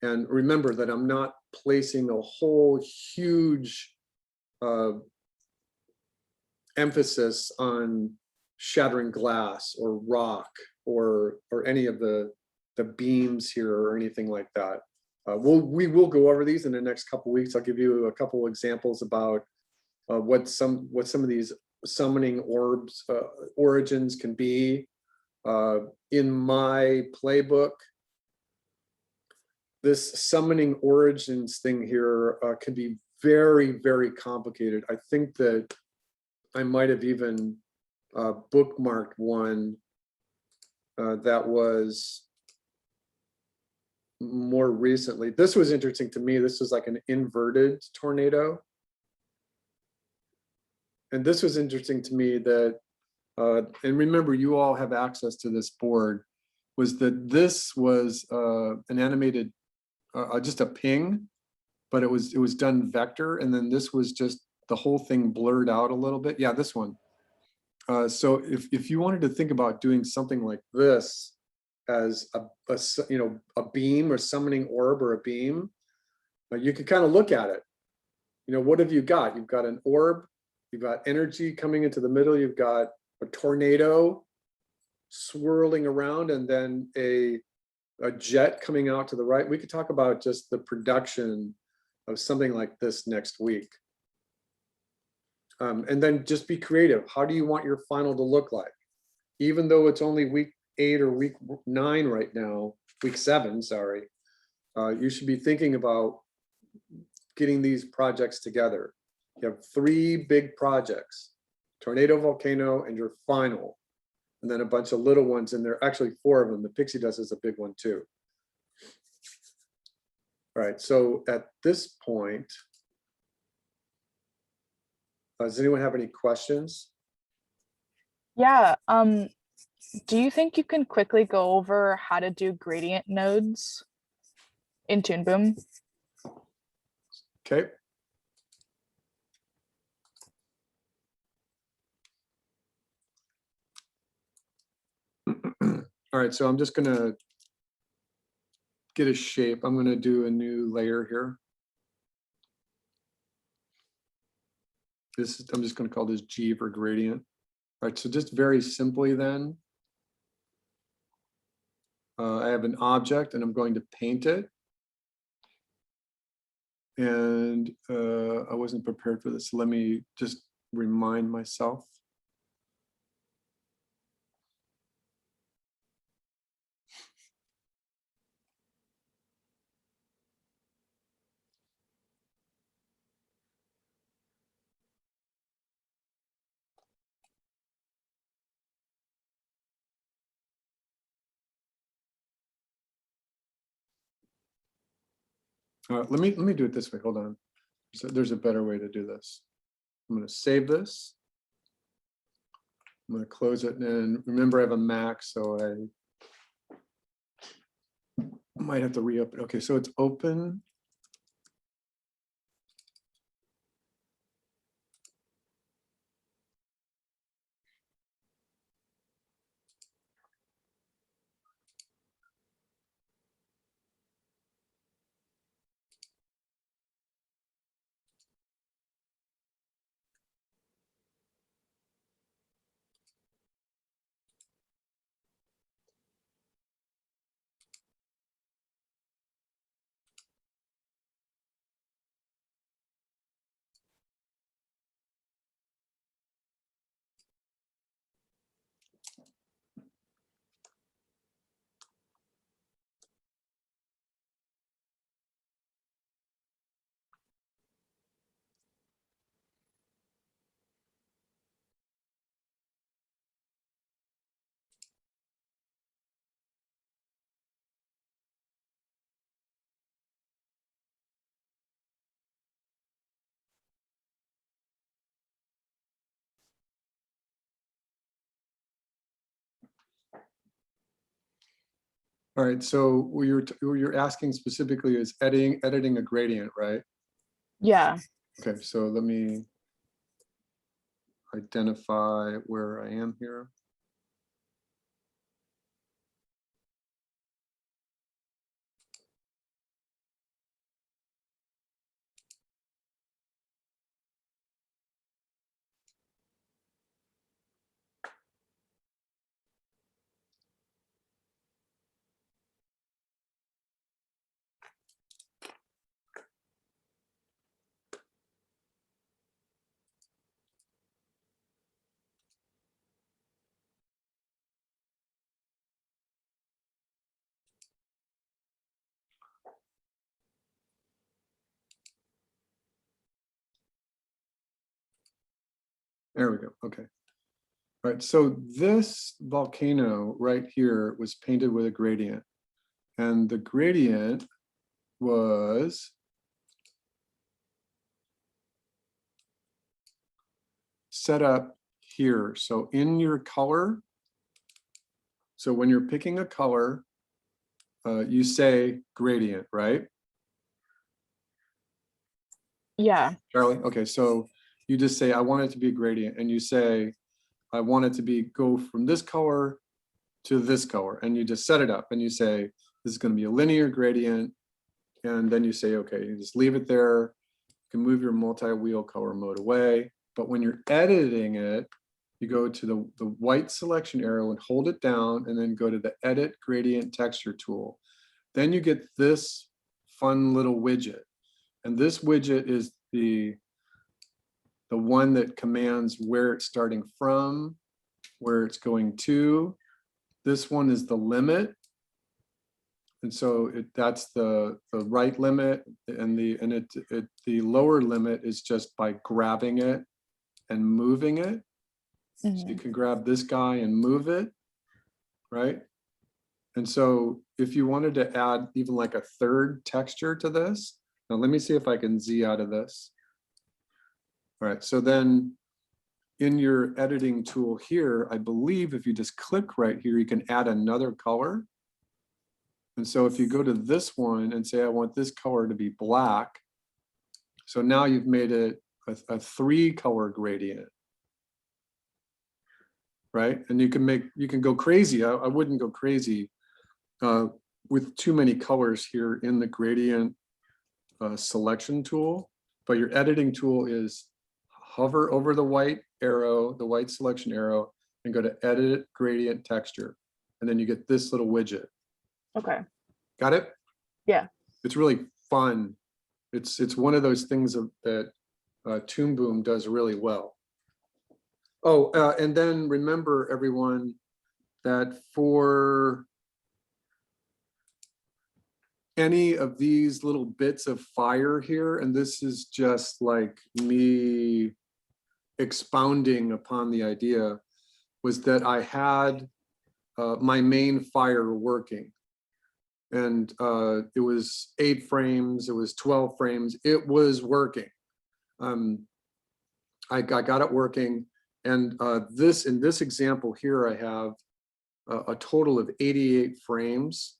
And remember that I'm not placing a whole huge emphasis on shattering glass or rock or any of the beams here or anything like that. We will go over these in the next couple of weeks. I'll give you a couple examples about what some of these summoning orbs origins can be. In my playbook, this summoning origins thing here can be very, very complicated. I think that I might have even bookmarked one that was more recently. This was interesting to me. This was like an inverted tornado. And this was interesting to me that, and remember, you all have access to this board, was that this was an animated, just a ping, but it was done vector. And then this was just the whole thing blurred out a little bit. Yeah, this one. So if you wanted to think about doing something like this as a beam or summoning orb or a beam, you could kind of look at it. You know, what have you got? You've got an orb, you've got energy coming into the middle, you've got a tornado swirling around, and then a jet coming out to the right. We could talk about just the production of something like this next week. And then just be creative. How do you want your final to look like? Even though it's only week 8 or week 9 right now, week 7, sorry, you should be thinking about getting these projects together. You have 3 big projects: tornado, volcano, and your final, and then a bunch of little ones in there. Actually 4 of them. The pixie dust is a big one too. All right, so at this point, does anyone have any questions? Yeah. Do you think you can quickly go over how to do gradient nodes in Toon Boom? Okay. All right, so I'm just gonna get a shape. I'm gonna do a new layer here. I'm just gonna call this G for gradient. All right, so just very simply then, I have an object and I'm going to paint it. And I wasn't prepared for this. So let me just remind myself. Let me do it this way. Hold on. So there's a better way to do this. I'm going to save this. I'm going to close it, and remember I have a Mac, so I might have to re-open. Okay, so it's open. All right, so what you're asking specifically is editing a gradient, right? Yeah. Okay, so let me identify where I am here. There we go. Okay. All right, so this volcano right here was painted with a gradient, and the gradient was set up here. So in your color, so when you're picking a color, you say gradient, right? Yeah. Charlie? Okay, so you just say, I want it to be a gradient, and you say, I want it to go from this color to this color, and you just set it up, and you say, this is going to be a linear gradient, and then you say, okay, you just leave it there. You can move your multi-wheel color mode away, but when you're editing it, you go to the white selection arrow and hold it down, and then go to the Edit Gradient Texture tool. Then you get this fun little widget, and this widget is the one that commands where it's starting from, where it's going to. This one is the limit, and so that's the right limit, and the lower limit is just by grabbing it and moving it. So you can grab this guy and move it, right? And so if you wanted to add even like a third texture to this, now let me see if I can Z out of this. All right, so then in your editing tool here, I believe if you just click right here, you can add another color. And so if you go to this one and say, I want this color to be black. So now you've made it a 3-color gradient. Right? And you can go crazy. I wouldn't go crazy with too many colors here in the gradient selection tool, but your editing tool is hover over the white arrow, the white selection arrow, and go to Edit Gradient Texture. And then you get this little widget. Okay. Got it? Yeah. It's really fun. It's one of those things that Toon Boom does really well. Oh, and then remember, everyone, that for any of these little bits of fire here, and this is just like me expounding upon the idea, was that I had my main fire working. and it was 8 frames, it was 12 frames, it was working. I got it working, and in this example here, I have a total of 88 frames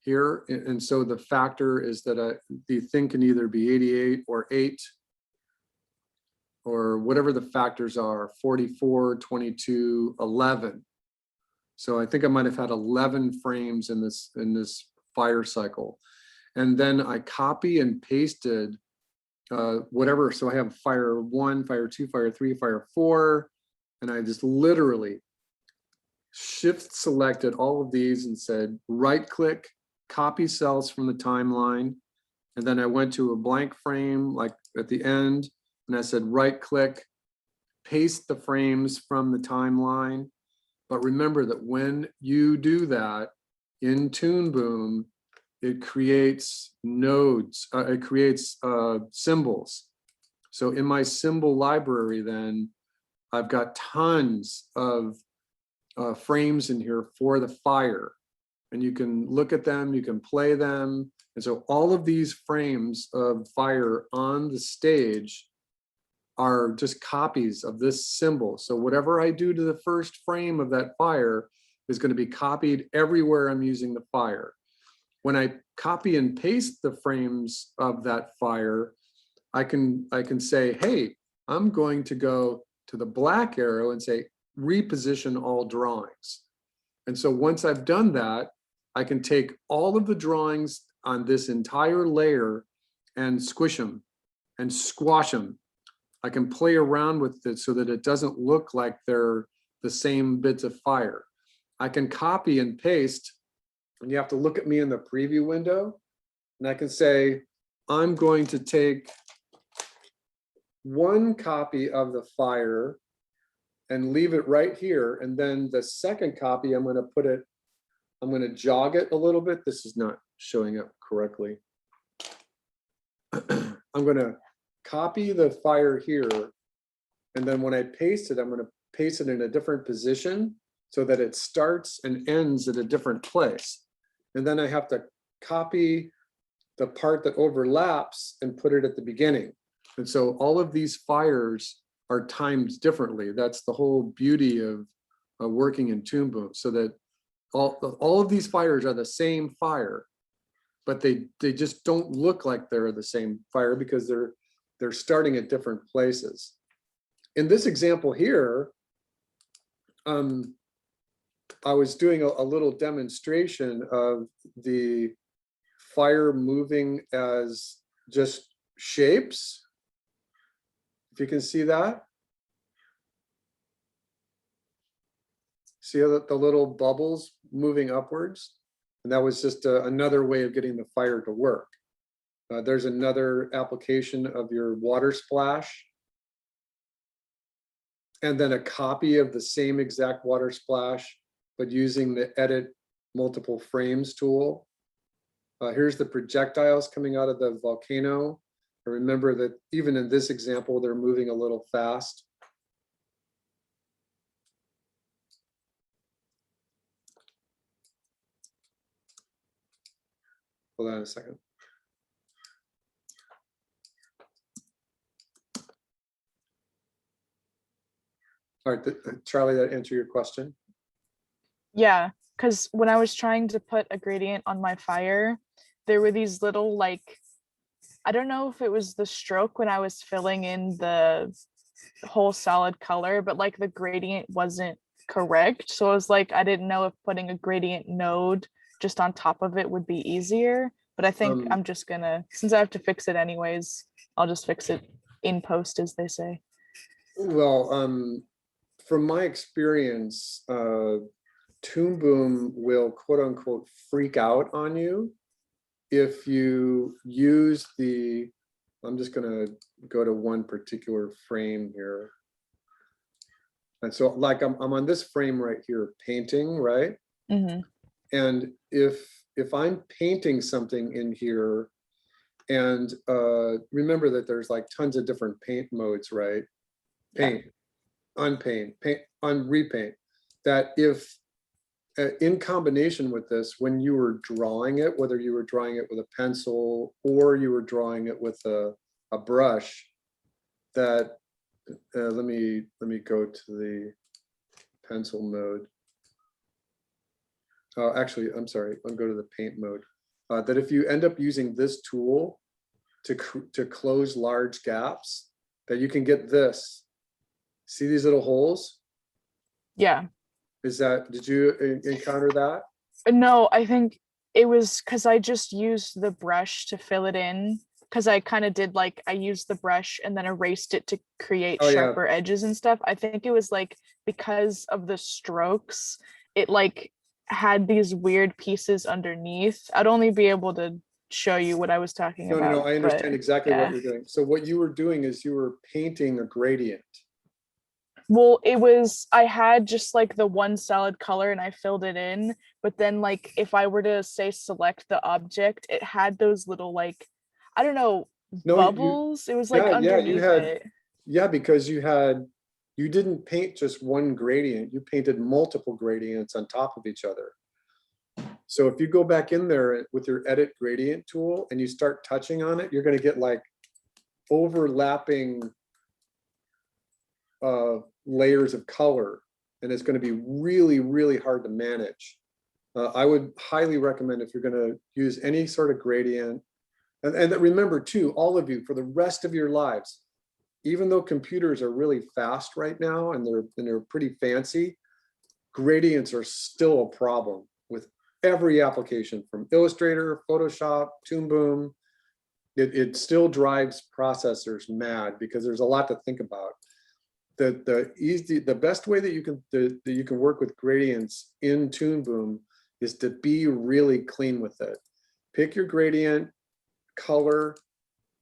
here, and so the factor is that the thing can either be 88 or 8, or whatever the factors are, 44, 22, 11. So I think I might have had 11 frames in this fire cycle. And then I copy and pasted whatever. So I have fire 1, fire 2, fire 3, fire 4. And I just literally shift selected all of these and said, right click, copy cells from the timeline. And then I went to a blank frame like at the end, and I said, right click, paste the frames from the timeline. But remember that when you do that in Toon Boom, it creates nodes, it creates symbols. So in my symbol library, then I've got tons of frames in here for the fire. And you can look at them, you can play them. And so all of these frames of fire on the stage are just copies of this symbol. So whatever I do to the first frame of that fire is going to be copied everywhere I'm using the fire. When I copy and paste the frames of that fire, I can say, hey, I'm going to go to the black arrow and say, reposition all drawings. And so once I've done that, I can take all of the drawings on this entire layer and squish them and squash them. I can play around with it so that it doesn't look like they're the same bits of fire. I can copy and paste, and you have to look at me in the preview window, and I can say, I'm going to take one copy of the fire and leave it right here. And then the second copy, I'm going to jog it a little bit. This is not showing up correctly. I'm going to copy the fire here, and then when I paste it, I'm going to paste it in a different position so that it starts and ends at a different place. And then I have to copy the part that overlaps and put it at the beginning. And so all of these fires are timed differently. That's the whole beauty of working in Toon Boom, so that all of these fires are the same fire, but they just don't look like they're the same fire because they're starting at different places. In this example here, I was doing a little demonstration of the fire moving as just shapes. If you can see that. See the little bubbles moving upwards? And that was just another way of getting the fire to work. There's another application of your water splash. And then a copy of the same exact water splash, but using the edit multiple frames tool. Here's the projectiles coming out of the volcano. Remember that even in this example, they're moving a little fast. Hold on a second. All right, Charlie, that answer your question? Yeah, because when I was trying to put a gradient on my fire, there were these little, like, I don't know if it was the stroke when I was filling in the whole solid color, but like the gradient wasn't correct. So I was like, I didn't know if putting a gradient node just on top of it would be easier. But I think I'm just gonna, since I have to fix it anyways, I'll just fix it in post, as they say. Well, from my experience, Toon Boom will quote unquote freak out on you if you use the, I'm just gonna go to one particular frame here. And so like I'm on this frame right here, painting, right? Mm-hmm. And if I'm painting something in here, and remember that there's like tons of different paint modes, right? Paint, unpaint, paint, repaint. That if in combination with this, when you were drawing it, whether you were drawing it with a pencil or you were drawing it with a brush, that let me go to the pencil mode. Actually, I'm sorry, I'll go to the paint mode. That if you end up using this tool to close large gaps, that you can get this. See these little holes? Yeah. Did you encounter that? No, I think it was because I just used the brush to fill it in. Because I kind of did like, I used the brush and then erased it to create Oh, yeah. sharper edges and stuff. I think it was like, because of the strokes, it like had these weird pieces underneath. I'd only be able to show you what I was talking No, about. no, I understand but exactly what yeah. you're doing. So what you were doing is you were painting a gradient. Well, it was, I had just like the one solid color and I filled it in, but then like if I were to say select the object, it had those little like, I don't know, No, bubbles. It was like yeah, you underneath had, it. yeah, because you didn't paint just one gradient, you painted multiple gradients on top of each other. So if you go back in there with your edit gradient tool and you start touching on it, you're gonna get like overlapping layers of color, and it's going to be really, really hard to manage. I would highly recommend, if you're going to use any sort of gradient, and remember too, all of you, for the rest of your lives, even though computers are really fast right now and they're pretty fancy, gradients are still a problem with every application, from Illustrator, Photoshop, Toon Boom. It still drives processors mad because there's a lot to think about. The best way that you can work with gradients in Toon Boom is to be really clean with it. Pick your gradient color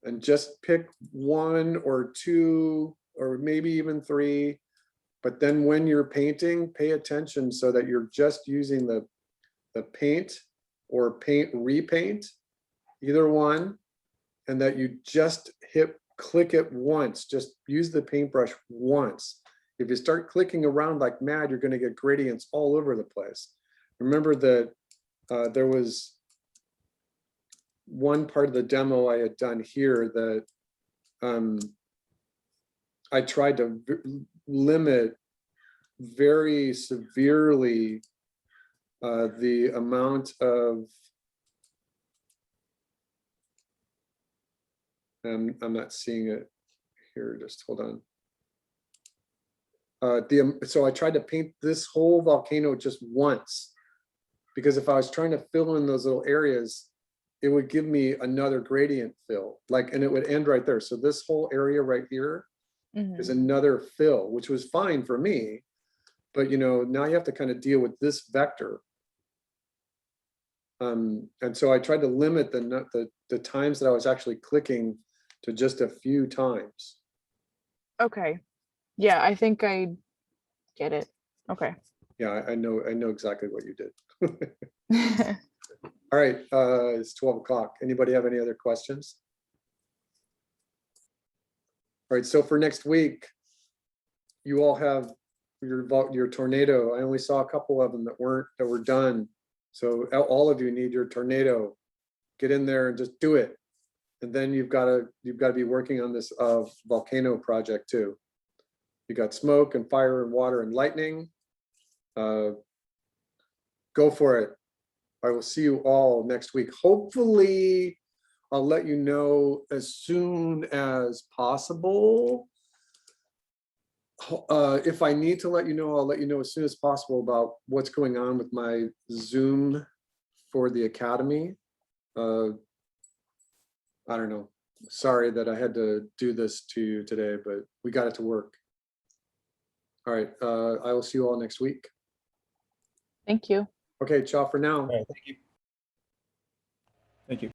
and just pick one or two or maybe even three. But then when you're painting, pay attention so that you're just using the paint or paint repaint, either one, and that you just click it once. Just use the paintbrush once. If you start clicking around like mad, you're going to get gradients all over the place. Remember that there was one part of the demo I had done here that I tried to limit very severely the amount of, I'm not seeing it here, just hold on. So I tried to paint this whole volcano just once, because if I was trying to fill in those little areas, it would give me another gradient fill, and it would end right there. So this whole area right here is another fill, which was fine for me, but now you have to kind of deal with this vector. And so I tried to limit the times that I was actually clicking to just a few times. Okay. Yeah, I think I get it. Okay. Yeah, I know exactly what you did. All right, it's 12 o'clock. Anybody have any other questions? All right, so for next week, you all have your tornado. I only saw a couple of them that were done. So all of you need your tornado. Get in there and just do it. And then you've got to be working on this volcano project too. You got smoke and fire and water and lightning. Go for it. I will see you all next week. Hopefully, I'll let you know as soon as possible. If I need to let you know, I'll let you know as soon as possible about what's going on with my Zoom for the Academy. I don't know. Sorry that I had to do this to you today, but we got it to work. All right. I will see you all next week. Thank you. Okay, ciao for now. All right, thank you. Thank you.